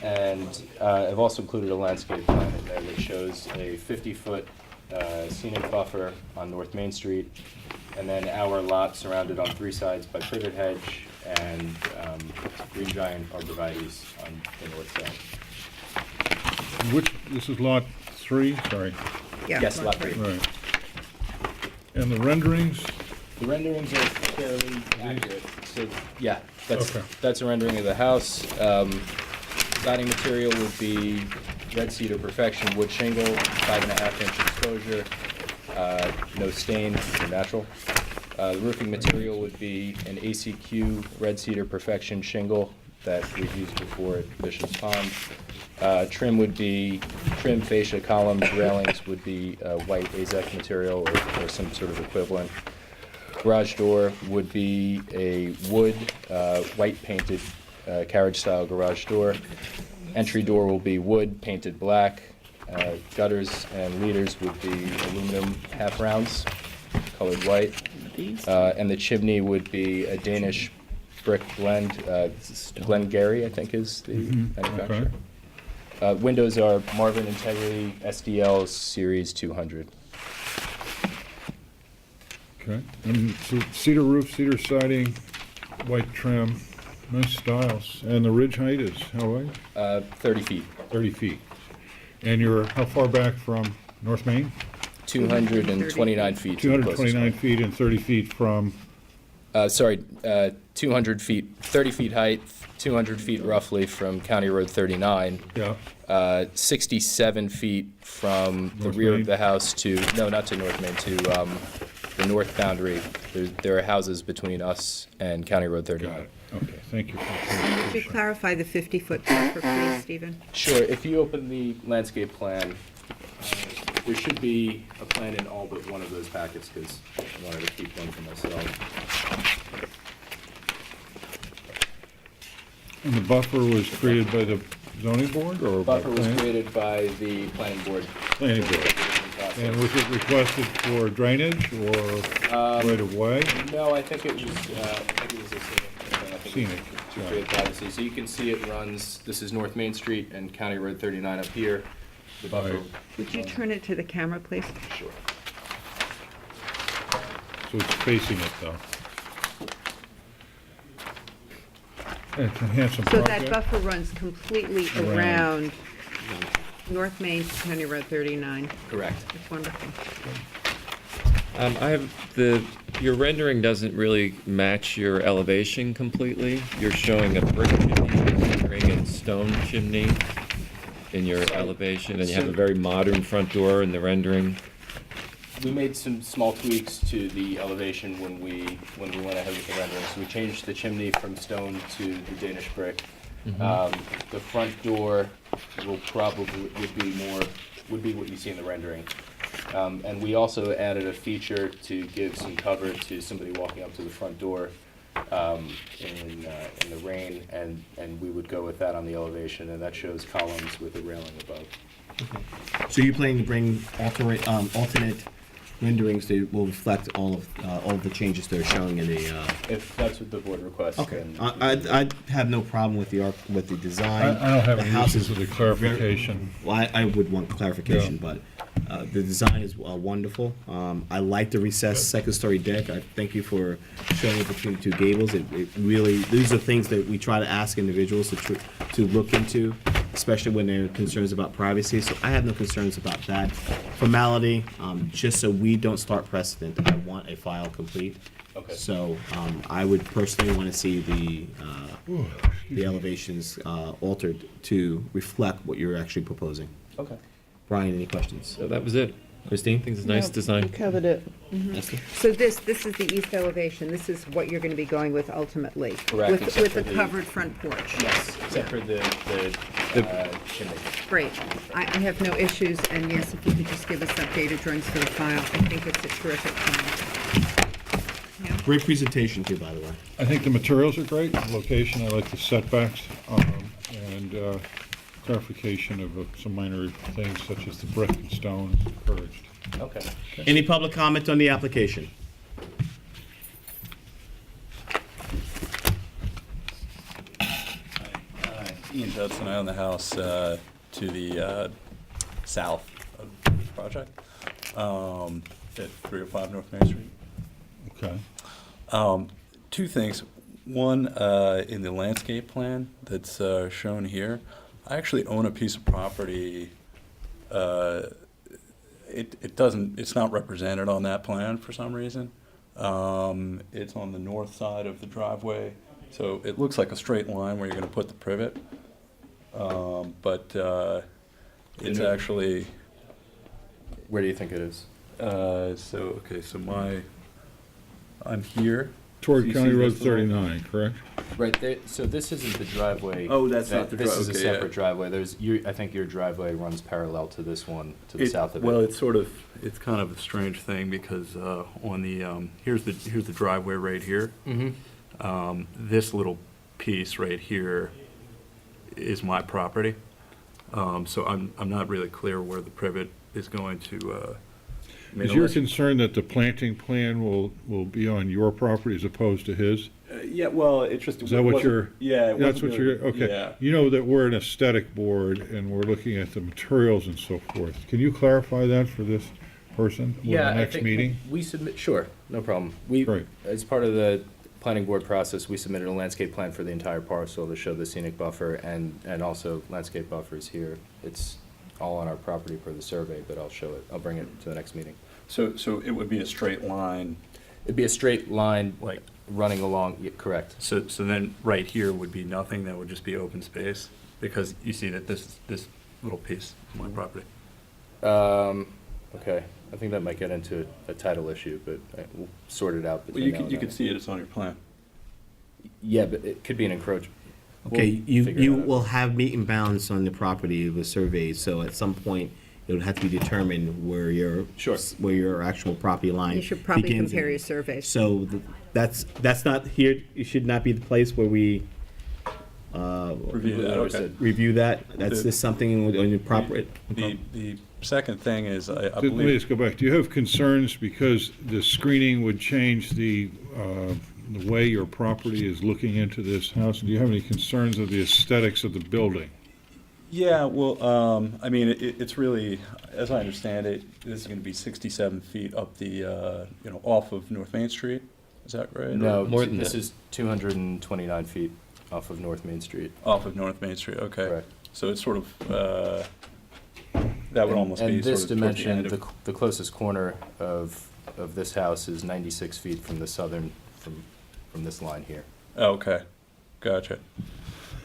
Speaker 5: And I've also included a landscape plan in there that shows a 50-foot scenic buffer on North Main Street, and then our lot surrounded on 3 sides by privet hedge and green giant arborvitaes on the north side.
Speaker 3: This is lot 3, sorry.
Speaker 2: Yeah.
Speaker 5: Yes, lot 3.
Speaker 3: Right. And the renderings?
Speaker 5: The renderings are fairly accurate. So, yeah,
Speaker 3: Okay.
Speaker 5: that's a rendering of the house. Siding material would be red cedar perfection wood shingle, 5.5-inch exposure, no stain, or natural. The roofing material would be an ACQ red cedar perfection shingle that we've used before at Bishop's Pond. Trim would be trim fascia columns, railings would be white AZEK material or some sort of equivalent. Garage door would be a wood, white painted carriage-style garage door. Entry door will be wood painted black. Gutters and leaders would be aluminum half-rounds, colored white. And the chimney would be a Danish brick blend. Glengarry, I think, is the manufacturer. Windows are Marvin Integrity SDL Series 200.
Speaker 3: Okay. And so cedar roof, cedar siding, white trim, nice styles. And the ridge height is how high?
Speaker 5: 30 feet.
Speaker 3: 30 feet. And you're how far back from North Main?
Speaker 5: 229 feet. to the closest
Speaker 3: 229
Speaker 5: one.
Speaker 3: feet and 30 feet from,
Speaker 5: 200 feet, 30 feet height, 200 feet roughly from County Road 39.
Speaker 3: Yeah.
Speaker 5: 67 feet from the
Speaker 3: North
Speaker 5: rear
Speaker 3: Main?
Speaker 5: of the house to, no, not to North Main, to the north boundary. There are houses between us and County Road 39.
Speaker 3: got it. Okay, thank you.
Speaker 2: Could you clarify the 50-foot buffer, please, Stephen?
Speaker 5: Sure, if you open the landscape plan, there should be a plan in all but one of those packets, because I wanted to keep one for myself.
Speaker 3: And the buffer was created by the zoning board or by
Speaker 5: Buffer was
Speaker 3: planning?
Speaker 5: created by the planning board.
Speaker 3: Planning board. And was it requested for drainage or right of way?
Speaker 5: No, I think it was a scenic. To create privacy. So you can see it runs, this is North Main Street and County Road 39 up here. The buffer.
Speaker 2: Would you turn it to the camera, please?
Speaker 5: Sure.
Speaker 3: So it's facing it though. It's a handsome
Speaker 2: So
Speaker 3: project.
Speaker 2: that buffer runs completely around North Main to County Road 39.
Speaker 5: Correct.
Speaker 2: That's wonderful.
Speaker 12: I have your rendering doesn't really match your elevation completely. You're showing a brick chimney, ring and stone chimney in your elevation, and you have a very modern front door in the rendering.
Speaker 5: We made some small tweaks to the elevation when we went ahead with the rendering. So we changed the chimney from stone to the Danish brick. The front door would be what you see in the rendering. And we also added a feature to give some cover to somebody walking up to the front door in the rain, and we would go with that on the elevation, and that shows columns with a railing above.
Speaker 1: So you're planning to bring alternate renderings that will reflect all of the changes they're showing in the.
Speaker 5: If that's what the board requests.
Speaker 1: Okay,
Speaker 5: then-
Speaker 1: I have no problem with the design.
Speaker 3: I don't have
Speaker 1: The
Speaker 3: any
Speaker 1: house
Speaker 3: issues
Speaker 1: is
Speaker 3: with the clarification.
Speaker 1: Well, I would want clarification,
Speaker 3: Yeah.
Speaker 1: but the design is wonderful. I like the recessed second-story deck. I thank you for showing it between the two gables. It really, these are things that we try to ask individuals to look into, especially when there are concerns about privacy. So I have no concerns about that formality. Just so we don't start precedent, I want a file complete.
Speaker 5: Okay.
Speaker 1: So I would personally want to see the elevations altered to reflect what you're actually proposing.
Speaker 5: Okay.
Speaker 1: Brian, any questions?
Speaker 12: So that was it. Christine, thinks it's a nice
Speaker 6: No,
Speaker 12: design.
Speaker 6: we covered it.
Speaker 1: Esther?
Speaker 2: So this is the east elevation. This is what you're going to be going with ultimately.
Speaker 5: Correct,
Speaker 2: With
Speaker 5: except
Speaker 2: the
Speaker 5: for the-
Speaker 2: covered front porch.
Speaker 5: Yes, except for the chimney.
Speaker 2: Great. I have no issues, and yes, if you could just give us updated drawings for the file, I think it's a terrific plan.
Speaker 1: Great presentation too, by the way.
Speaker 3: I think the materials are great, the location, I like the setbacks, and clarification of some minor things such as the brick and stone is encouraged.
Speaker 5: Okay.
Speaker 1: Any public comment on the application?
Speaker 9: Ian Judson, I own the house to the south of this project, at 305 North Main Street.
Speaker 3: Okay.
Speaker 9: Two things. One, in the landscape plan that's shown here, I actually own a piece of property. It's not represented on that plan for some reason. It's on the north side of the driveway, so it looks like a straight line where you're going to put the privet. But it's actually.
Speaker 5: Where do you think it is?
Speaker 9: So I'm here.
Speaker 3: Toward
Speaker 9: So you
Speaker 3: County
Speaker 9: see
Speaker 3: Road
Speaker 9: this little-
Speaker 3: 39, correct?
Speaker 5: Right there, so this isn't the driveway.
Speaker 9: Oh, that's not the
Speaker 5: This
Speaker 9: dri-
Speaker 5: is a
Speaker 9: okay, yeah.
Speaker 5: separate driveway. I think your driveway runs parallel to this one, to the south of it.
Speaker 9: Well, it's kind of a strange thing because on the, here's the driveway right here.
Speaker 5: Mhm.
Speaker 9: This little piece right here is my property. So I'm not really clear where the privet is going to. I mean,
Speaker 3: Is your
Speaker 9: unless-
Speaker 3: concern that the planting plan will be on your property as opposed to his?
Speaker 9: Yeah, well, it's just.
Speaker 3: Is that what you're?
Speaker 9: Yeah. it
Speaker 3: That's
Speaker 9: wasn't
Speaker 3: what you're,
Speaker 9: really-
Speaker 3: okay.
Speaker 9: Yeah.
Speaker 3: You know that we're an aesthetic board and we're looking at the materials and so forth. Can you clarify that for this person with
Speaker 5: Yeah,
Speaker 3: the
Speaker 5: I
Speaker 3: next
Speaker 5: think
Speaker 3: meeting?
Speaker 5: we submit, sure, no problem. We,
Speaker 3: Great.
Speaker 5: as part of the planning board process, we submitted a landscape plan for the entire parcel to show the scenic buffer and also landscape buffers here. It's all on our property per the survey, but I'll show it, I'll bring it to the next meeting.
Speaker 9: So it would be a straight line.
Speaker 5: It'd be a straight line, like, running along, yeah, correct.
Speaker 9: So then right here would be nothing, that would just be open space? Because you see that this little piece is my property.
Speaker 5: Okay, I think that might get into a title issue, but we'll sort it out
Speaker 9: Well,
Speaker 5: between now and
Speaker 9: you
Speaker 5: then.
Speaker 9: could see it, it's on your plan.
Speaker 5: Yeah, but it could be an encroachment.
Speaker 1: Okay,
Speaker 5: We'll figure
Speaker 1: you
Speaker 5: it out.
Speaker 1: will have meet and bounds on the property with surveys, so at some point, it would have to be determined where where your actual property line
Speaker 2: You should probably
Speaker 1: begins
Speaker 2: compare
Speaker 1: and-
Speaker 2: your surveys.
Speaker 1: So that's not here, it should not be the place where we
Speaker 9: Review that, okay.
Speaker 1: review that. That's
Speaker 9: The-
Speaker 1: just something on your property.
Speaker 9: The second thing is, I
Speaker 3: Let me
Speaker 9: believe,
Speaker 3: just go back. Do you have concerns because the screening would change the way your property is looking into this house? Do you have any concerns of the aesthetics of the building?
Speaker 9: yeah, well, I mean, it's really, as I understand it, this is gonna be 67 feet up the, off of North Main Street, is that right?
Speaker 5: No,
Speaker 12: More than
Speaker 5: this
Speaker 12: that.
Speaker 5: is 229 feet off of North Main Street.
Speaker 9: Off of North Main Street, okay.
Speaker 5: Correct.
Speaker 9: So it's sort of, that would almost be
Speaker 5: And
Speaker 9: sort
Speaker 5: this
Speaker 9: of towards the
Speaker 5: dimension,
Speaker 9: end of.
Speaker 5: the closest corner of this house is 96 feet from the southern, from this line here.
Speaker 9: Oh, okay, gotcha.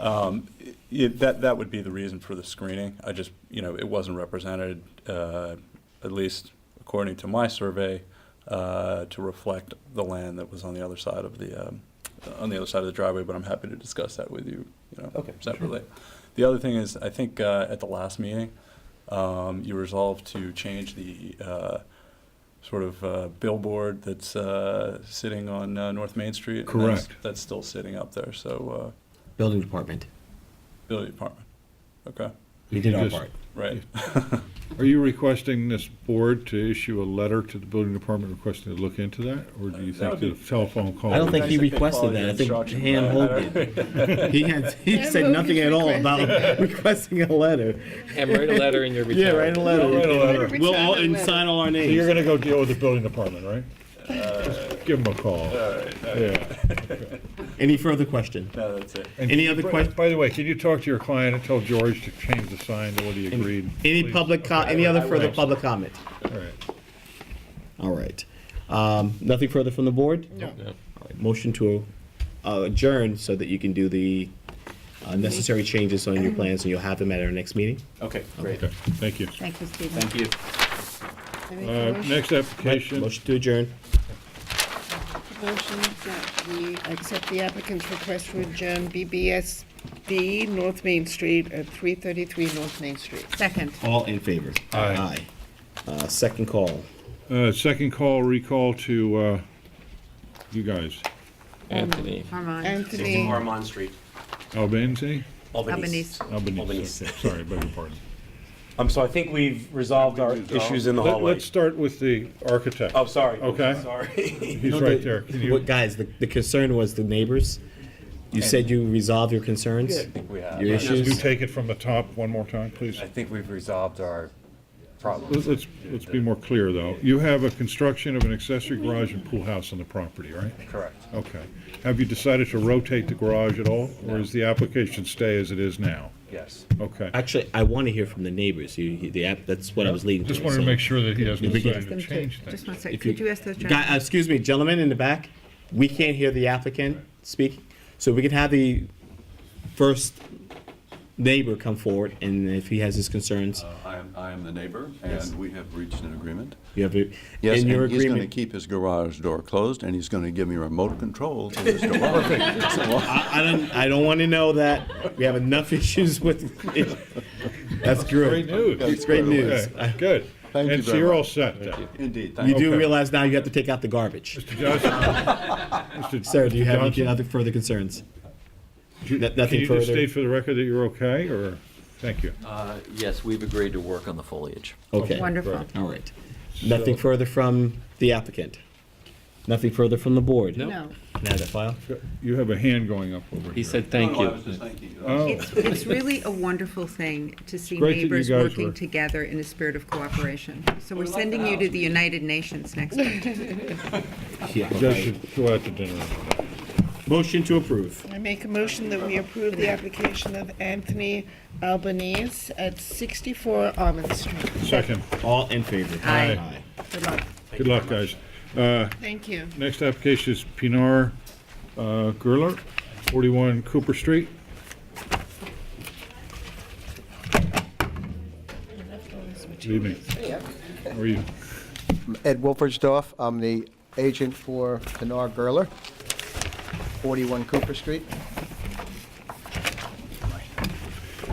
Speaker 9: That would be the reason for the screening. I just, it wasn't represented, at least according to my survey, to reflect the land that was on the other side of the driveway, but I'm happy to discuss that with you,
Speaker 5: Okay,
Speaker 9: separately. The other thing is, I think at the last meeting, you resolved to change the sort of billboard that's sitting on North Main Street. and
Speaker 3: Correct.
Speaker 9: That's still sitting up there, so,
Speaker 1: Building department.
Speaker 9: building department, okay,
Speaker 1: We did our
Speaker 3: Just-
Speaker 1: part.
Speaker 9: right.
Speaker 3: Are you requesting this board to issue a letter to the building department requesting to look into that? Or do you
Speaker 9: That
Speaker 3: think
Speaker 9: would
Speaker 3: the telephone call?
Speaker 1: I don't think he
Speaker 9: Nice if they
Speaker 1: requested
Speaker 9: follow
Speaker 1: that.
Speaker 9: your
Speaker 1: I think
Speaker 9: instructions.
Speaker 1: Han Hogan did. He
Speaker 6: Han
Speaker 1: said nothing
Speaker 6: Hogan's
Speaker 1: at all about
Speaker 6: requesting
Speaker 1: requesting a letter.
Speaker 12: And wite a letter in your return.
Speaker 1: Yeah, write a letter.
Speaker 3: I'll write a letter.
Speaker 1: We'll all, and sign all our
Speaker 3: So you're
Speaker 1: names.
Speaker 3: gonna go deal with the building department, right? Just give them a call. Yeah.
Speaker 1: Any further question?
Speaker 9: No, that's it.
Speaker 3: And
Speaker 1: Any other questions?
Speaker 3: By the way, can you talk to your client and tell George to change the sign to what he agreed?
Speaker 1: Any
Speaker 3: please?
Speaker 1: public,
Speaker 3: Okay.
Speaker 1: any other further
Speaker 3: Thanks.
Speaker 1: public comment?
Speaker 3: All right.
Speaker 1: All right. Nothing further from the board?
Speaker 6: No.
Speaker 12: No.
Speaker 1: All right. Motion to adjourn so that you can do the necessary changes on your plans, and you'll have them at our next meeting.
Speaker 5: Okay, great.
Speaker 3: Okay, thank you.
Speaker 2: Thank you, Stephen.
Speaker 5: Thank you.
Speaker 6: I make a motion-
Speaker 3: Next application,
Speaker 1: Motion to adjourn.
Speaker 6: motion that we accept the applicant's request to adjourn BBSB North Main Street at 333 North Main Street.
Speaker 2: Second.
Speaker 1: All in favor?
Speaker 3: Aye.
Speaker 1: Second call.
Speaker 3: second call, recall to you guys.
Speaker 12: Anthony.
Speaker 2: Armand.
Speaker 6: Anthony,
Speaker 8: Armand Street,
Speaker 3: Albanese?
Speaker 2: Albanese.
Speaker 3: Albanese. Sorry, beg your pardon.
Speaker 8: So I think we've resolved our issues in the hallway.
Speaker 3: Let's start with the architect.
Speaker 8: Oh, sorry.
Speaker 3: Okay.
Speaker 8: Sorry.
Speaker 3: He's right there. Can you?
Speaker 1: Guys, the concern was the neighbors. You said you resolved your concerns?
Speaker 22: I think we have.
Speaker 1: Your
Speaker 3: Can you
Speaker 1: issues?
Speaker 3: take it from the top one more time, please?
Speaker 22: I think we've resolved our problems.
Speaker 3: Let's be more clear, though. You have a construction of an accessory garage and pool house on the property, right?
Speaker 22: Correct.
Speaker 3: Okay. Have you decided to rotate the garage at all, or is the application stay as it is now?
Speaker 22: Yes.
Speaker 3: Okay.
Speaker 1: Actually, I want to hear from the neighbors. That's what I was leading to.
Speaker 3: Just wanted to
Speaker 1: so-
Speaker 3: make sure that he hasn't
Speaker 1: If we could-
Speaker 3: decided to change things.
Speaker 2: Just one second.
Speaker 1: If you-
Speaker 2: Could you ask those
Speaker 1: Guy-
Speaker 2: gentlemen?
Speaker 1: excuse me, gentlemen in the back, we can't hear the applicant speak, so we can have the first neighbor come forward, and if he has his concerns,
Speaker 24: I am the neighbor,
Speaker 1: Yes.
Speaker 24: and we have reached an agreement.
Speaker 1: you have it.
Speaker 24: Yes,
Speaker 1: in your
Speaker 24: and he's going to
Speaker 1: agreement.
Speaker 24: keep his garage door closed, and he's going to give me remote control to his garage.
Speaker 1: I don't want to know that. We have enough issues with. That's
Speaker 3: Great news.
Speaker 1: It's great news.
Speaker 3: Okay, Good.
Speaker 24: Thank you
Speaker 3: And so
Speaker 24: very
Speaker 3: you're all
Speaker 24: much.
Speaker 3: set then?
Speaker 24: Indeed,
Speaker 1: You do
Speaker 3: Okay.
Speaker 1: realize now you have to take out the garbage.
Speaker 3: Mr. Johnson? Mr.
Speaker 1: Sir, do you have
Speaker 3: Johnson?
Speaker 1: any other further concerns?
Speaker 3: Can
Speaker 1: Nothing
Speaker 3: you just
Speaker 1: further?
Speaker 3: state for the record that you're okay, or, thank you.
Speaker 7: Yes, we've agreed to work on the foliage.
Speaker 1: Okay.
Speaker 2: Wonderful.
Speaker 3: Right.
Speaker 1: All right. Nothing further from the applicant? Nothing further from the board?
Speaker 12: No.
Speaker 2: No.
Speaker 1: Can I have that file?
Speaker 3: You have a hand going up over here.
Speaker 12: He said thank you.
Speaker 3: Oh,
Speaker 2: It's really a wonderful thing to see
Speaker 3: great that you
Speaker 2: neighbors
Speaker 3: guys
Speaker 2: working
Speaker 3: were-
Speaker 2: together in a spirit of cooperation. So we're sending you to the United Nations next week.
Speaker 1: Yeah.
Speaker 3: you guys should go out to dinner.
Speaker 1: Motion to approve.
Speaker 6: I make a motion that we approve the application of Anthony Albanese at 64 Almond Street.
Speaker 3: Second.
Speaker 1: All in favor?
Speaker 3: Aye.
Speaker 6: Good luck.
Speaker 3: Good luck, guys.
Speaker 6: Thank you.
Speaker 3: Next application is Pinar Gerler, 41 Cooper Street. Good evening. How are you?
Speaker 10: Ed Wolfersdorf. I'm the agent for Pinar Gerler, 41 Cooper Street.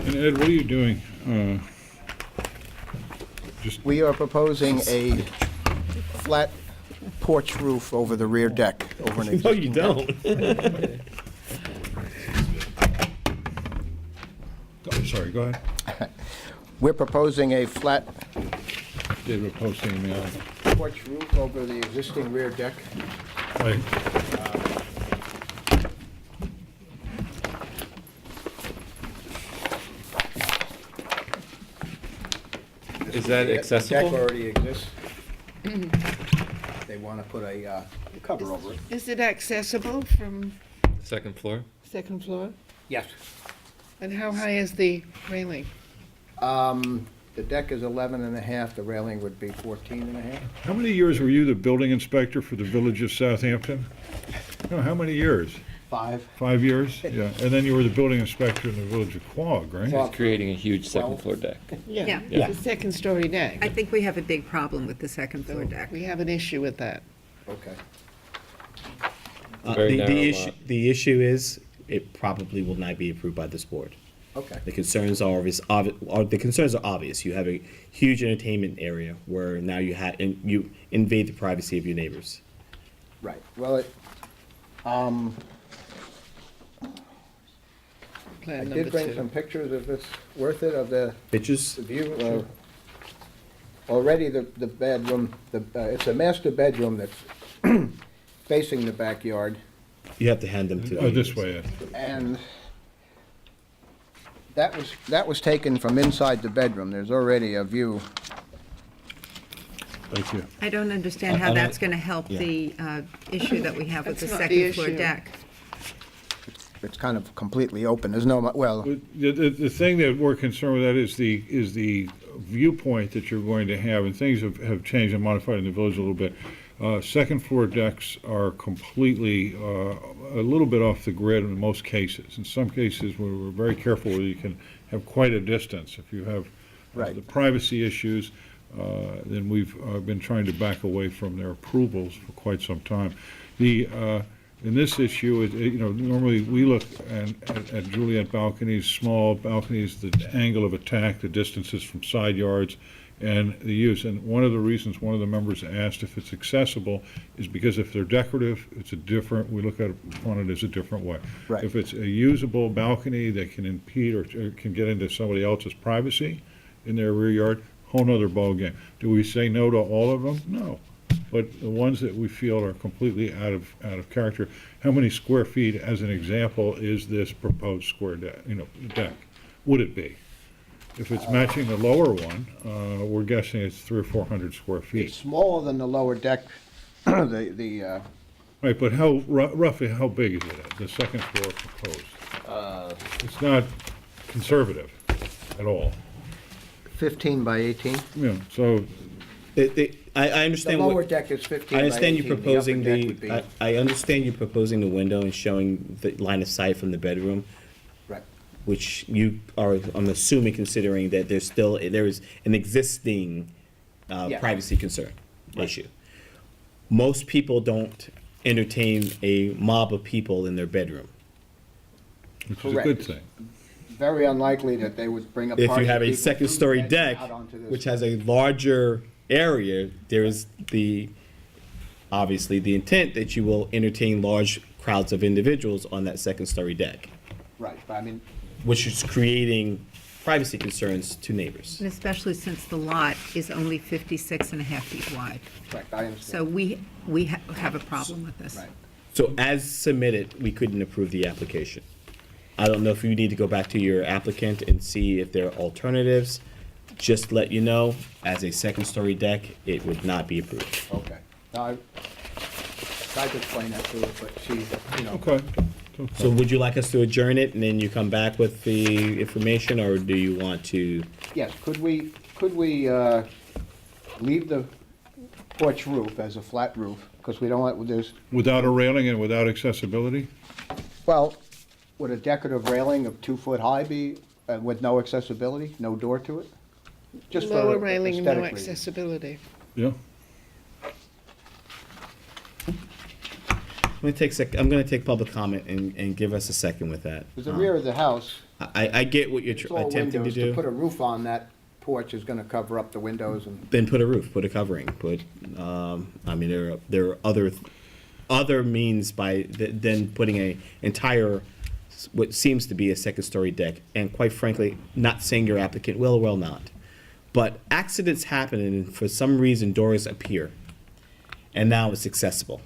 Speaker 3: And Ed, what are you doing?
Speaker 10: We are proposing a flat porch roof over the rear deck, over an
Speaker 1: No,
Speaker 10: existing
Speaker 1: you
Speaker 10: deck.
Speaker 3: Oh, sorry, go ahead.
Speaker 10: We're proposing a flat
Speaker 3: David posting me on.
Speaker 10: porch roof over the existing rear deck.
Speaker 3: Right.
Speaker 12: Is that
Speaker 10: The
Speaker 12: accessible?
Speaker 10: deck already exists. They want to put a cover over it.
Speaker 6: Is it accessible from
Speaker 12: Second floor?
Speaker 6: second floor?
Speaker 10: Yes.
Speaker 6: And how high is the railing?
Speaker 10: The deck is 11 and a half, the railing would be 14 and a half.
Speaker 3: How many years were you the building inspector for the village of Southampton? No, how many years?
Speaker 10: 5.
Speaker 3: 5 years? Yeah, and then you were the building inspector in the village of Quogue, right?
Speaker 12: It's creating a huge second floor deck.
Speaker 6: Yeah,
Speaker 12: Yeah.
Speaker 6: it's a second-story deck.
Speaker 2: I think we have a big problem with the second floor deck.
Speaker 6: We have an issue with that.
Speaker 10: Okay.
Speaker 12: Very narrow
Speaker 1: The issue is, it probably will not be approved by this board.
Speaker 10: Okay.
Speaker 1: The concerns are obvious. You have a huge entertainment area where now you invade the privacy of your neighbors.
Speaker 10: Right, well, I
Speaker 6: Plan
Speaker 10: did
Speaker 6: number
Speaker 10: bring
Speaker 6: 2.
Speaker 10: some pictures of this, worth it, of the
Speaker 1: Pictures?
Speaker 10: the view. Already the bedroom, it's a master bedroom that's facing the backyard.
Speaker 1: You have to hand them to.
Speaker 3: Oh, this way, Ed.
Speaker 10: And that was taken from inside the bedroom. There's already a view.
Speaker 3: Thank you.
Speaker 2: I don't understand how that's going to help the issue that we have with the
Speaker 6: That's not the
Speaker 2: second floor
Speaker 6: issue.
Speaker 2: deck.
Speaker 10: It's kind of completely open. There's no, well,
Speaker 3: The thing that we're concerned with that is the viewpoint that you're going to have, and things have changed and modified in the village a little bit. Second floor decks are completely a little bit off the grid in most cases. In some cases, we're very careful where you can have quite a distance. If you have
Speaker 10: Right.
Speaker 3: the privacy issues, then we've been trying to back away from their approvals for quite some time. In this issue, normally we look at Juliet balconies, small balconies, the angle of attack, the distances from side yards, and the use. And one of the reasons one of the members asked if it's accessible is because if they're decorative, we look at it as a different way.
Speaker 10: Right.
Speaker 3: If it's a usable balcony that can impede or can get into somebody else's privacy in their rear yard, whole nother ballgame. Do we say no to all of them? No. But the ones that we feel are completely out of character, how many square feet, as an example, is this proposed square deck? Would it be? If it's matching the lower one, we're guessing it's 300 or 400 square
Speaker 10: it's
Speaker 3: feet.
Speaker 10: smaller than the lower deck.
Speaker 3: Right, but roughly how big is it, the second floor proposed? It's not conservative at all.
Speaker 10: 15 by 18.
Speaker 3: Yeah, so
Speaker 1: I understand.
Speaker 10: The lower
Speaker 1: what-
Speaker 10: deck is 15
Speaker 1: I
Speaker 10: by
Speaker 1: understand
Speaker 10: 18.
Speaker 1: you proposing
Speaker 10: upper deck would be-
Speaker 1: I understand you proposing the window and showing the line of sight from the bedroom.
Speaker 10: Right.
Speaker 1: Which you are, I'm assuming, considering that there is an existing
Speaker 10: Yeah.
Speaker 1: privacy concern issue. Most people don't entertain a mob of people in their bedroom.
Speaker 3: which is a
Speaker 10: Correct.
Speaker 3: good thing.
Speaker 10: Very unlikely that they would bring a
Speaker 1: If
Speaker 10: party
Speaker 1: you have
Speaker 10: of
Speaker 1: a
Speaker 10: people
Speaker 1: second-story
Speaker 10: through the bed
Speaker 1: deck,
Speaker 10: out onto this.
Speaker 1: which has a larger area, there is obviously the intent that you will entertain large crowds of individuals on that second-story deck,
Speaker 10: Right, but I mean,
Speaker 1: which is creating privacy concerns to neighbors.
Speaker 2: And especially since the lot is only 56 and a half feet wide.
Speaker 10: correct, I understand.
Speaker 2: So we have a problem with this.
Speaker 10: Right.
Speaker 1: So as submitted, we couldn't approve the application. I don't know if you need to go back to your applicant and see if there are alternatives. Just to let you know, as a second-story deck, it would not be approved.
Speaker 10: Okay. Now, tried to explain that to her, but she, you know.
Speaker 3: Okay.
Speaker 1: So would you like us to adjourn it and then you come back with the information, or do you want to?
Speaker 10: Yes, could we leave the porch roof as a flat roof? Because we don't want, there's,
Speaker 3: Without a railing and without accessibility?
Speaker 10: well, would a decorative railing of 2 foot high be, with no accessibility, no door to it? Just for
Speaker 6: Lower railing and no
Speaker 10: aesthetic reasons.
Speaker 3: Yeah.
Speaker 6: accessibility.
Speaker 1: I'm gonna take public comment and give us a second with that.
Speaker 10: Because the rear of the house,
Speaker 1: I get what you're
Speaker 10: it's all
Speaker 1: attempting to
Speaker 10: windows. To put
Speaker 1: do.
Speaker 10: a roof on that porch is gonna cover up the windows and.
Speaker 1: Then put a roof, put a covering, I mean, there are other means than putting a entire, what seems to be a second-story deck, and quite frankly, not saying your applicant will or will not. But accidents happen, and for some reason, doors appear, and now it's accessible.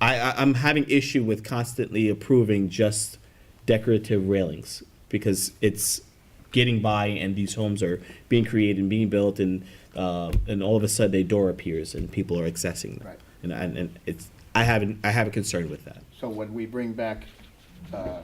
Speaker 1: I'm having issue with constantly approving just decorative railings, because it's getting by and these homes are being created and being built, and all of a sudden a door appears and people are accessing them.
Speaker 10: Right.
Speaker 1: And it's, I have a concern with that.
Speaker 10: So when we bring back a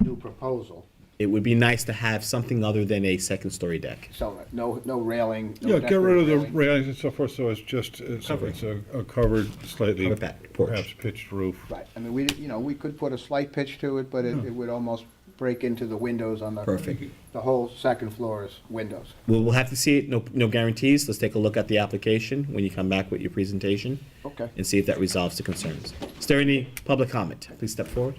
Speaker 10: new proposal,
Speaker 1: It would be nice to have something other than a second-story deck.
Speaker 10: so no railing, no
Speaker 3: Yeah, get rid of the
Speaker 10: decorative railing.
Speaker 3: railings and so forth, so it's just, it's a covered, slightly,
Speaker 1: Covered back porch.
Speaker 3: perhaps pitched roof.
Speaker 10: Right, I mean, we could put a slight pitch to it, but it would almost break into the windows on the.
Speaker 1: Perfect.
Speaker 10: The whole second floor is windows.
Speaker 1: We'll have to see it, no guarantees. Let's take a look at the application when you come back with your presentation.
Speaker 10: Okay.
Speaker 1: And see if that resolves the concerns. Is there any public comment? Please step forward.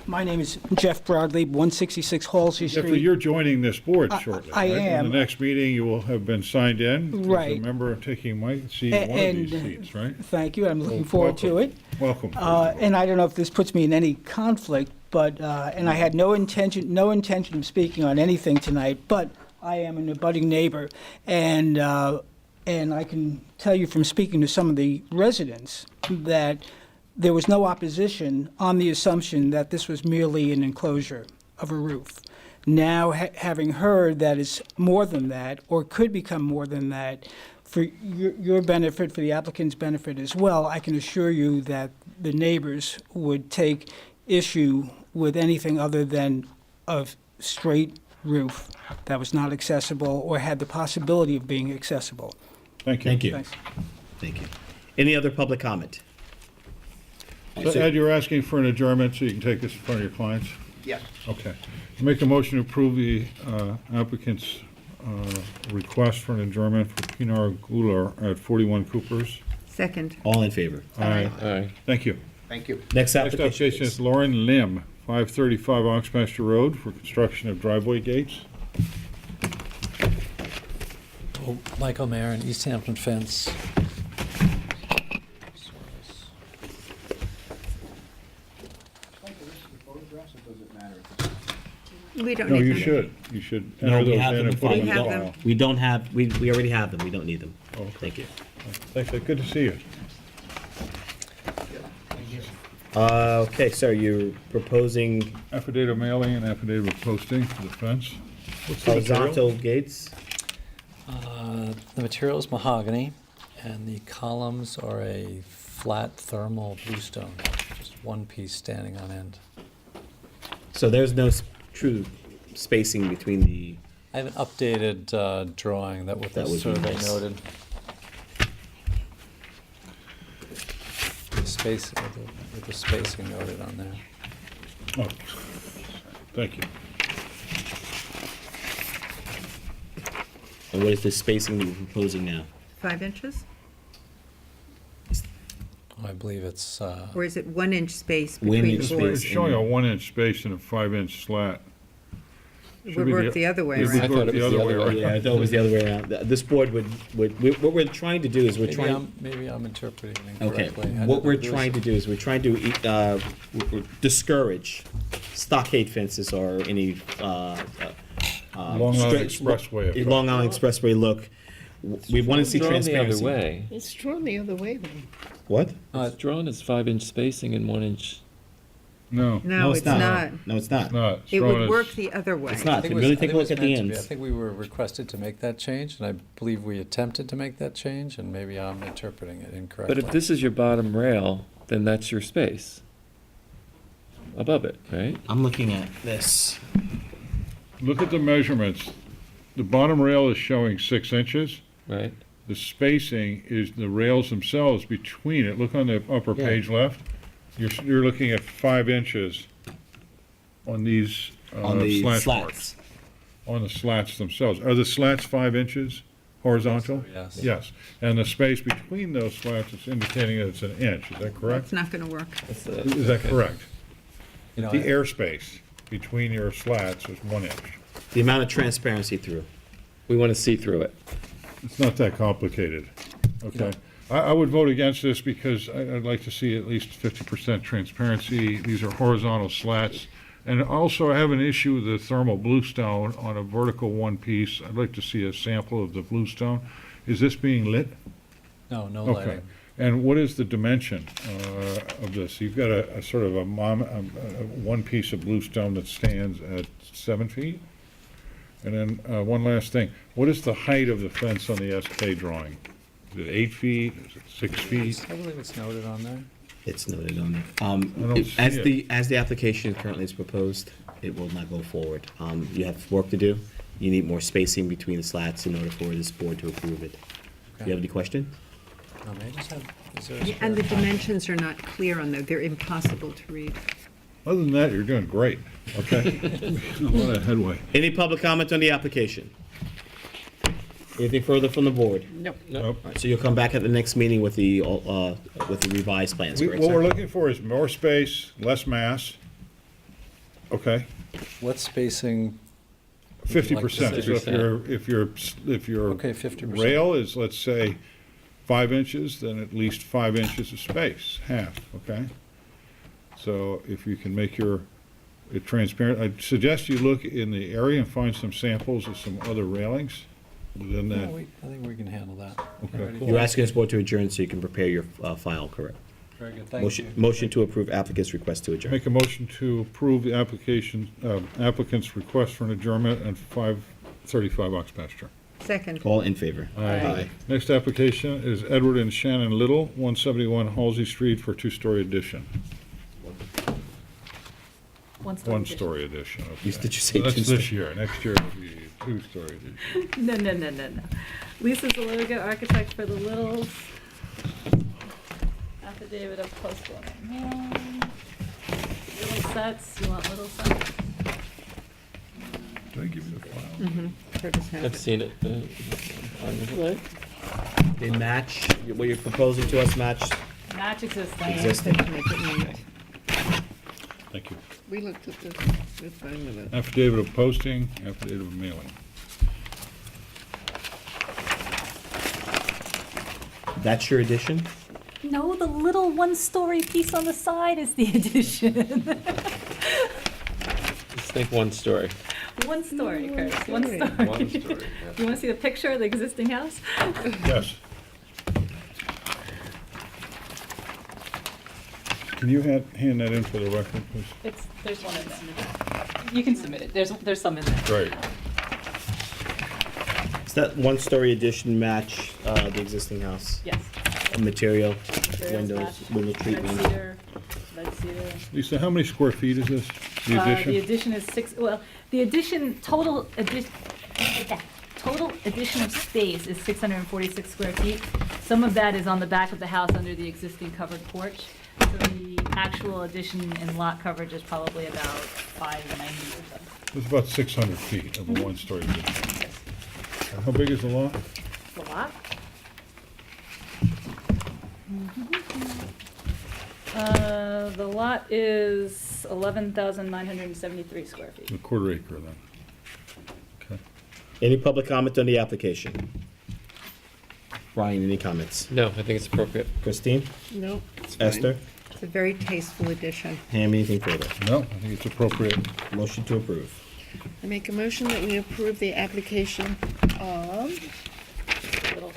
Speaker 13: My name is Jeff Broadley, 166 Halsey
Speaker 3: Jeffrey,
Speaker 13: Street.
Speaker 3: you're joining this board shortly,
Speaker 13: I
Speaker 3: right?
Speaker 13: am.
Speaker 3: In the next meeting, you will have been signed in. As
Speaker 13: Right.
Speaker 3: a member taking my seat, one of these seats, right?
Speaker 13: Thank you, I'm looking
Speaker 3: Well,
Speaker 13: forward to it.
Speaker 3: welcome.
Speaker 13: And I don't know if this puts me in any conflict, but, and I had no intention of speaking on anything tonight, but I am an abutting neighbor, and I can tell you from speaking to some of the residents that there was no opposition on the assumption that this was merely an enclosure of a roof. Now, having heard that it's more than that, or could become more than that, for your benefit, for the applicant's benefit as well, I can assure you that the neighbors would take issue with anything other than a straight roof that was not accessible or had the possibility of being accessible.
Speaker 3: Thank you.
Speaker 1: Thank you.
Speaker 13: Thanks.
Speaker 1: Thank you. Any other public comment?
Speaker 3: So Ed, you're asking for an adjournment so you can take this in front of your clients?
Speaker 10: Yes.
Speaker 3: Okay. Make a motion to approve the applicant's request for an adjournment for Pinar Gular at 41 Coopers.
Speaker 2: Second.
Speaker 1: All in favor?
Speaker 3: Aye.
Speaker 12: Aye.
Speaker 3: Thank you.
Speaker 10: Thank you.
Speaker 1: Next
Speaker 3: Next
Speaker 1: application.
Speaker 3: application is Lauren Lim, 535 Oxmaster Road for construction of driveway gates.
Speaker 14: Michael Mayer and East Hampton Fence.
Speaker 2: We don't
Speaker 3: No,
Speaker 2: need
Speaker 3: you
Speaker 2: them.
Speaker 3: should. You should
Speaker 1: No,
Speaker 3: enter
Speaker 1: we
Speaker 3: those
Speaker 1: have
Speaker 3: in
Speaker 1: them
Speaker 3: and
Speaker 1: in
Speaker 3: put them in
Speaker 1: file.
Speaker 3: the
Speaker 2: We have
Speaker 3: file.
Speaker 1: We don't have, we already have them. We don't need them.
Speaker 3: Okay.
Speaker 1: Thank you.
Speaker 3: Thanks, Ed. Good to see you.
Speaker 1: Okay, sir, you're proposing
Speaker 3: Affidavit of mailing and affidavit of posting for the fence. What's the material?
Speaker 1: horizontal gates?
Speaker 14: The material is mahogany, and the columns are a flat thermal bluestone, just one piece standing on end.
Speaker 1: So there's no true spacing between the,
Speaker 14: I have an updated drawing that what the
Speaker 1: That would be
Speaker 14: survey
Speaker 1: nice.
Speaker 14: noted. The space, with the spacing noted on there.
Speaker 3: Oh, thank you.
Speaker 1: and what is the spacing that you're proposing now?
Speaker 2: 5 inches?
Speaker 14: I believe it's,
Speaker 2: Or is it 1 inch space
Speaker 1: 1
Speaker 2: between
Speaker 1: inch
Speaker 2: the
Speaker 3: It's
Speaker 2: boards?
Speaker 1: space.
Speaker 3: showing a 1-inch space and a 5-inch slat.
Speaker 2: It
Speaker 3: Should
Speaker 2: would
Speaker 3: be
Speaker 2: work the other way
Speaker 3: it would
Speaker 2: around.
Speaker 3: work the other way around.
Speaker 1: Yeah, I thought it was the other way around. This board what we're trying to do is we're trying.
Speaker 14: maybe I'm interpreting
Speaker 1: Okay,
Speaker 14: incorrectly.
Speaker 1: what we're trying to do is we're trying to discourage stockade fences or any
Speaker 3: Long Island Expressway effect.
Speaker 1: Long Island Expressway look. We want to see
Speaker 12: Drawn the other
Speaker 1: transparency.
Speaker 12: way.
Speaker 6: It's drawn the other way then.
Speaker 1: What?
Speaker 12: It's drawn as 5-inch spacing and 1 inch.
Speaker 3: No.
Speaker 2: No, it's not.
Speaker 1: No, it's not.
Speaker 3: Not.
Speaker 2: It would work the other way.
Speaker 1: It's not.
Speaker 14: I think
Speaker 1: So
Speaker 14: it was-
Speaker 1: really
Speaker 14: I think
Speaker 1: take a
Speaker 14: it was
Speaker 1: look at the
Speaker 14: meant to be.
Speaker 1: ends.
Speaker 14: I think we were requested to make that change, and I believe we attempted to make that change, and maybe I'm interpreting it incorrectly.
Speaker 12: But if this is your bottom rail, then that's your space above it, right?
Speaker 1: I'm looking at this.
Speaker 3: Look at the measurements. The bottom rail is showing 6 inches.
Speaker 12: Right.
Speaker 3: The spacing is the rails themselves between it. Look on the upper
Speaker 1: Yeah.
Speaker 3: page left. You're looking at 5 inches on these
Speaker 1: On the
Speaker 3: slash
Speaker 1: slats.
Speaker 3: marks. On the slats themselves. Are the slats 5 inches horizontal?
Speaker 14: Yes.
Speaker 3: Yes. And the space between those slats is indicating that it's an inch. Is that correct?
Speaker 2: It's not going to work.
Speaker 3: Is that correct?
Speaker 14: You know,
Speaker 3: The
Speaker 14: I-
Speaker 3: airspace between your slats is 1 inch.
Speaker 1: The amount of transparency through.
Speaker 12: We want to see through it.
Speaker 3: It's not that complicated, okay? I would vote against this because I'd like to see at least 50% transparency. These are horizontal slats. And also, I have an issue with the thermal bluestone on a vertical one piece. I'd like to see a sample of the bluestone. Is this being lit?
Speaker 14: No, no
Speaker 3: Okay.
Speaker 14: lighting.
Speaker 3: And what is the dimension of this? You've got a sort of a one piece of bluestone that stands at 7 feet? And then one last thing. What is the height of the fence on the SK drawing? Is it 8 feet? Is it 6 feet?
Speaker 14: I believe it's noted on there.
Speaker 1: It's noted on there.
Speaker 3: don't see
Speaker 1: As the application currently is proposed, it will not go forward. You have work to do. You need more spacing between the slats in order for this board to approve it. Do you have any question?
Speaker 14: No, may I just have, is there a
Speaker 2: Yeah,
Speaker 14: spare
Speaker 2: and the
Speaker 14: copy?
Speaker 2: dimensions are not clear on there. They're impossible to read.
Speaker 3: Other than that, you're doing great, okay? A lot of headway.
Speaker 1: Any public comment on the application? Anything further from the board?
Speaker 6: Nope.
Speaker 3: Nope.
Speaker 1: All right, so you'll come back at the next meeting with the revised plans, correct,
Speaker 3: What
Speaker 1: sir?
Speaker 3: we're looking for is more space, less mass, okay?
Speaker 14: What spacing? would you like to
Speaker 3: 50%.
Speaker 14: see?
Speaker 3: So if your
Speaker 14: Okay, 50%.
Speaker 3: rail is, let's say, 5 inches, then at least 5 inches of space, half, okay? So if you can make it transparent, I'd suggest you look in the area and find some samples of some other railings within
Speaker 14: No,
Speaker 3: that.
Speaker 14: I think we can handle that.
Speaker 3: Okay,
Speaker 1: You're asking this board to adjourn so you can prepare your file, correct?
Speaker 14: Very good, thank you.
Speaker 1: Motion to approve applicant's request to adjourn.
Speaker 3: Make a motion to approve the applicant's request for an adjournment at 535 Ox Pasture.
Speaker 2: Second.
Speaker 1: All in favor?
Speaker 3: Aye. Next application is Edward and Shannon Little, 171 Halsey Street for two-story addition. One-story addition, okay.
Speaker 1: Did you say
Speaker 3: That's
Speaker 1: two-story?
Speaker 3: this year. Next year it'll be two-story addition.
Speaker 4: No. Lisa Zaloga, architect for the Littles. Affidavit of postponement. Little sets, you want little sets?
Speaker 3: Did I give you the file?
Speaker 2: Mm-hmm. Curtis has
Speaker 12: I've
Speaker 2: it.
Speaker 12: seen it. On
Speaker 1: They match, what you're proposing to us match
Speaker 4: Match existing.
Speaker 1: existing.
Speaker 2: Make it neat.
Speaker 3: Thank you.
Speaker 6: We looked at this, we're fine with it.
Speaker 3: Affidavit of posting, affidavit of mailing.
Speaker 1: That's your addition?
Speaker 4: No, the little one-story piece on the side is the addition.
Speaker 12: Just think one story.
Speaker 4: One story, Curtis, one
Speaker 6: story.
Speaker 4: story.
Speaker 12: One story, yeah.
Speaker 4: You want to see the picture of the existing house?
Speaker 3: Yes. Can you hand that in for the record, please?
Speaker 4: There's one in there. You can submit it. There's some in there.
Speaker 3: Great.
Speaker 1: Does that one-story addition match the existing house?
Speaker 4: Yes.
Speaker 1: Material,
Speaker 4: Materials
Speaker 1: windows,
Speaker 4: match.
Speaker 1: window
Speaker 4: Red
Speaker 1: treatment?
Speaker 4: cedar, red cedar.
Speaker 3: Lisa, how many square feet is this, the addition?
Speaker 4: The addition is the addition, total addition of space is 646 square feet. Some of that is on the back of the house under the existing covered porch. So the actual addition and lot coverage is probably about 590 or so.
Speaker 3: It's about 600 feet of a one-story addition. And how big is the lot?
Speaker 4: The lot? The lot is 11,973 square feet.
Speaker 3: A quarter acre then. Okay.
Speaker 1: Any public comment on the application? Brian, any comments?
Speaker 12: No, I think it's appropriate.
Speaker 1: Christine?
Speaker 6: No, it's fine.
Speaker 1: Esther?
Speaker 2: It's a very tasteful addition.
Speaker 1: Ham, anything further?
Speaker 3: No, I think it's appropriate.
Speaker 1: Motion to approve.
Speaker 6: I make a motion that we approve the application of
Speaker 4: Little.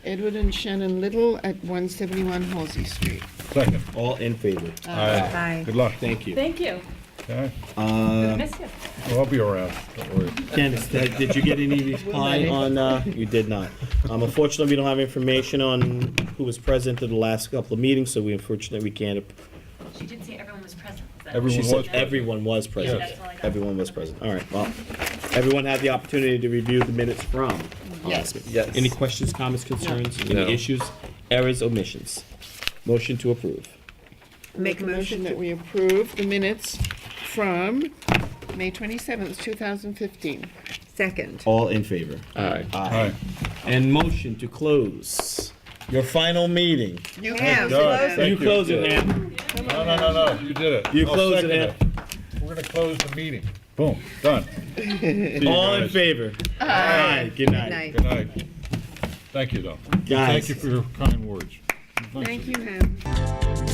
Speaker 6: Edward and Shannon Little at 171 Halsey Street.
Speaker 3: Second.
Speaker 1: All in favor?
Speaker 2: Aye.
Speaker 3: Good luck.
Speaker 1: Thank you.
Speaker 4: Thank you.
Speaker 3: Okay?
Speaker 4: Miss you.
Speaker 3: Well, I'll be around, don't worry.
Speaker 1: Candace, did you get any reply on, you did not. Unfortunately, we don't have information on who was present at the last couple of meetings, so we can't.
Speaker 4: She did say everyone was present.
Speaker 1: She said everyone was present.
Speaker 4: That's all I got.
Speaker 1: Everyone was present. All right, well, everyone had the opportunity to review the minutes from.
Speaker 6: Yes.
Speaker 12: Yes.
Speaker 1: Any questions, comments, concerns,
Speaker 12: No.
Speaker 1: any issues, errors, omissions? Motion to approve.
Speaker 2: Make a motion
Speaker 6: that we approve the minutes from May 27th, 2015.
Speaker 2: Second.
Speaker 1: All in favor?
Speaker 12: Aye.
Speaker 3: Aye.
Speaker 1: And motion to close your final meeting.
Speaker 6: You
Speaker 2: have
Speaker 3: Doug, thank
Speaker 1: You close it, Ham.
Speaker 3: No, you did it.
Speaker 1: You
Speaker 3: I'll
Speaker 1: close it,
Speaker 3: second
Speaker 1: Ham.
Speaker 3: We're gonna close the meeting. Boom, done.
Speaker 1: All in favor? Aye. Good night.
Speaker 2: Night.
Speaker 3: Good night. Thank you, though.
Speaker 1: Guys.
Speaker 3: Thank you for your kind words.
Speaker 6: Thank you, Ham.